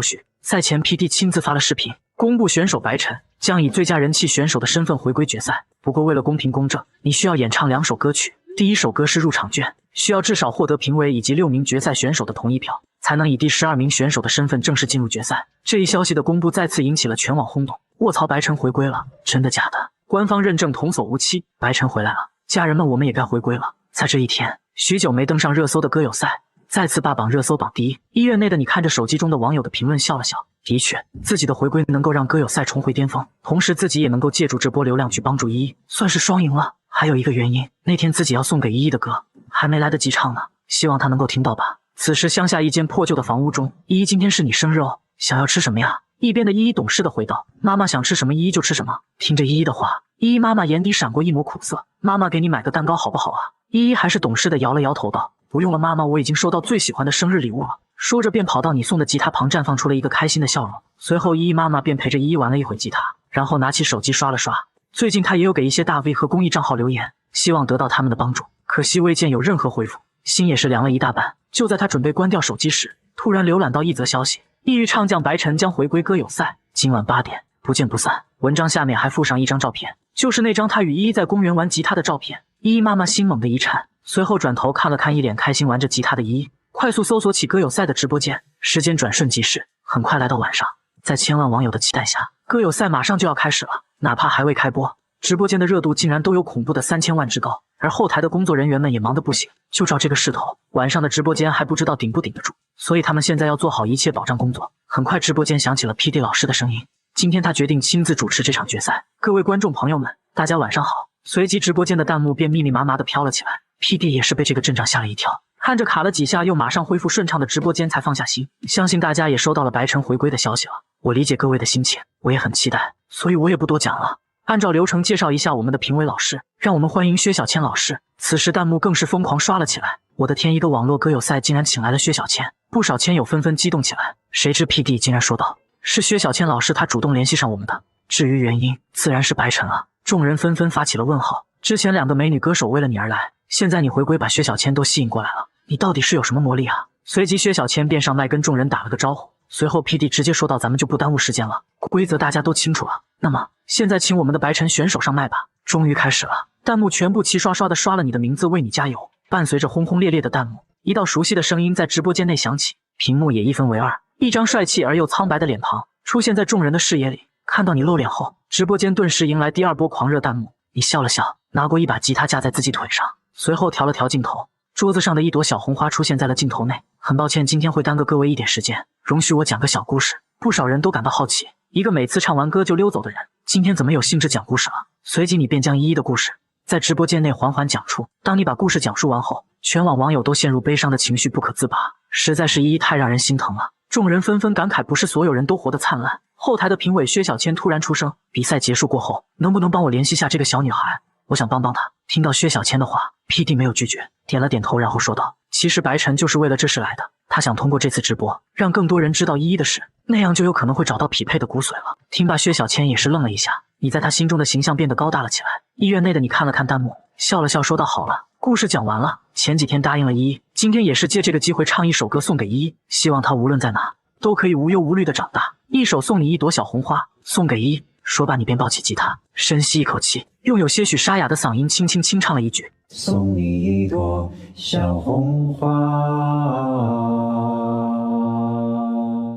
绪，赛前 PD 亲自发了视频，公布选手白晨将以最佳人气选手的身份回归决赛。不过为了公平公正，你需要演唱2首歌曲，第1首歌是入场券，需要至少获得评委以及6名决赛选手的同意票，才能以第12名选手的身份正式进入决赛。这一消息的公布再次引起了全网轰动。卧槽，白晨回归了，真的假的？官方认证童叟无欺，白晨回来了，家人们我们也该回归了。在这一天，许久没登上热搜的歌友赛再次霸榜热搜榜第1。医院内的你看着手机中的网友的评论笑了笑，的确，自己的回归能够让歌友赛重回巅峰，同时自己也能够借助这波流量去帮助依依，算是双赢了。还有一个原因，那天自己要送给依依的歌还没来得及唱呢，希望她能够听到吧。此时乡下一间破旧的房屋中，依依今天是你生日哦，想要吃什么呀？一边的依依懂事的回道：妈妈想吃什么依依就吃什么。听着依依的话，依依妈妈眼底闪过一抹苦涩，妈妈给你买个蛋糕好不好啊？依依还是懂事的摇了摇头道：不用了妈妈，我已经收到最喜欢的生日礼物了。说着便跑到你送的吉他旁，绽放出了一个开心的笑容。随后依依妈妈便陪着依依玩了一会吉他，然后拿起手机刷了刷。最近她也有给一些大 V 和公益账号留言，希望得到他们的帮助，可惜未见有任何回复，心也是凉了一大半。就在她准备关掉手机时，突然浏览到一则消息：抑郁唱将白晨将回归歌友赛，今晚8点不见不散。文章下面还附上一张照片，就是那张他与依依在公园玩吉他的照片。依依妈妈心猛地一颤，随后转头看了看一脸开心玩着吉他的依依，快速搜索起歌友赛的直播间。时间转瞬即逝，很快来到晚上，在千万网友的期待下，歌友赛马上就要开始了。哪怕还未开播，直播间的热度竟然都有恐怖的3000万之高，而后台的工作人员们也忙得不行。就照这个势头，晚上的直播间还不知道顶不顶得住，所以他们现在要做好一切保障工作。很快直播间响起了 PD 老师的声音，今天他决定亲自主持这场决赛。各位观众朋友们，大家晚上好。随即直播间的弹幕便密密麻麻地飘了起来， PD 也是被这个阵仗吓了一跳，看着卡了几下又马上恢复顺畅的直播间才放下心。相信大家也收到了白晨回归的消息了，我理解各位的心情，我也很期待，所以我也不多讲了。按照流程介绍一下我们的评委老师，让我们欢迎薛小千老师。此时弹幕更是疯狂刷了起来，我的天，一个网络歌友赛竟然请来了薛小千，不少千友纷纷激动起来。谁知 PD 竟然说道，是薛小千老师他主动联系上我们的，至于原因自然是白晨了。众人纷纷发起了问号，之前2个美女歌手为了你而来，现在你回归把薛小千都吸引过来了，你到底是有什么魔力啊？随即薛小千便上麦跟众人打了个招呼，随后 PD 直接说道，咱们就不耽误时间了，规则大家都清楚了，那么现在请我们的白晨选手上麦吧。终于开始了，弹幕全部齐刷刷的刷了你的名字，为你加油。伴随着轰轰烈烈的弹幕，一道熟悉的声音在直播间内响起，屏幕也一分为二，一张帅气而又苍白的脸庞出现在众人的视野里。看到你露脸后，直播间顿时迎来第二波狂热弹幕。你笑了笑，拿过一把吉他架在自己腿上，随后调了调镜头，桌子上的一朵小红花出现在了镜头内。很抱歉今天会耽搁各位一点时间，容许我讲个小故事。不少人都感到好奇，一个每次唱完歌就溜走的人，今天怎么有兴致讲故事了？随即你便将依依的故事在直播间内缓缓讲出。当你把故事讲述完后，全网网友都陷入悲伤的情绪不可自拔，实在是依依太让人心疼了。众人纷纷感慨，不是所有人都活得灿烂。后台的评委薛小千突然出声，比赛结束过后，能不能帮我联系下这个小女孩？我想帮帮她。听到薛小千的话， PD 没有拒绝，点了点头，然后说道，其实白晨就是为了这事来的，他想通过这次直播让更多人知道依依的事，那样就有可能会找到匹配的骨髓了。听罢薛小千也是愣了一下，你在他心中的形象变得高大了起来。医院内的你看了看弹幕，笑了笑说道，好了，故事讲完了，前几天答应了依依，今天也是借这个机会唱一首歌送给依依，希望她无论在哪都可以无忧无虑的长大。一首送你一朵小红花，送给依依。说罢你便抱起吉他，深吸一口气，用有些许沙哑的嗓音轻轻清唱了一句，送你一朵小红花。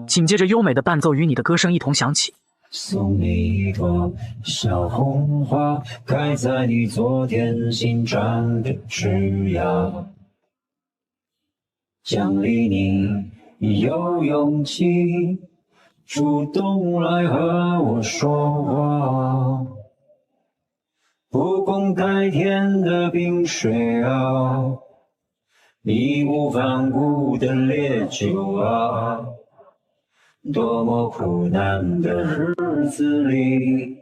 紧接着优美的伴奏与你的歌声一同响起，送你一朵小红花，开在你昨天新长的枝桠，奖励你有勇气主动来和我说话，不共戴天的冰水啊，义无反顾的烈酒啊，多么苦难的日子里，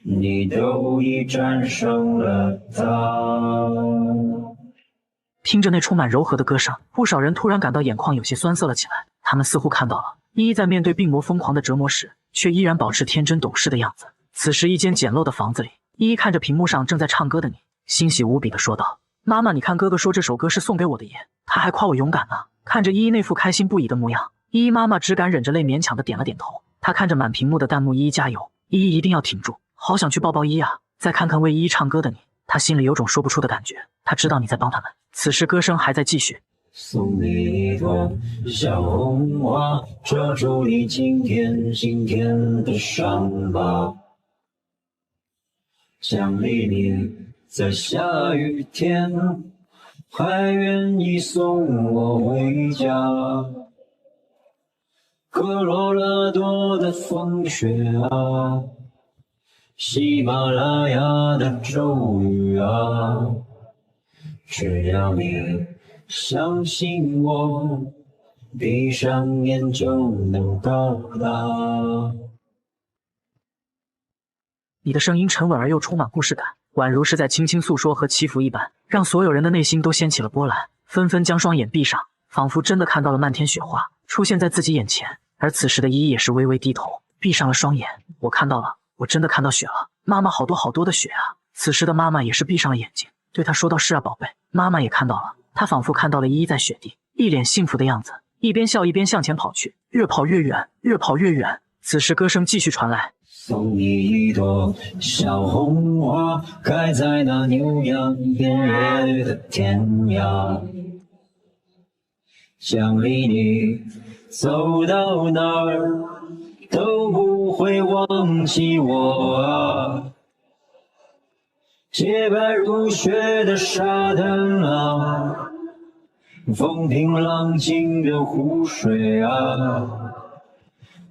你都已战胜了它。听着那充满柔和的歌声，不少人突然感到眼眶有些酸涩了起来。他们似乎看到了依依在面对病魔疯狂的折磨时，却依然保持天真懂事的样子。此时一间简陋的房子里，依依看着屏幕上正在唱歌的你，欣喜无比地说道，妈妈，你看哥哥说这首歌是送给我的耶，他还夸我勇敢呢。看着依依那副开心不已的模样，依依妈妈只敢忍着泪勉强地点了点头。她看着满屏幕的弹幕，依依加油，依依一定要挺住，好想去抱抱依依啊。再看看为依依唱歌的你，她心里有种说不出的感觉，她知道你在帮他们。此时歌声还在继续，送你一朵小红花，遮住你今天的伤疤，奖励你在下雨天还愿意送我回家。科罗拉多的风雪啊，喜马拉雅的骤雨啊，只要你相信我，闭上眼就能到达。你的声音沉稳而又充满故事感，宛如是在轻轻诉说和祈福一般，让所有人的内心都掀起了波澜，纷纷将双眼闭上，仿佛真的看到了漫天雪花出现在自己眼前。而此时的依依也是微微低头，闭上了双眼。我看到了，我真的看到雪了，妈妈，好多好多的雪啊。此时的妈妈也是闭上了眼睛，对她说道，是啊宝贝。妈妈也看到了，她仿佛看到了依依在雪地一脸幸福的样子，一边笑一边向前跑去，越跑越远，越跑越远。此时歌声继续传来，送你一朵小红花，开在那牛羊遍野的天涯。想离你走到哪儿都不会忘记我啊，洁白如雪的沙滩啊，风平浪静的湖水啊，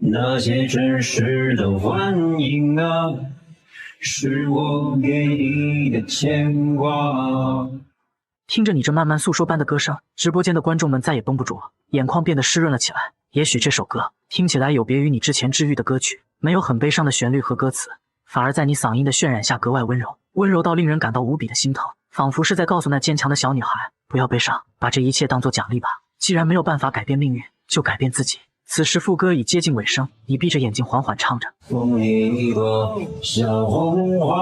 那些真实的欢迎啊，是我给你的牵挂。听着你这慢慢诉说般的歌声，直播间的观众们再也绷不住了，眼眶变得湿润了起来。也许这首歌听起来有别于你之前治愈的歌曲，没有很悲伤的旋律和歌词，反而在你嗓音的渲染下格外温柔，温柔到令人感到无比的心疼，仿佛是在告诉那坚强的小女孩，不要悲伤，把这一切当作奖励吧。既然没有办法改变命运，就改变自己。此时副歌已接近尾声，你闭着眼睛缓缓唱着：送你一朵小红花，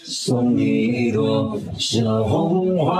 送你一朵小红花。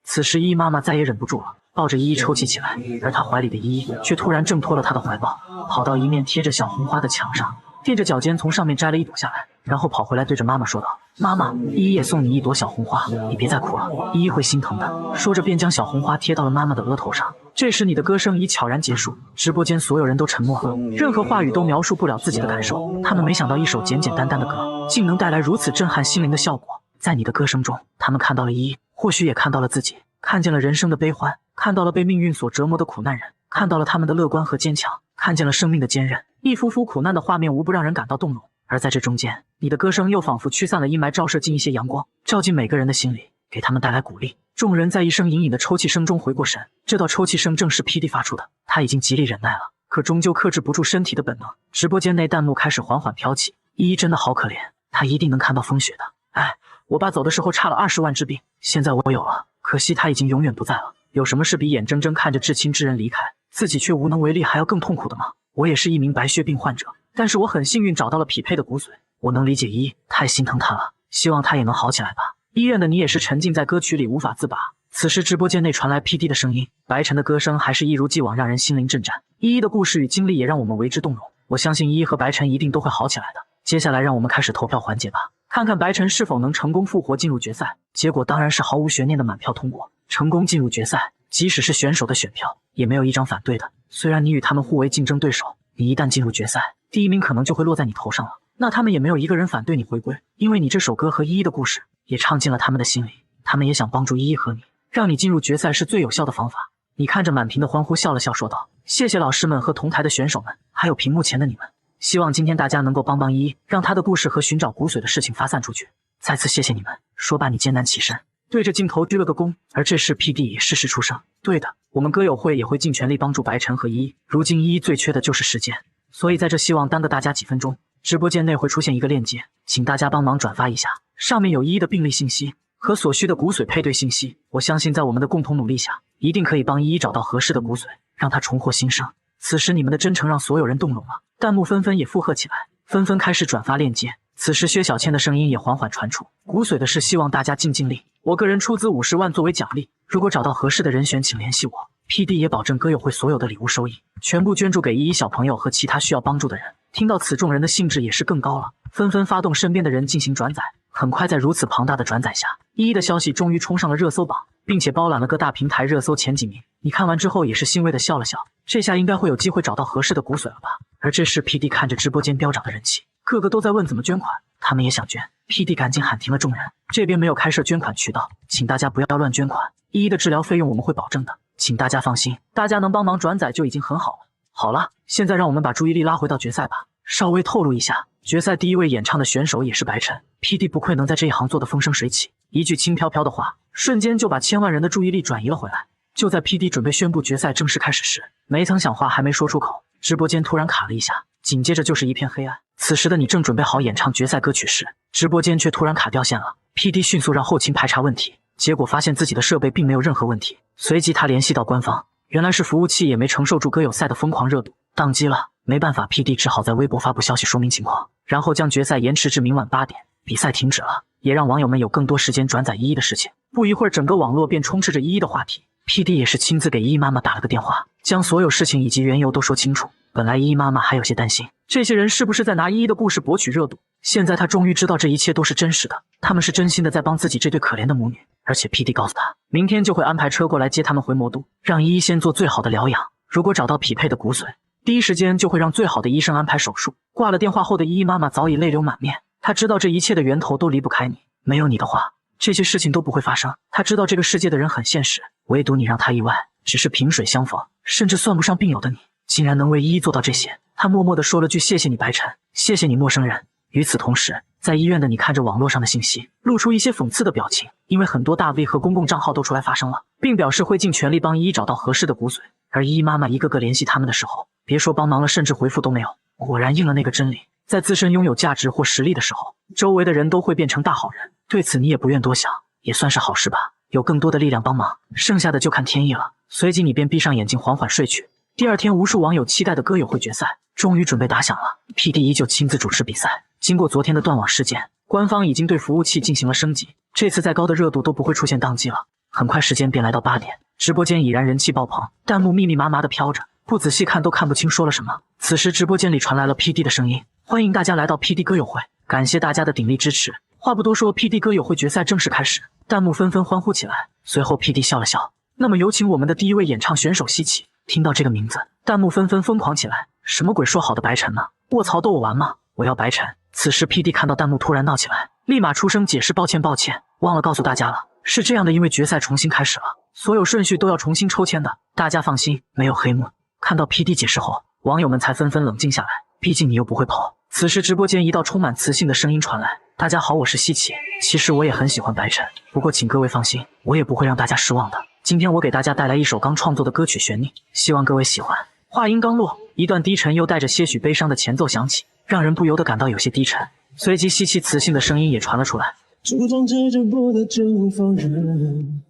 此时依依妈妈再也忍不住了，抱着依依抽泣起来，而她怀里的依依却突然挣脱了她的怀抱，跑到一面贴着小红花的墙上，踮着脚尖从上面摘了一朵下来，然后跑回来对着妈妈说道：妈妈，依依也送你一朵小红花，你别再哭了，依依会心疼的。说着便将小红花贴到了妈妈的额头上。这时你的歌声已悄然结束，直播间所有人都沉默了，任何话语都描述不了自己的感受。他们没想到一首简简单单的歌竟能带来如此震撼心灵的效果。在你的歌声中，他们看到了依依，或许也看到了自己，看见了人生的悲欢，看到了被命运所折磨的苦难人，看到了他们的乐观和坚强，看见了生命的坚韧。一幅幅苦难的画面无不让人感到动容，而在这中间，你的歌声又仿佛驱散了阴霾，照射进一些阳光，照进每个人的心里，给他们带来鼓励。众人在一声隐隐的抽泣声中回过神，这道抽泣声正是 PD 发出的。他已经极力忍耐了，可终究克制不住身体的本能。直播间内弹幕开始缓缓飘起，依依真的好可怜，她一定能看到风雪的。哎，我爸走的时候差了20万治病，现在我有了，可惜他已经永远不在了。有什么是比眼睁睁看着至亲之人离开，自己却无能为力还要更痛苦的吗？我也是一名白血病患者，但是我很幸运找到了匹配的骨髓。我能理解依依，太心疼她了，希望她也能好起来吧。医院的你也是沉浸在歌曲里无法自拔。此时直播间内传来 PD 的声音，白晨的歌声还是一如既往让人心灵震颤。依依的故事与经历也让我们为之动容，我相信依依和白晨一定都会好起来的。接下来让我们开始投票环节吧，看看白晨是否能成功复活进入决赛。结果当然是毫无悬念的满票通过，成功进入决赛。即使是选手的选票也没有一张反对的，虽然你与他们互为竞争对手，你一旦进入决赛，第一名可能就会落在你头上了，那他们也没有一个人反对你回归，因为你这首歌和依依的故事也唱进了他们的心里，他们也想帮助依依和你，让你进入决赛是最有效的方法。你看着满屏的欢呼笑了笑说道：谢谢老师们和同台的选手们，还有屏幕前的你们，希望今天大家能够帮帮依依，让她的故事和寻找骨髓的事情发散出去，再次谢谢你们。说罢你艰难起身，对着镜头鞠了个躬，而这时 PD 也适时出声：对的，我们歌友会也会尽全力帮助白晨和依依，如今依依最缺的就是时间，所以在这希望耽搁大家几分钟。直播间内会出现一个链接，请大家帮忙转发一下，上面有依依的病历信息和所需的骨髓配对信息，我相信在我们的共同努力下，一定可以帮依依找到合适的骨髓，让她重获新生。此时你们的真诚让所有人动容了，弹幕纷纷也附和起来，纷纷开始转发链接。此时薛小倩的声音也缓缓传出，骨髓的事希望大家尽力，我个人出资50万作为奖励，如果找到合适的人选请联系我， PD 也保证歌友会所有的礼物收益全部捐助给依依小朋友和其他需要帮助的人。听到此，众人的兴致也是更高了，纷纷发动身边的人进行转载。很快在如此庞大的转载下，依依的消息终于冲上了热搜榜，并且包揽了各大平台热搜前几名。你看完之后也是欣慰的笑了笑，这下应该会有机会找到合适的骨髓了吧。而这时 PD 看着直播间飙涨的人气，个个都在问怎么捐款，他们也想捐。 PD 赶紧喊停了众人，这边没有开设捐款渠道，请大家不要乱捐款，依依的治疗费用我们会保证的，请大家放心，大家能帮忙转载就已经很好了。好了，现在让我们把注意力拉回到决赛吧。稍微透露一下，决赛第一位演唱的选手也是白晨。PD 不愧能在这一行做得风生水起，一句轻飘飘的话，瞬间就把千万人的注意力转移了回来。就在 PD 准备宣布决赛正式开始时，没曾想话还没说出口，直播间突然卡了一下，紧接着就是一片黑暗。此时的你正准备好演唱决赛歌曲时，直播间却突然卡掉线了。PD 迅速让后勤排查问题，结果发现自己的设备并没有任何问题。随即他联系到官方，原来是服务器也没承受住歌友赛的疯狂热度，宕机了。没办法 ，PD 只好在微博发布消息说明情况，然后将决赛延迟至明晚8点，比赛停止了，也让网友们有更多时间转载依依的事情。不一会儿，整个网络便充斥着依依的话题。PD 也是亲自给依依妈妈打了个电话，将所有事情以及缘由都说清楚。本来依依妈妈还有些担心，这些人是不是在拿依依的故事博取热度？现在她终于知道这一切都是真实的，他们是真心的在帮自己这对可怜的母女。而且 PD 告诉她，明天就会安排车过来接他们回魔都，让依依先做最好的疗养。如果找到匹配的骨髓，第一时间就会让最好的医生安排手术。挂了电话后的依依妈妈早已泪流满面，她知道这一切的源头都离不开你，没有你的话，这些事情都不会发生。她知道这个世界的人很现实，唯独你让她意外，只是萍水相逢，甚至算不上病友的你，竟然能为依依做到这些。她默默地说了句谢谢你白晨，谢谢你陌生人。与此同时，在医院的你看着网络上的信息，露出一些讽刺的表情，因为很多大 V 和公共账号都出来发声了，并表示会尽全力帮依依找到合适的骨髓。而依依妈妈一个个联系他们的时候，别说帮忙了，甚至回复都没有。果然应了那个真理，在自身拥有价值或实力的时候，周围的人都会变成大好人。对此你也不愿多想，也算是好事吧，有更多的力量帮忙，剩下的就看天意了。随即你便闭上眼睛缓缓睡去。第二天，无数网友期待的歌友会决赛终于准备打响了。 PD 依旧亲自主持比赛。经过昨天的断网事件，官方已经对服务器进行了升级，这次再高的热度都不会出现宕机了。很快时间便来到8点，直播间已然人气爆棚，弹幕密密麻麻的飘着，不仔细看都看不清说了什么。此时直播间里传来了 PD 的声音：欢迎大家来到 PD 歌友会，感谢大家的鼎力支持。话不多说， PD 歌友会决赛正式开始，弹幕纷纷欢呼起来。随后 PD 笑了笑，那么有请我们的第一位演唱选手西奇。听到这个名字，弹幕纷纷疯狂起来，什么鬼说好的白晨呢？卧槽，逗我玩吗？我要白晨。此时 PD 看到弹幕突然闹起来，立马出声解释，抱歉，忘了告诉大家了，是这样的，因为决赛重新开始了，所有顺序都要重新抽签的，大家放心，没有黑幕。看到 PD 解释后，网友们才纷纷冷静下来，毕竟你又不会跑。此时直播间一道充满磁性的声音传来：大家好，我是西奇，其实我也很喜欢白晨，不过请各位放心，我也不会让大家失望的。今天我给大家带来一首刚创作的歌曲《悬溺》，希望各位喜欢。话音刚落，一段低沉又带着些许悲伤的前奏响起，让人不由得感到有些低沉。随即西奇磁性的声音也传了出来：主张着直播的正方人，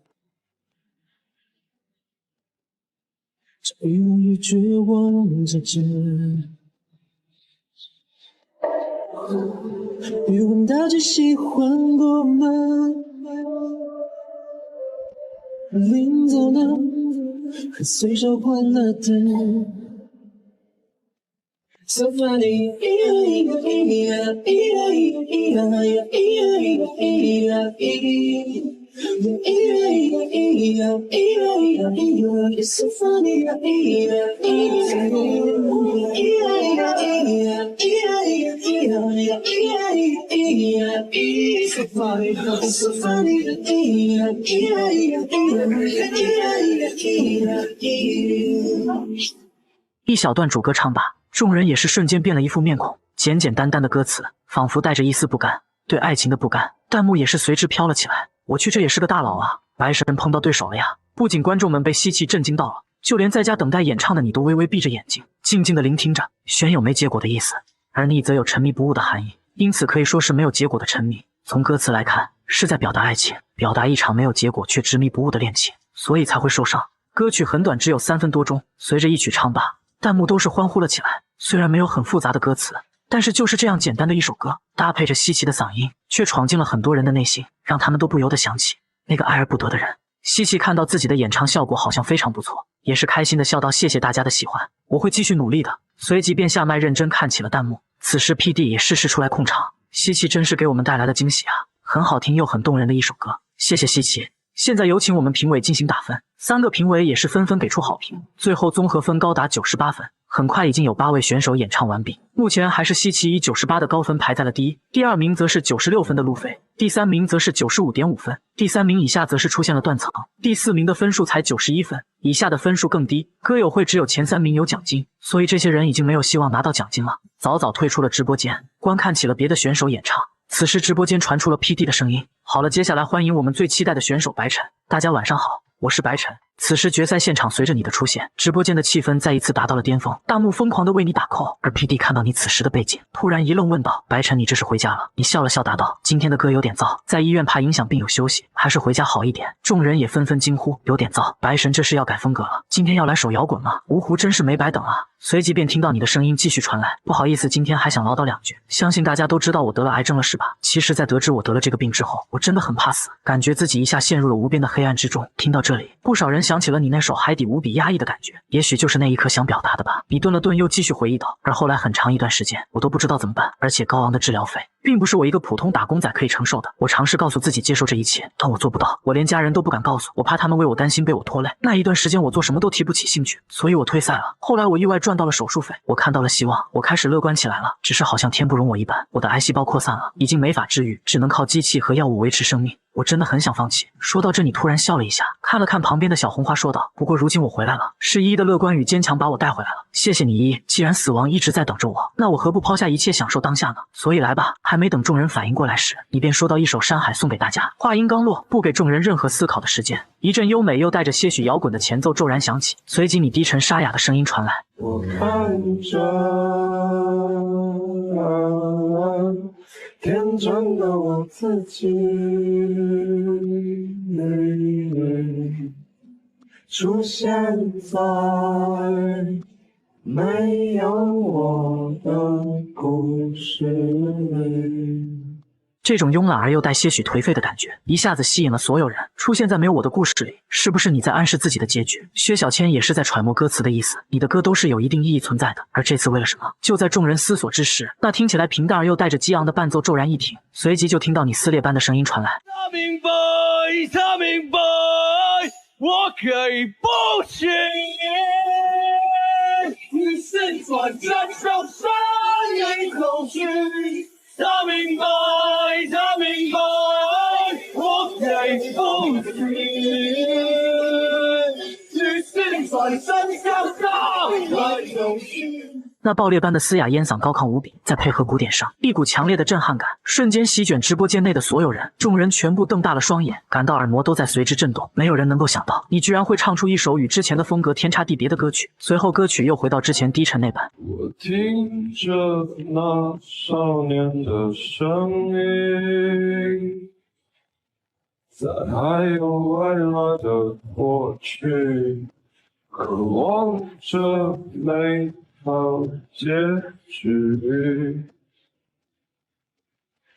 在欲望与绝望之间，欲望大家喜欢我们，领走了和随手欢乐的 So funny, it's so funny, it's so funny, 一小段主歌唱罢，众人也是瞬间变了一副面孔，简简单单的歌词仿佛带着一丝不甘，对爱情的不甘。弹幕也是随之飘了起来，我去，这也是个大佬啊，白神碰到对手了呀。不仅观众们被西奇震惊到了，就连在家等待演唱的你都微微闭着眼睛，静静的聆听着，选有没结果的意思，而溺则有沉迷不悟的含义，因此可以说是没有结果的沉迷。从歌词来看，是在表达爱情，表达一场没有结果却执迷不悟的恋情，所以才会受伤。歌曲很短，只有3分多钟，随着一曲唱罢，弹幕都是欢呼了起来。虽然没有很复杂的歌词，但是就是这样简单的一首歌，搭配着西奇的嗓音，却闯进了很多人的内心，让他们都不由得想起那个爱而不得的人。西奇看到自己的演唱效果好像非常不错，也是开心的笑道：谢谢大家的喜欢，我会继续努力的。随即便下麦认真看起了弹幕。此时 PD 也适时出来控场，西奇真是给我们带来了惊喜啊，很好听又很动人的一首歌，谢谢西奇。现在有请我们评委进行打分，3个评委也是纷纷给出好评，最后综合分高达98分。很快已经有8位选手演唱完毕，目前还是西奇以98的高分排在了第一，第2名则是96分的路飞，第3名则是95.5分，第3名以下则是出现了断层，第4名的分数才91分，以下的分数更低。歌友会只有前3名有奖金，所以这些人已经没有希望拿到奖金了，早早退出了直播间，观看起了别的选手演唱。此时直播间传出了 PD 的声音：好了，接下来欢迎我们最期待的选手白晨。大家晚上好，我是白晨，此时决赛现场随着你的出现，直播间的气氛再一次达到了巅峰，弹幕疯狂的为你打 call。而 PD 看到你此时的背景，突然一愣，问道：“白晨，你这是回家了？”你笑了笑答道：“今天的歌有点燥，在医院怕影响病友休息，还是回家好一点。”众人也纷纷惊呼：“有点燥，白神这是要改风格了？今天要来首摇滚吗？”芜湖真是没白等啊！随即便听到你的声音继续传来：“不好意思，今天还想唠叨两句。相信大家都知道我得了癌症了是吧？其实在得知我得了这个病之后，我真的很怕死，感觉自己一下陷入了无边的黑暗之中。”听到这里，不少人想起了你那首海底无比压抑的感觉，也许就是那一刻想表达的吧。你顿了顿，又继续回忆道：“而后来很长一段时间，我都不知道怎么办，而且高昂的治疗费并不是我一个普通打工仔可以承受的。我尝试告诉自己接受这一切，但我做不到，我连家人都不敢告诉，我怕他们为我担心，被我拖累。那一段时间我做什么都提不起兴趣，所以我退赛了。后来我意外赚到了手术费，我看到了希望，我开始乐观起来了。只是好像天不容我一般，我的癌细胞扩散了，已经没法治愈，只能靠机器和药物维持生命。我真的很想放弃。”说到这，你突然笑了一下，看了看旁边的小红花，说道：“不过如今我回来了，是依依的乐观与坚强把我带回来了。谢谢你，依依。既然死亡一直在等着我，那我何不抛下一切享受当下呢？所以来吧。”还没等众人反应过来时，你便说到一首《山海》送给大家。话音刚落，不给众人任何思考的时间，一阵优美又带着些许摇滚的前奏骤然响起，随即你低沉沙哑的声音传来：“我看着天真的我自己，出现在没有我的故事里。”这种慵懒而又带些许颓废的感觉，一下子吸引了所有人。出现在没有我的故事里，是不是你在暗示自己的结局？薛小千也是在揣摩歌词的意思。你的歌都是有一定意义存在的，而这次为了什么？就在众人思索之时，那听起来平淡而又带着激昂的伴奏骤然一停，随即就听到你撕裂般的声音传来：“他明白，他明白，我给不起。你现在在手上一口气。他明白，他明白，我给不起。你现在真相上来有气。”那爆裂般的嘶哑烟嗓高亢无比，再配合鼓点声，一股强烈的震撼感瞬间席卷直播间内的所有人。众人全部瞪大了双眼，感到耳膜都在随之震动。没有人能够想到，你居然会唱出一首与之前的风格天差地别的歌曲。随后歌曲又回到之前低沉那般：“我听着那少年的声音，在还有未来的过去，渴望着美好结局，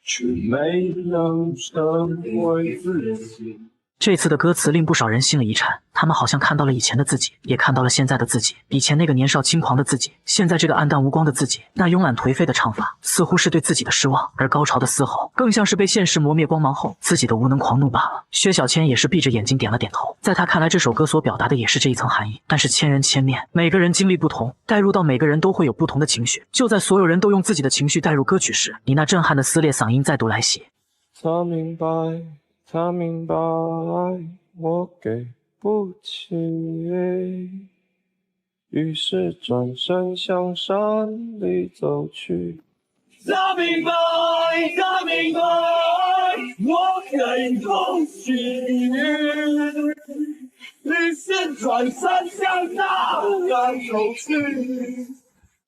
却没能成为自己。”这次的歌词令不少人心里一颤，他们好像看到了以前的自己，也看到了现在的自己，以前那个年少轻狂的自己，现在这个黯淡无光的自己。那慵懒颓废的唱法似乎是对自己的失望，而高潮的嘶吼更像是被现实磨灭光芒后自己的无能狂怒罢了。薛小千也是闭着眼睛点了点头，在他看来，这首歌所表达的也是这一层含义。但是千人千面，每个人经历不同，带入到每个人都会有不同的情绪。就在所有人都用自己的情绪带入歌曲时，你那震撼的撕裂嗓音再度来袭：“他明白，他明白，我给不起。”于是转身向山里走去。他明白，他明白，我给不起。于是转身向大海走去。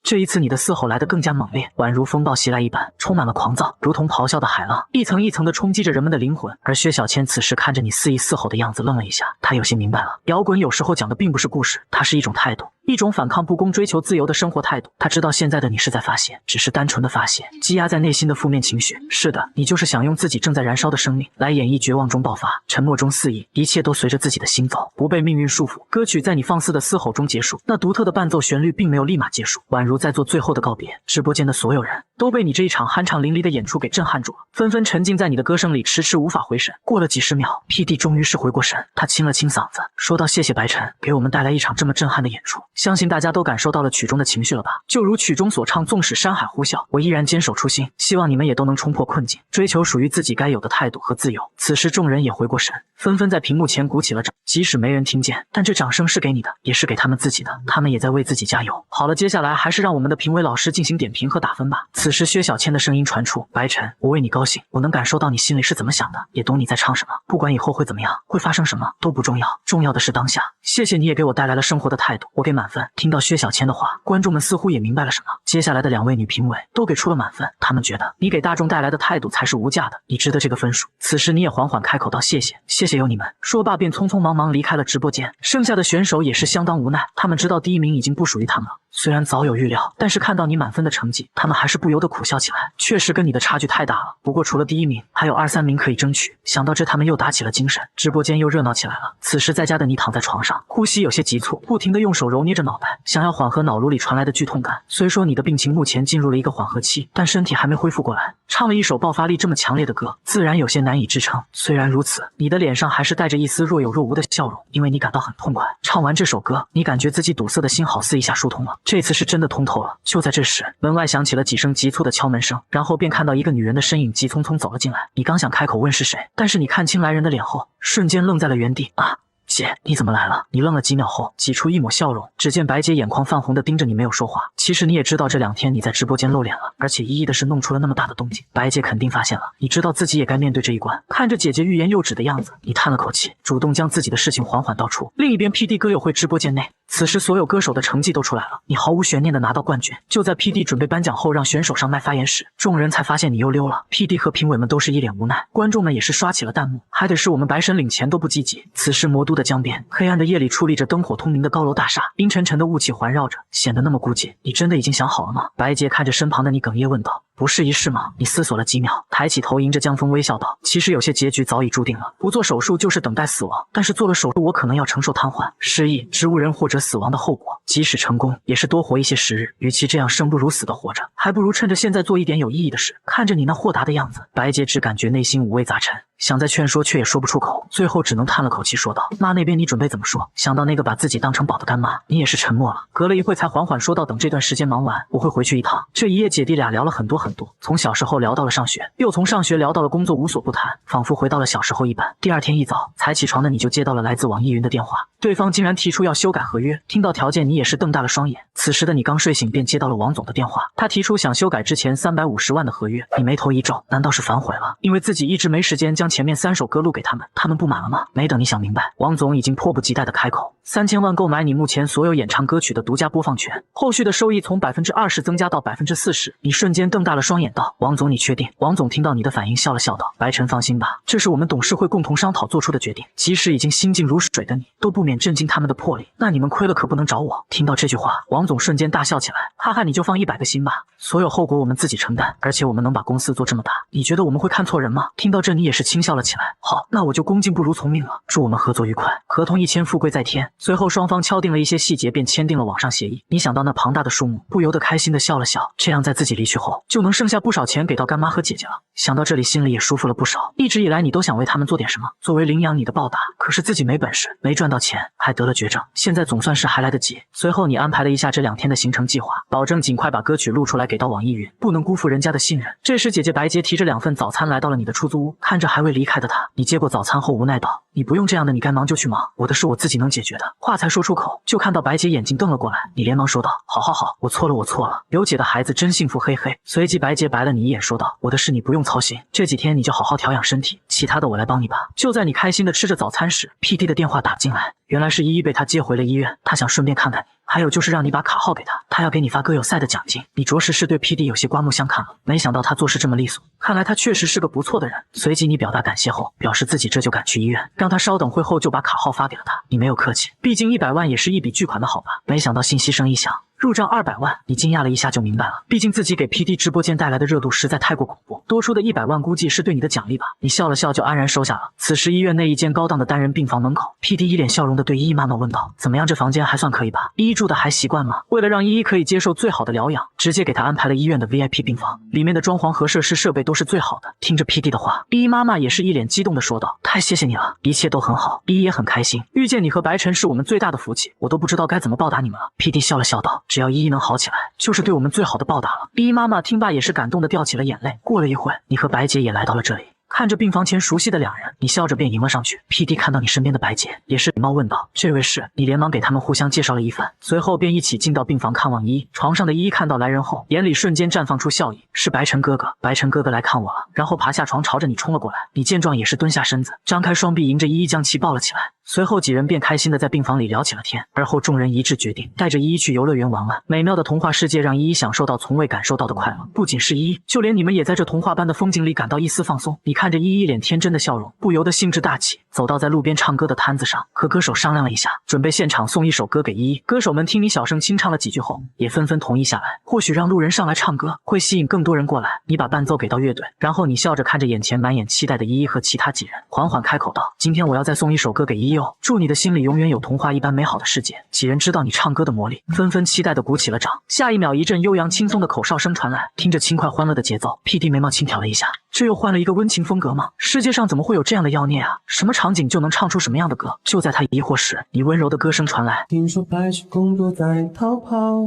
这一次你的嘶吼来得更加猛烈，宛如风暴袭来一般，充满了狂躁，如同咆哮的海浪，一层一层地冲击着人们的灵魂。而薛小千此时看着你肆意嘶吼的样子，愣了一下，他有些明白了，摇滚有时候讲的并不是故事，它是一种态度，一种反抗不公、追求自由的生活态度。他知道现在的你是在发泄，只是单纯的发泄，积压在内心的负面情绪。是的，你就是想用自己正在燃烧的生命来演绎绝望中爆发，沉默中肆意，一切都随着自己的心走，不被命运束缚。歌曲在你放肆的嘶吼中结束，那独特的伴奏旋律并没有立马结束，宛如在做最后的告别。直播间的所有人都被你这一场酣畅淋漓的演出给震撼住了，纷纷沉浸在你的歌声里，迟迟无法回神。过了几十秒， PD 终于是回过神，他清了清嗓子，说道：“谢谢白晨，给我们带来一场这么震撼的演出。相信大家都感受到了曲中的情绪了吧？就如曲中所唱，纵使山海呼啸，我依然坚守初心。希望你们也都能冲破困境，追求属于自己该有的态度和自由。”此时众人也回过神，纷纷在屏幕前鼓起了掌，即使没人听见，但这掌声是给你的，也是给他们自己的，他们也在为自己加油。好了，接下来还是让让我们的评委老师进行点评和打分吧。此时薛小千的声音传出：白晨，我为你高兴，我能感受到你心里是怎么想的，也懂你在唱什么。不管以后会怎么样，会发生什么都不重要，重要的是当下。谢谢你也给我带来了生活的态度，我给满分。听到薛小千的话，观众们似乎也明白了什么。接下来的2位女评委都给出了满分，他们觉得你给大众带来的态度才是无价的，你值得这个分数。此时你也缓缓开口道：谢谢，谢谢有你们。说罢便匆匆忙忙离开了直播间。剩下的选手也是相当无奈，他们知道第1名已经不属于他们了。虽然早有预料，但是看到你满分的成绩，他们还是不由得苦笑起来。确实跟你的差距太大了，不过除了第1名，还有2、3名可以争取。想到这，他们又打起了精神，直播间又热闹起来了。此时在家的你躺在床上，呼吸有些急促，不停地用手揉捏着脑袋，想要缓和脑颅里传来的剧痛感。虽说你的病情目前进入了一个缓和期，但身体还没恢复过来。唱了一首爆发力这么强烈的歌，自然有些难以支撑。虽然如此，你的脸上还是带着一丝若有若无的笑容，因为你感到很痛快。唱完这首歌，你感觉自己堵塞的心好似一下疏通了，这次是真的通透了。就在这时，门外响起了几声急促的敲门声，然后便看到一个女人的身影急匆匆走了进来。你刚想开口问是谁，但是你看清来人的脸后，瞬间愣在了原地。啊，姐，你怎么来了？你愣了几秒后，挤出一抹笑容。只见白姐眼眶泛红的盯着你，没有说话。其实你也知道这2天你在直播间露脸了，而且一的是弄出了那么大的动静，白姐肯定发现了。你知道自己也该面对这一关。看着姐姐欲言又止的样子，你叹了口气，主动将自己的事情缓缓道出。另一边 PD 歌友会直播间内，此时所有歌手的成绩都出来了，你毫无悬念的拿到冠军。就在 PD 准备颁奖后让选手上麦发言时，众人才发现你又溜了。PD 和评委们都是一脸无奈，观众们也是刷起了弹幕。还得是我们白神领钱都不积极。此时魔都的江边，黑暗的夜里矗立着灯火通明的高楼大厦，阴沉沉的雾气环绕着，显得那么孤寂。你真的已经想好了吗？白洁看着身旁的你哽咽问道。不试一试吗？你思索了几秒，抬起头迎着江峰微笑道，其实有些结局早已注定了，不做手术就是等待死亡，但是做了手术我可能要承受瘫痪、失忆、植物人或者死亡的后果，即使成功也是多活一些时日，与其这样生不如死的活着，还不如趁着现在做一点有意义的事。看着你那豁达的样子，白洁只感觉内心五味杂陈，想再劝说却也说不出口，最后只能叹了口气说道，妈那边你准备怎么说？想到那个把自己当成宝的干妈，你也是沉默了，隔了一会才缓缓说道，等这段时间忙完我会回去一趟。这一夜姐弟俩聊了很多，从小时候聊到了上学，又从上学聊到了工作，无所不谈，仿佛回到了小时候一般。第2天一早才起床的你就接到了来自网易云的电话，对方竟然提出要修改合约，听到条件你也是瞪大了双眼。此时的你刚睡醒便接到了王总的电话，他提出想修改之前350万的合约，你眉头一皱，难道是反悔了？因为自己一直没时间将前面3首歌录给他们，他们不满了吗？没等你想明白，王总已经迫不及待的开口，3000万购买你目前所有演唱歌曲的独家播放权，后续的收益从20%增加到40%。你瞬间瞪大了双眼道，王总你确定？王总听到你的反应笑了笑道，白晨放心吧，这是我们董事会共同商讨做出的决定，即使已经心静如水的你，都不免震惊他们的魄力，那你们亏了可不能找我。听到这句话，王总瞬间大笑起来，哈哈，你就放100个心吧，所有后果我们自己承担，而且我们能把公司做这么大，你觉得我们会看错人吗？听到这你也是轻笑了起来，好，那我就恭敬不如从命了，祝我们合作愉快。合同一签，富贵在天。随后双方敲定了一些细节，便签订了网上协议。你想到那庞大的数目，不由得开心的笑了笑，这样在自己离去后就能剩下不少钱给到干妈和姐姐了。想到这里心里也舒服了不少，一直以来你都想为他们做点什么，作为领养你的报答，可是自己没本事，没赚到钱，还得了绝症，现在总算是还来得及。随后你安排了一下这2天的行程计划，保证尽快把歌曲录出来给到网易云，不能辜负人家的信任。这时姐姐白洁提着2份早餐来到了你的出租屋，看着还未离开的他，你接过早餐后无奈道，你不用这样的，你该忙就去忙，我的事我自己能解决的。话才说出口，就看到白洁眼睛瞪了过来，你连忙说道，好好好，我错了，有姐的孩子真幸福，嘿嘿。随即白洁白了你一眼说道，我的事你不用操心，这几天你就好好调养身体，其他的我来帮你吧。就在你开心的吃着早餐时， PD 的电话打进来，原来是依依被他接回了医院，他想顺便看看你，还有就是让你把卡号给他，他要给你发歌友赛的奖金。你着实是对 PD 有些刮目相看了，没想到他做事这么利索，看来他确实是个不错的人。随即你表达感谢后，表示自己这就赶去医院，让他稍等会后就把卡号发给了他。你没有客气，毕竟100万也是一笔巨款的好吧。没想到信息声一响，入账200万，你惊讶了一下就明白了，毕竟自己给 PD 直播间带来的热度实在太过恐怖，多出的100万估计是对你的奖励吧。你笑了笑就安然收下了。此时医院内一间高档的单人病房门口， PD 一脸笑容的对依依妈妈问道，怎么样，这房间还算可以吧？依依住的还习惯吗？为了让依依可以接受最好的疗养，直接给她安排了医院的 VIP 病房，里面的装潢和设施设备都是最好的。听着 PD 的话，依依妈妈也是一脸激动的说道，太谢谢你了，一切都很好，依依也很开心，遇见你和白晨是我们最大的福气，我都不知道该怎么报答你们了。 PD 笑了笑道，只要依依能好起来，就是对我们最好的报答了。依依妈妈听罢也是感动的掉起了眼泪。过了一会，你和白洁也来到了这里，看着病房前熟悉的两人，你笑着便迎了上去。PD 看到你身边的白洁，也是礼貌问道：“这位是？”你连忙给他们互相介绍了一番，随后便一起进到病房看望依依。床上的依依看到来人后，眼里瞬间绽放出笑意：“是白晨哥哥，白晨哥哥来看我了。”然后爬下床朝着你冲了过来。你见状也是蹲下身子，张开双臂迎着依依将其抱了起来。随后几人便开心的在病房里聊起了天，而后众人一致决定带着依依去游乐园玩玩。美妙的童话世界让依依享受到从未感受到的快乐，不仅是依依，就连你们也在这童话般的风景里感到一丝放松。你看着依依一脸天真的笑容，不由得兴致大起，走到在路边唱歌的摊子上，和歌手商量了一下，准备现场送一首歌给依依。歌手们听你小声清唱了几句后，也纷纷同意下来。或许让路人上来唱歌，会吸引更多人过来。你把伴奏给到乐队，然后你笑着看着眼前满眼期待的依依和其他几人，缓缓开口道：“今天我要再送一首歌给依依哦，祝你的心里永远有童话一般美好的世界。”几人知道你唱歌的魔力，纷纷期待地鼓起了掌。下一秒，一阵悠扬轻松的口哨声传来，听着轻快欢乐的节奏 ，PD 眉毛轻挑了一下，这又换了一个温情风格吗？世界上怎么会有这样的妖孽啊？什么场景就能唱出什么样的歌？就在他疑惑时，你温柔的歌声传来：“听说白雪公主在逃跑，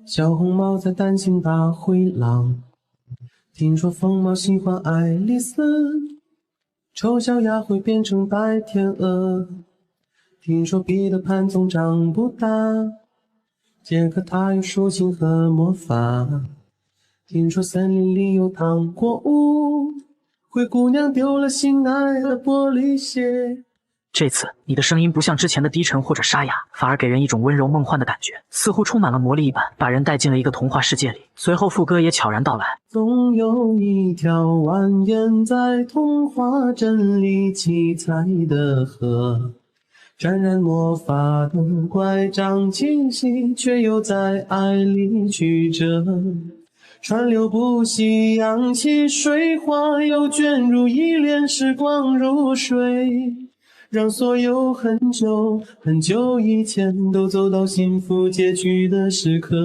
小红帽在担心大灰狼。听说疯猫喜欢爱丽丝，丑小鸭会变成白天鹅。听说彼得潘总长不大，杰克他有竖琴和魔法。听说森林里有糖果屋，灰姑娘丢了心爱的玻璃鞋。”这次你的声音不像之前的低沉或者沙哑，反而给人一种温柔梦幻的感觉，似乎充满了魔力一般，把人带进了一个童话世界里。随后副歌也悄然到来：“总有一条蜿蜒在童话镇里七彩的河，沾染魔法的乖张气息，却又在爱里曲折。川流不息，扬起水花，又卷入一帘时光如水。让所有很久很久以前都走到幸福结局的时刻。”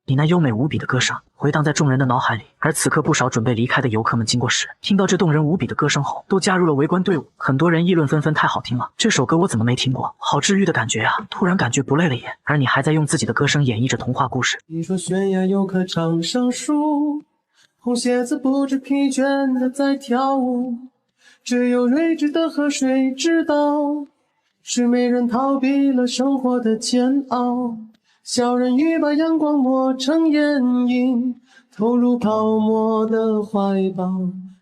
你那优美无比的歌声回荡在众人的脑海里，而此刻不少准备离开的游客们经过时，听到这动人无比的歌声后，都加入了围观队伍。很多人议论纷纷，太好听了，这首歌我怎么没听过？好治愈的感觉啊！突然感觉不累了耶。而你还在用自己的歌声演绎着童话故事。你说悬崖有棵长生树，红鞋子不知疲倦的在跳舞，只有睿智的河水知道，是没人逃避了生活的煎熬。小人鱼把阳光抹成眼影，投入泡沫的怀抱。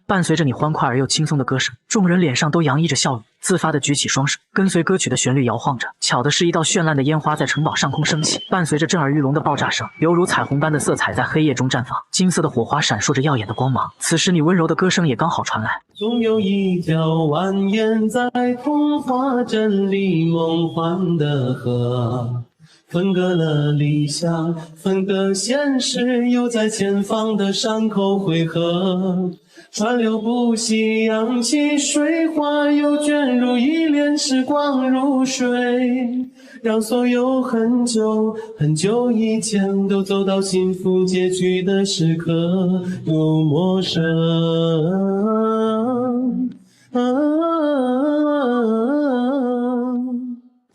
伴随着你欢快而又轻松的歌声，众人脸上都洋溢着笑意，自发地举起双手，跟随歌曲的旋律摇晃着。巧的是，一道绚烂的烟花在城堡上空升起，伴随着震耳欲聋的爆炸声，犹如彩虹般的色彩在黑夜中绽放，金色的火花闪烁着耀眼的光芒。此时，你温柔的歌声也刚好传来：“总有一条蜿蜒在童话镇里梦幻的河，分割了理想，分割现实，又在前方的山口汇合。川流不息，扬起水花，又卷入一帘时光如水。让所有很久很久以前都走到幸福结局的时刻又陌生。”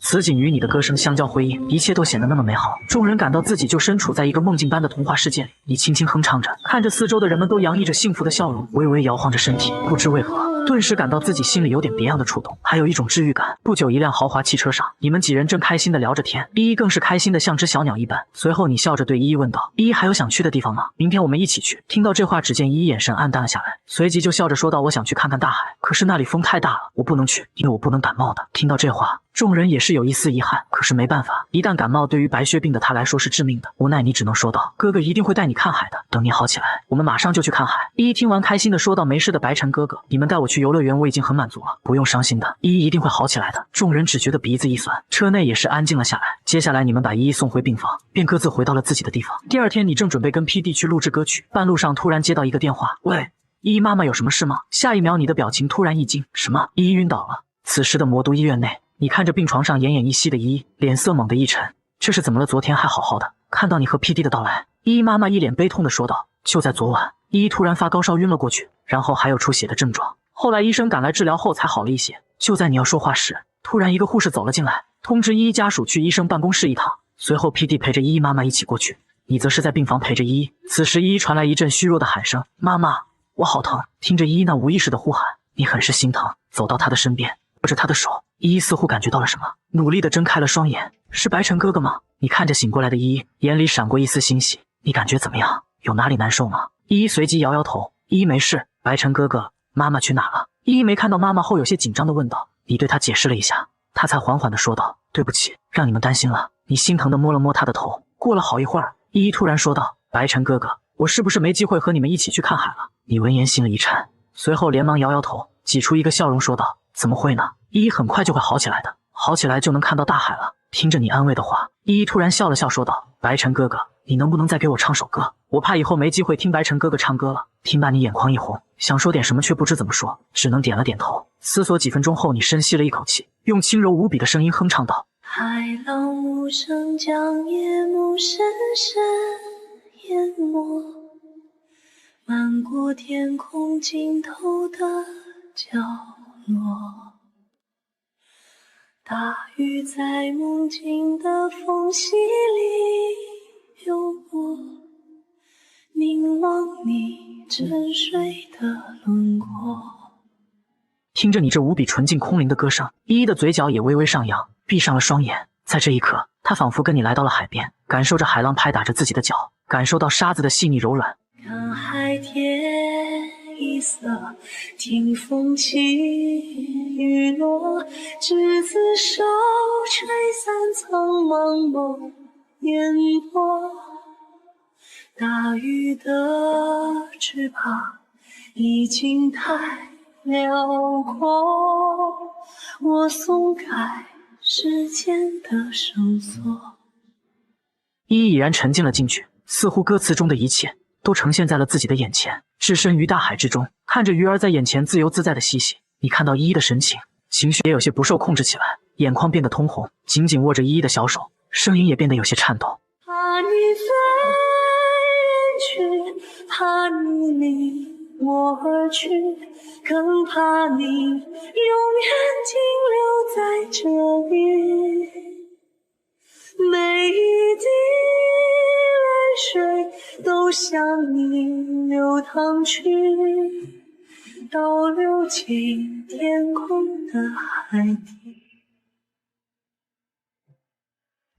此景与你的歌声相交辉映，一切都显得那么美好。众人感到自己就身处在一个梦境般的童话世界里。你轻轻哼唱着，看着四周的人们都洋溢着幸福的笑容，微微摇晃着身体。不知为何，顿时感到自己心里有点别样的触动，还有一种治愈感。不久，一辆豪华汽车上，你们几人正开心地聊着天，依依更是开心的像只小鸟一般。随后，你笑着对依依问道：“依依还有想去的地方吗？明天我们一起去。”听到这话，只见依依眼神暗淡了下来，随即就笑着说道：“我想去看看大海，可是那里风太大了，我不能去，因为我不能感冒的。”听到这话，众人也是有一丝遗憾，可是没办法，一旦感冒，对于白血病的他来说是致命的。无奈你只能说道：“哥哥一定会带你看海的，等你好起来，我们马上就去看海。”依依听完开心的说道：“没事的，白晨哥哥，你们带我去游乐园，我已经很满足了，不用伤心的，依依一定会好起来的。”众人只觉得鼻子一酸，车内也是安静了下来。接下来你们把依依送回病房，便各自回到了自己的地方。第二天，你正准备跟 PD 去录制歌曲，半路上突然接到一个电话：“喂，依依妈妈有什么事吗？”下一秒，你的表情突然一惊：“什么？依依晕倒了？”此时的魔都医院内，你看着病床上奄奄一息的依依，脸色猛地一沉，这是怎么了？昨天还好好的。看到你和 PD 的到来，依依妈妈一脸悲痛地说道：“就在昨晚，依依突然发高烧晕了过去，然后还有出血的症状。后来医生赶来治疗后才好了一些。就在你要说话时，突然一个护士走了进来，通知依依家属去医生办公室一趟。随后 PD 陪着依依妈妈一起过去，你则是在病房陪着依依。此时依依传来一阵虚弱的喊声：“妈妈！”我好疼。听着依依那无意识的呼喊，你很是心疼，走到她的身边，握着她的手。依依似乎感觉到了什么，努力地睁开了双眼。是白晨哥哥吗？你看着醒过来的依依，眼里闪过一丝欣喜。你感觉怎么样？有哪里难受吗？依依随即摇摇头，依依没事。白晨哥哥，妈妈去哪了？依依没看到妈妈后，有些紧张地问道。你对她解释了一下，她才缓缓地说道：对不起，让你们担心了。你心疼地摸了摸她的头。过了好一会儿，依依突然说道：白晨哥哥，我是不是没机会和你们一起去看海了？你闻言心里一颤，随后连忙摇摇头，挤出一个笑容说道：怎么会呢？依依很快就会好起来的，好起来就能看到大海了。听着你安慰的话，依依突然笑了笑说道：白晨哥哥，你能不能再给我唱首歌？我怕以后没机会听白晨哥哥唱歌了。听罢你眼眶一红，想说点什么却不知怎么说，只能点了点头。思索几分钟后，你深吸了一口气，用轻柔无比的声音哼唱道：海浪无声将夜幕深深淹没，漫过天空尽头的角落，大雨在梦境的缝隙里流过，凝望你沉睡的轮廓。听着你这无比纯净空灵的歌声，依依的嘴角也微微上扬，闭上了双眼。在这一刻，她仿佛跟你来到了海边，感受着海浪拍打着自己的脚，感受到沙子的细腻柔软。看海天一色，听风起雨落，执子手，吹散苍茫梦烟波。大雨的翅膀已经太辽阔，我松开时间的绳索。依依已然沉浸了进去，似乎歌词中的一切都呈现在了自己的眼前，置身于大海之中，看着鱼儿在眼前自由自在的嬉戏。你看到依依的神情，情绪也有些不受控制起来，眼眶变得通红，紧紧握着依依的小手，声音也变得有些颤抖。怕你飞远去，怕你离我而去，更怕你永远停留在这里。每一滴泪水都向你流淌去，倒流进天空的海底。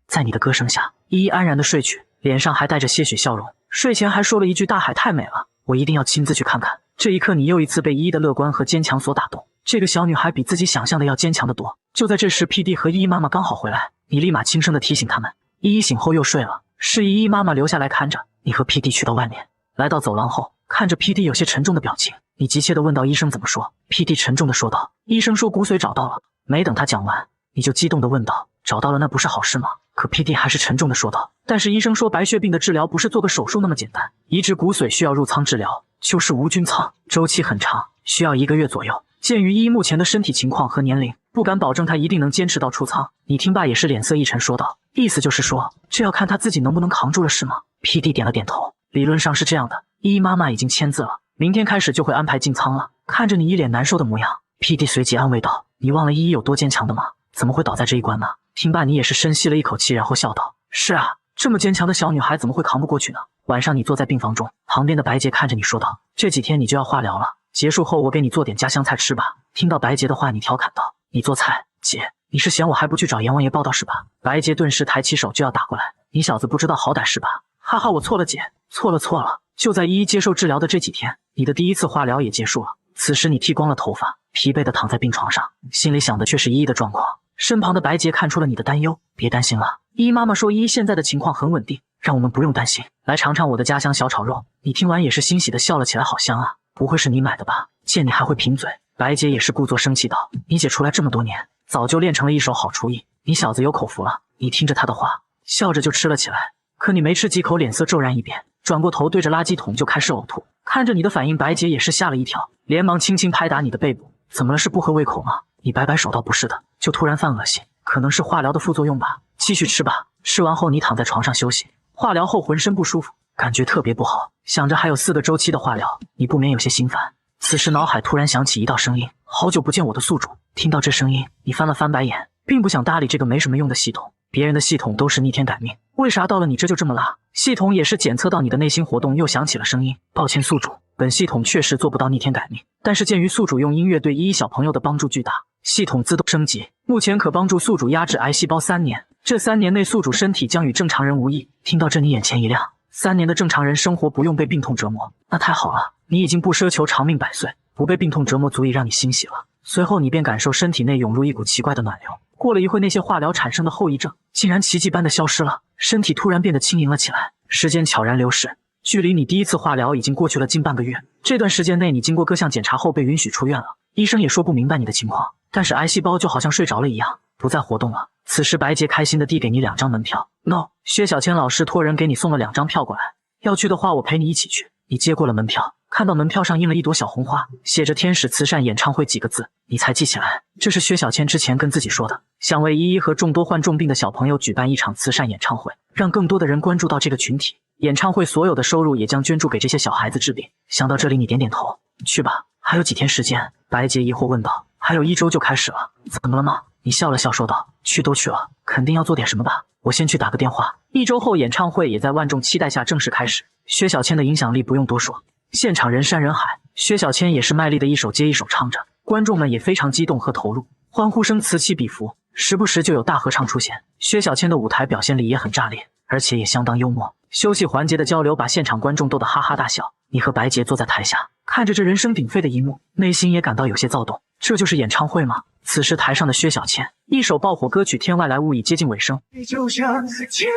在你的歌声下，依依安然的睡去，脸上还带着些许笑容。睡前还说了一句：大海太美了，我一定要亲自去看看。这一刻，你又一次被依依的乐观和坚强所打动。这个小女孩比自己想象的要坚强得多。就在这时，屁弟和依依妈妈刚好回来，你立马轻声的提醒他们。依依醒后又睡了，是依依妈妈留下来看着你和屁弟去到外面。来到走廊后，看着屁弟有些沉重的表情，你急切地问道：医生怎么说？屁弟沉重地说道：医生说骨髓找到了。没等他讲完，你就激动地问道：找到了那不是好事吗？可屁弟还是沉重地说道：但是医生说白血病的治疗不是做个手术那么简单，移植骨髓需要入仓治疗，就是无菌仓，周期很长，需要1个月左右。鉴于依依目前的身体情况和年龄，不敢保证她一定能坚持到出仓。你听罢也是脸色一沉说道：意思就是说，这要看她自己能不能扛住了是吗？屁弟点了点头，理论上是这样的，依依妈妈已经签字了，明天开始就会安排进仓了。看着你一脸难受的模样，屁弟随即安慰道：你忘了依依有多坚强的吗？怎么会倒在这一关呢？听罢你也是深吸了一口气，然后笑道：是啊，这么坚强的小女孩怎么会扛不过去呢？晚上你坐在病房中，旁边的白洁看着你说道：这几天你就要化疗了，结束后我给你做点家乡菜吃吧。听到白洁的话，你调侃道：你做菜？姐，你是嫌我还不去找阎王爷报道是吧？白洁顿时抬起手就要打过来，你小子不知道好歹是吧？哈哈，我错了姐，错了。就在依依接受治疗的这几天，你的第一次化疗也结束了。此时你剃光了头发，疲惫地躺在病床上，心里想的却是依依的状况。身旁的白洁看出了你的担忧，别担心了，依依妈妈说依依现在的情况很稳定，让我们不用担心。来尝尝我的家乡小炒肉。你听完也是欣喜地笑了起来，好香啊，不会是你买的吧？见你还会贫嘴。白洁也是故作生气道：你姐出来这么多年，早就练成了一手好厨艺，你小子有口福了。你听着她的话，笑着就吃了起来。可你没吃几口，脸色骤然一变，转过头对着垃圾桶就开始呕吐。看着你的反应，白洁也是吓了一跳，连忙轻轻拍打你的背部。怎么了？是不合胃口吗？你摆摆手道：不是的，就突然犯恶心，可能是化疗的副作用吧。继续吃吧。吃完后你躺在床上休息。化疗后浑身不舒服，感觉特别不好，想着还有4个周期的化疗，你不免有些心烦。此时脑海突然响起一道声音：好久不见我的宿主。听到这声音，你翻了翻白眼，并不想搭理这个没什么用的系统。别人的系统都是逆天改命，为啥到了你这就这么拉？系统也是检测到你的内心活动，又响起了声音：抱歉宿主，本系统确实做不到逆天改命，但是鉴于宿主用音乐对依依小朋友的帮助巨大，系统自动升级，目前可帮助宿主压制癌细胞3年。这3年内，宿主身体将与正常人无异。听到这，你眼前一亮，3年的正常人生活不用被病痛折磨，那太好了，你已经不奢求长命百岁，不被病痛折磨足以让你欣喜了。随后你便感受身体内涌入一股奇怪的暖流，过了一会，那些化疗产生的后遗症竟然奇迹般的消失了，身体突然变得轻盈了起来。时间悄然流逝，距离你第1次化疗已经过去了近半个月。这段时间内，你经过各项检查后被允许出院了，医生也说不明白你的情况，但是癌细胞就好像睡着了一样，不再活动了。此时白洁开心地递给你2张门票。No， 薛小千老师托人给你送了2张票过来，要去的话我陪你一起去。你接过了门票，看到门票上印了一朵小红花，写着天使慈善演唱会几个字，你才记起来，这是薛小千之前跟自己说的，想为依依和众多患重病的小朋友举办一场慈善演唱会，让更多的人关注到这个群体。演唱会所有的收入也将捐助给这些小孩子治病。想到这里，你点点头，去吧。还有几天时间？白洁疑惑问道。还有1周就开始了。怎么了吗？你笑了笑说道。去都去了，肯定要做点什么吧。我先去打个电话。1周后，演唱会也在万众期待下正式开始。薛小千的影响力不用多说，现场人山人海，薛小千也是卖力的一首接一首唱着，观众们也非常激动和投入，欢呼声此起彼伏，时不时就有大合唱出现。薛小千的舞台表现力也很炸裂，而且也相当幽默。休息环节的交流把现场观众逗得哈哈大笑。你和白洁坐在台下，看着这人声鼎沸的一幕，内心也感到有些躁动。这就是演唱会吗？此时台上的薛小千，一首爆火歌曲《天外来物》已接近尾声。就像天外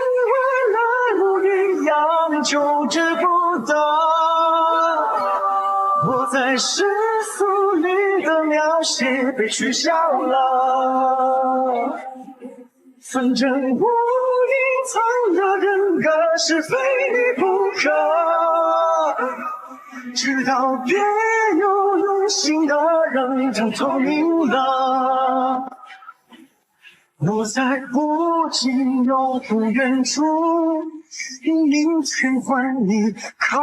来物一样，求之不得。我在世俗里的描写被取消了，纷争无隐藏的人格是非你不可，直到别有用心的人将透明了。我在不近又不远处，明天换你靠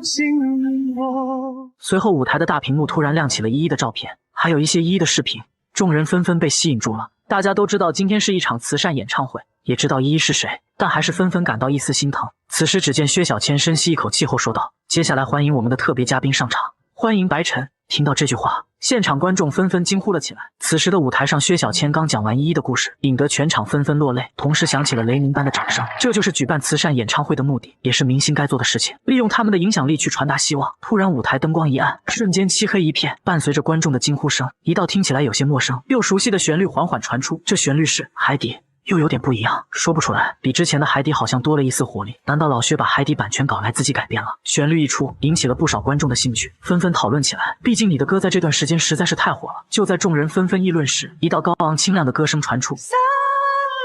近我。随后舞台的大屏幕突然亮起了依依的照片，还有一些依依的视频，众人纷纷被吸引住了。大家都知道今天是一场慈善演唱会，也知道依依是谁，但还是纷纷感到一丝心疼。此时只见薛小千深吸一口气后说道，接下来欢迎我们的特别嘉宾上场，欢迎白晨。听到这句话，现场观众纷纷惊呼了起来。此时的舞台上，薛小千刚讲完依依的故事，引得全场纷纷落泪，同时响起了雷鸣般的掌声。这就是举办慈善演唱会的目的，也是明星该做的事情，利用他们的影响力去传达希望。突然舞台灯光一暗，瞬间漆黑一片，伴随着观众的惊呼声，一道听起来有些陌生又熟悉的旋律缓缓传出。这旋律是海底，又有点不一样，说不出来，比之前的海底好像多了一丝活力。难道老薛把海底版权搞来自己改编了？旋律一出，引起了不少观众的兴趣，纷纷讨论起来。毕竟你的歌在这段时间实在是太火了。就在众人纷纷议论时，一道高昂清亮的歌声传出。散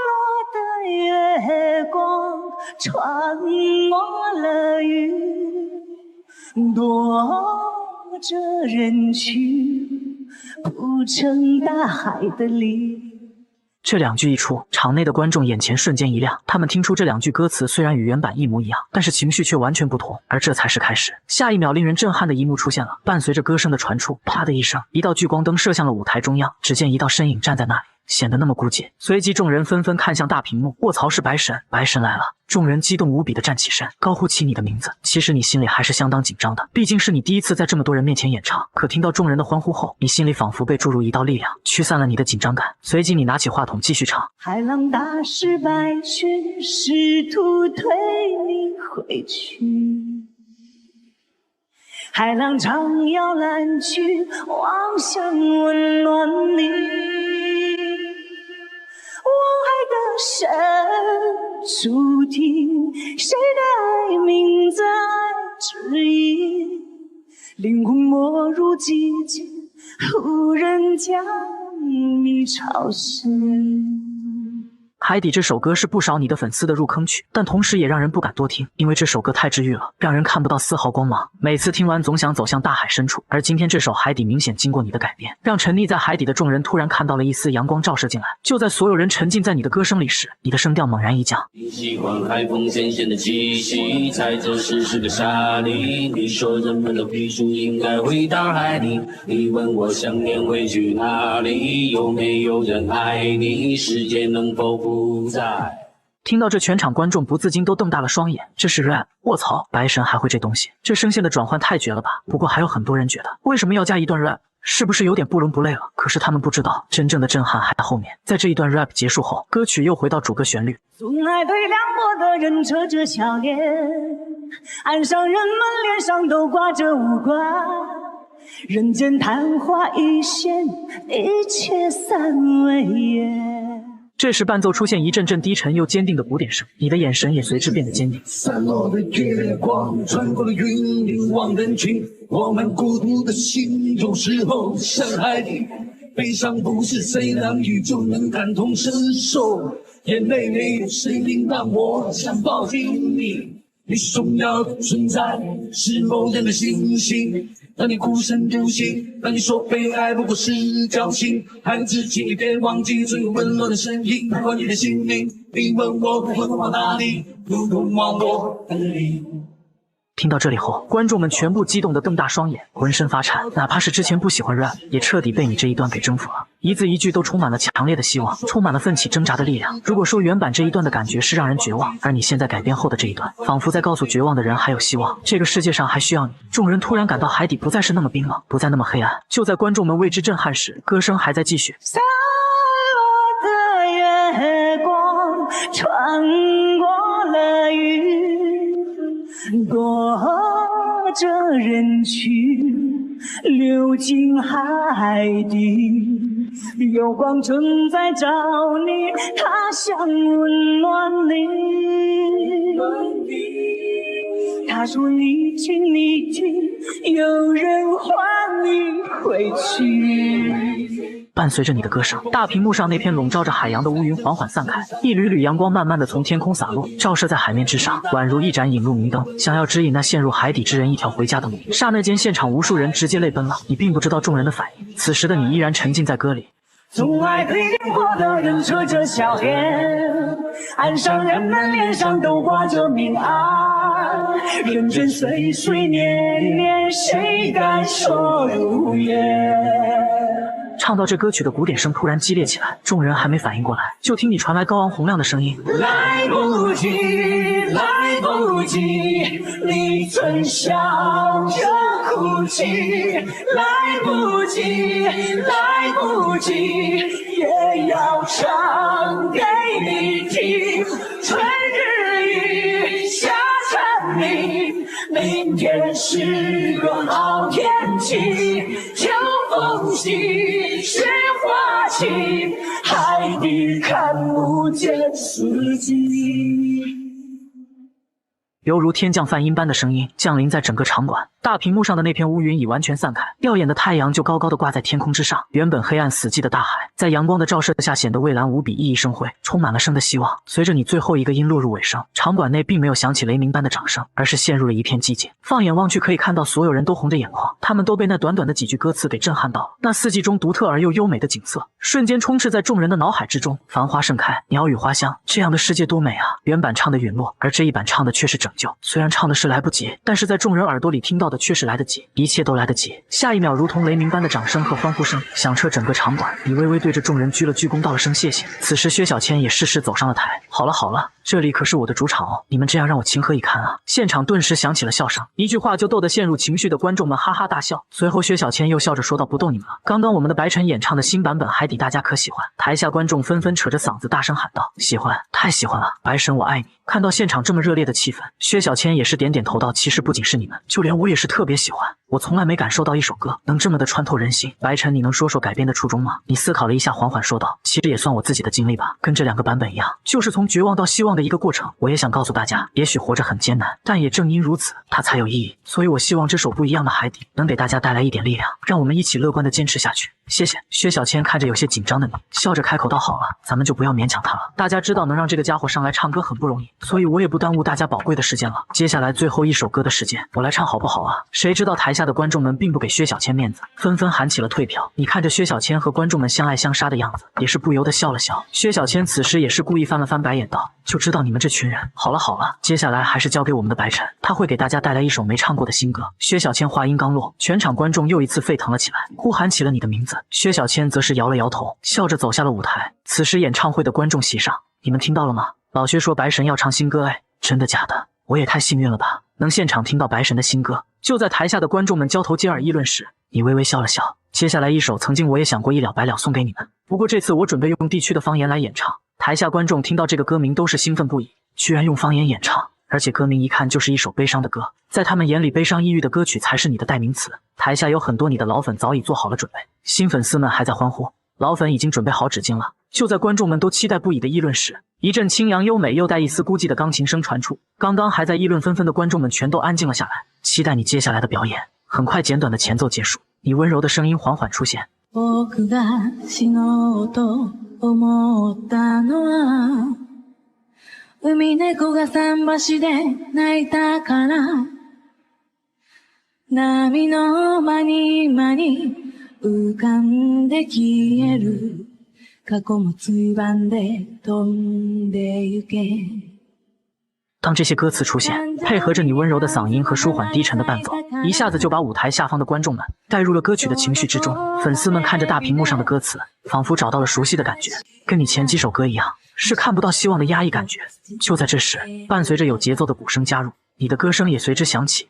落的月光穿过了云，躲着人群，铺成大海的鳞。这2句一出，场内的观众眼前瞬间一亮。他们听出这2句歌词虽然与原版一模一样，但是情绪却完全不同。而这才是开始。下一秒，令人震撼的一幕出现了。伴随着歌声的传出，啪的一声，一道聚光灯射向了舞台中央。只见一道身影站在那里，显得那么孤寂。随即众人纷纷看向大屏幕，卧槽，是白神！白神来了！众人激动无比地站起身，高呼起你的名字。其实你心里还是相当紧张的，毕竟是你第1次在这么多人面前演唱。可听到众人的欢呼后，你心里仿佛被注入一道力量，驱散了你的紧张感。随即你拿起话筒继续唱。海浪打湿白雪，试图推你回去。海浪张摇篮去，望向温暖你。我爱的神注定，谁的爱名在指引？灵魂没入寂静，忽然将你吵醒。海底这首歌是不少你的粉丝的入坑曲，但同时也让人不敢多听，因为这首歌太治愈了，让人看不到丝毫光芒。每次听完总想走向大海深处，而今天这首海底明显经过你的改编，让沉溺在海底的众人突然看到了一丝阳光照射进来。就在所有人沉浸在你的歌声里时，你的声调猛然一降。你喜欢海风咸咸的气息，在这湿湿的沙里。你说人们的皮肤应该回到海里。你问我想念会去哪里？有没有人爱你？世界能否不再听到这，全场观众不自禁都瞪大了双眼。这是 rap， 卧槽，白神还会这东西？这声线的转换太绝了吧！不过还有很多人觉得，为什么要加一段 rap？ 是不是有点不伦不类了？可是他们不知道，真正的震撼还在后面。在这一段 rap 结束后，歌曲又回到主歌旋律。总爱对凉薄的人扯着笑脸，岸上人们脸上都挂着无关，人间昙花一现，一切散为烟。这时伴奏出现一阵阵低沉又坚定的鼓点声，你的眼神也随之变得坚定。散落的月光穿过了云，凝望人群，我们孤独的心有时候像海底，悲伤不是谁难遇就能感同身受，眼泪没有谁能让我想抱紧你，你重要的存在是某人的星星，当你孤身独行，当你说被爱不过是侥幸，孩子请你别忘记最温暖的声音，不管你的心灵，你问我会往哪里，不通往我的里。听到这里后，观众们全部激动地瞪大双眼，浑身发颤。哪怕是之前不喜欢 rap， 也彻底被你这一段给征服了。一字一句都充满了强烈的希望，充满了奋起挣扎的力量。如果说原版这一段的感觉是让人绝望，而你现在改编后的这一段，仿佛在告诉绝望的人还有希望，这个世界上还需要你。众人突然感到海底不再是那么冰冷，不再那么黑暗。就在观众们为之震撼时，歌声还在继续。散落的月光穿过了云，躲着人群流进海底，有光正在找你，它想温暖你。他说你听你听，有人唤你回去。伴随着你的歌声，大屏幕上那片笼罩着海洋的乌云缓缓散开，一缕缕阳光慢慢的从天空洒落，照射在海面之上，宛如一盏引路明灯，想要指引那陷入海底之人一条回家的路。刹那间，现场无数人直接泪奔了。你并不知道众人的反应，此时的你依然沉浸在歌里。总爱对淋过的人扯着笑脸，岸上人们脸上都挂着明暗，人间岁岁年年，谁敢说如愿？唱到这歌曲的鼓点声突然激烈起来，众人还没反应过来，就听你传来高昂洪亮的声音。来不及，来不及，你曾笑着哭泣，来不及，来不及，也要唱给你听。春日里，夏蝉鸣，明天是个好天气，秋风起，雪花起，海底看不见四季。犹如天降梵音般的声音降临在整个场馆，大屏幕上的那片乌云已完全散开，耀眼的太阳就高高的挂在天空之上。原本黑暗死寂的大海，在阳光的照射下显得蔚蓝无比，熠熠生辉，充满了生的希望。随着你最后一个音落入尾声，场馆内并没有响起雷鸣般的掌声，而是陷入了一片寂静。放眼望去，可以看到所有人都红着眼眶，他们都被那短短的几句歌词给震撼到了。那四季中独特而又优美的景色，瞬间充斥在众人的脑海之中。繁花盛开，鸟语花香，这样的世界多美啊！原版唱的陨落，而这一版唱的却是拯救。虽然唱的是来不及，但是在众人耳朵里听到的却是来得及，一切都来得及。下一秒，如同雷鸣般的掌声和欢呼声响彻整个场馆。你微微对着众人鞠了鞠躬，道了声谢谢。此时，薛小千也适时走上了台。好了好了，这里可是我的主场哦，你们这样让我情何以堪啊！现场顿时响起了笑声，一句话就逗得陷入情绪的观众们哈哈大笑。随后，薛小千又笑着说道：“不逗你们了，刚刚我们的白晨演唱的新版本《海底》，大家可喜欢？”台下观众纷纷扯着嗓子大声喊道：“喜欢，太喜欢了！白神我爱你！”看到现场这么热烈的气氛，薛小千也是点点头道：“其实不仅是你们，就连我也是特别喜欢。我从来没感受到一首歌能这么的穿透人心。白晨，你能说说改编的初衷吗？”你思考了一下，缓缓说道：“其实也算我自己的经历吧，跟这两个版本一样，就是从绝望到希望的一个过程。我也想告诉大家，也许活着很艰难，但也正因如此，它才有意义。所以我希望这首不一样的海底能给大家带来一点力量，让我们一起乐观的坚持下去。谢谢。”薛小千看着有些紧张的你，笑着开口道：“好了，咱们就不要勉强他了。大家知道能让这个家伙上来唱歌很不容易，所以我也不耽误大家宝贵的时间了。接下来最后一首歌的时间，我来唱好不好啊？”谁知道台下的观众们并不给薛小千面子，纷纷喊起了退票。你看着薛小千和观众们相爱相杀的样子，也是不由得笑了笑。薛小千此时也是故意翻了翻白眼道：“就知道你们这群人。好了好了，接下来还是交给我们的白晨，他会给大家带来一首没唱过的新歌。”薛小千话音刚落，全场观众又一次沸腾了起来，呼喊起了你的名字。薛小千则是摇了摇头，笑着走下了舞台。此时演唱会的观众席上，你们听到了吗？老薛说白神要唱新歌，哎，真的假的？我也太幸运了吧，能现场听到白神的新歌。就在台下的观众们交头接耳议论时，你微微笑了笑。接下来一首曾经我也想过一了百了送给你们，不过这次我准备用地区的方言来演唱。台下观众听到这个歌名都是兴奋不已，居然用方言演唱，而且歌名一看就是一首悲伤的歌，在他们眼里悲伤抑郁的歌曲才是你的代名词。台下有很多你的老粉早已做好了准备，新粉丝们还在欢呼，老粉已经准备好纸巾了。就在观众们都期待不已的议论时，一阵清扬优美又带一丝孤寂的钢琴声传出。刚刚还在议论纷纷的观众们全都安静了下来，期待你接下来的表演。很快简短的前奏结束，你温柔的声音缓缓出现。僕が死のうと思ったのは海猫が桟橋で泣いたから波の間に間に浮かんで消える過去もついばんで飛んでゆけ。当这些歌词出现，配合着你温柔的嗓音和舒缓低沉的伴奏，一下子就把舞台下方的观众们带入了歌曲的情绪之中。粉丝们看着大屏幕上的歌词，仿佛找到了熟悉的感觉，跟你前几首歌一样，是看不到希望的压抑感觉。就在这时，伴随着有节奏的鼓声加入，你的歌声也随之响起。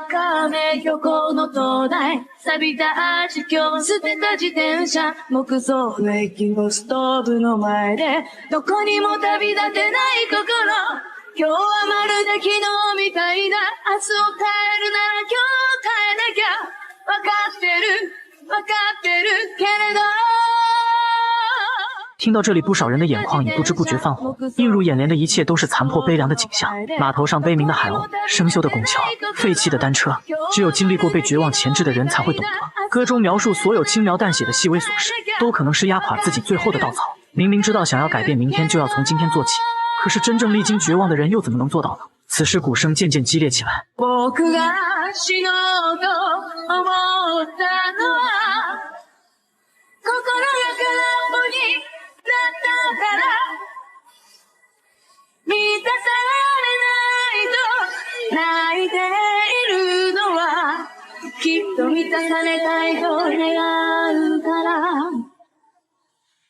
高め標高の灯台錆びたアーチ今日捨てた自転車木造駅のストーブの前でどこにも旅立てない心今日はまるで昨日みたいだ明日を変えるなら今日変えなきゃ分かってるけれど听到这里，不少人的眼眶已不知不觉泛红，映入眼帘的一切都是残破悲凉的景象。码头上悲鸣的海鸥，生锈的拱桥，废弃的单车，只有经历过被绝望钳制的人才会懂得。歌中描述所有轻描淡写的细微琐事，都可能是压垮自己最后的稻草。明明知道想要改变明天就要从今天做起，可是真正历经绝望的人又怎么能做到呢？此时鼓声渐渐激烈起来。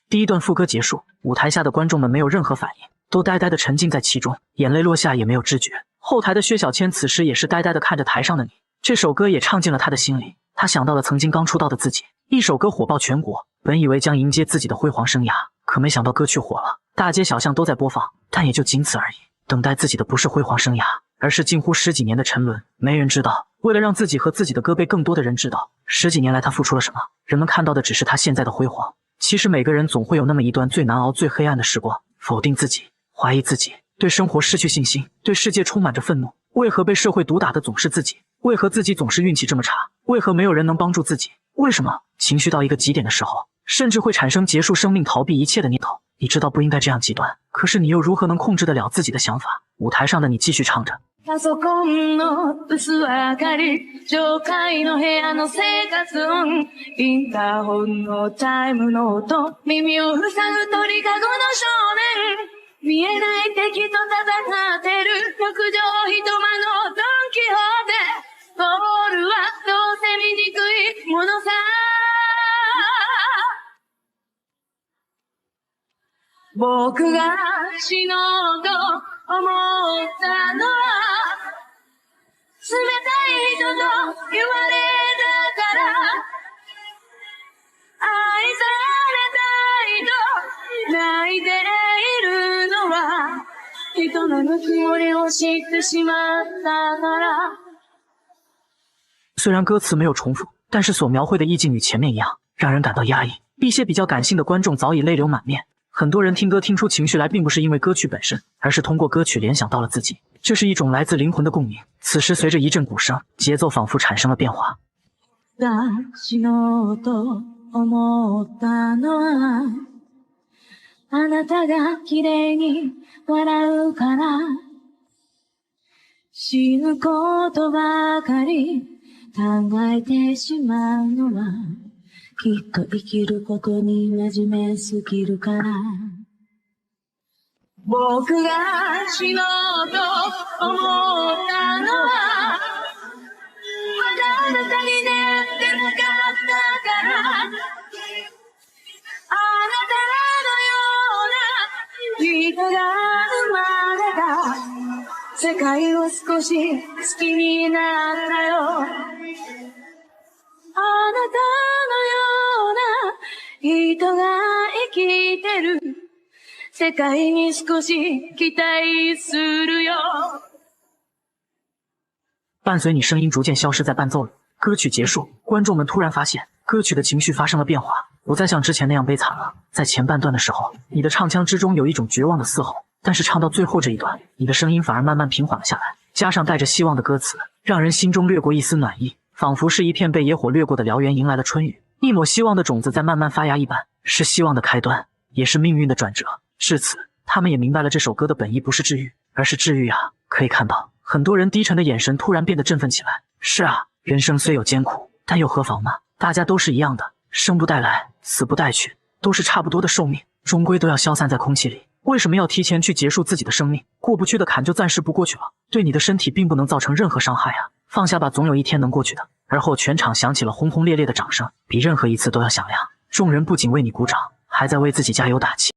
第一段副歌结束，舞台下的观众们没有任何反应，都呆呆地沉浸在其中，眼泪落下也没有知觉。后台的薛小千此时也是呆呆地看着台上的你，这首歌也唱进了他的心里。他想到了曾经刚出道的自己，一首歌火爆全国，本以为将迎接自己的辉煌生涯，可没想到歌曲火了，大街小巷都在播放，但也就仅此而已。等待自己的不是辉煌生涯，而是近乎10几年的沉沦。没人知道，为了让自己和自己的歌被更多的人知道，10几年来他付出了什么。人们看到的只是他现在的辉煌，其实每个人总会有那么一段最难熬最黑暗的时光，否定自己，怀疑自己，对生活失去信心，对世界充满着愤怒。为何被社会毒打的总是自己？为何自己总是运气这么差？为何没有人能帮助自己？为什么情绪到一个极点的时候，甚至会产生结束生命逃避一切的念头？你知道不应该这样极端，可是你又如何能控制得了自己的想法？舞台上的你继续唱着。パソコンの薄明かり上階の部屋の生活音インターホンのチャイムの音耳を塞ぐ鳥かごの少年見えない敵と戦ってる六畳一間のドンキホーテゴールはどうせ見にくいものさ僕が死のうと思ったのは冷たい人と言われたから愛されたいと泣いているのは人のぬくもりを知ってしまったから虽然歌词没有重复，但是所描绘的意境与前面一样，让人感到压抑。一些比较感性的观众早已泪流满面。很多人听歌听出情绪来，并不是因为歌曲本身，而是通过歌曲联想到了自己，这是一种来自灵魂的共鸣。此时随着一阵鼓声，节奏仿佛产生了变化。死のうと思ったのはあなたが綺麗に笑うから死ぬことばかり考えてしまうのはきっと生きることに真面目すぎるから僕が死のうと思ったのはまだあなたに出会ってなかったからあなたのような人が生ま世界を少し好きになったよ。あなたのような人が生きてる世界に少し期待するよ。伴随你声音逐渐消失在伴奏里，歌曲结束，观众们突然发现歌曲的情绪发生了变化，不再像之前那样悲惨了。在前半段的时候，你的唱腔之中有一种绝望的嘶吼，但是唱到最后这一段，你的声音反而慢慢平缓了下来，加上带着希望的歌词，让人心中掠过一丝暖意，仿佛是一片被野火掠过的燎原迎来了春雨，一抹希望的种子在慢慢发芽一般，是希望的开端，也是命运的转折。至此，他们也明白了这首歌的本意不是治愈，而是治愈啊！可以看到，很多人低沉的眼神突然变得振奋起来。是啊，人生虽有艰苦，但又何妨呢？大家都是一样的，生不带来，死不带去，都是差不多的寿命，终归都要消散在空气里。为什么要提前去结束自己的生命？过不去的坎就暂时不过去了，对你的身体并不能造成任何伤害啊！放下吧，总有一天能过去的。而后全场响起了轰轰烈烈的掌声，比任何一次都要响亮。众人不仅为你鼓掌，还在为自己加油打气。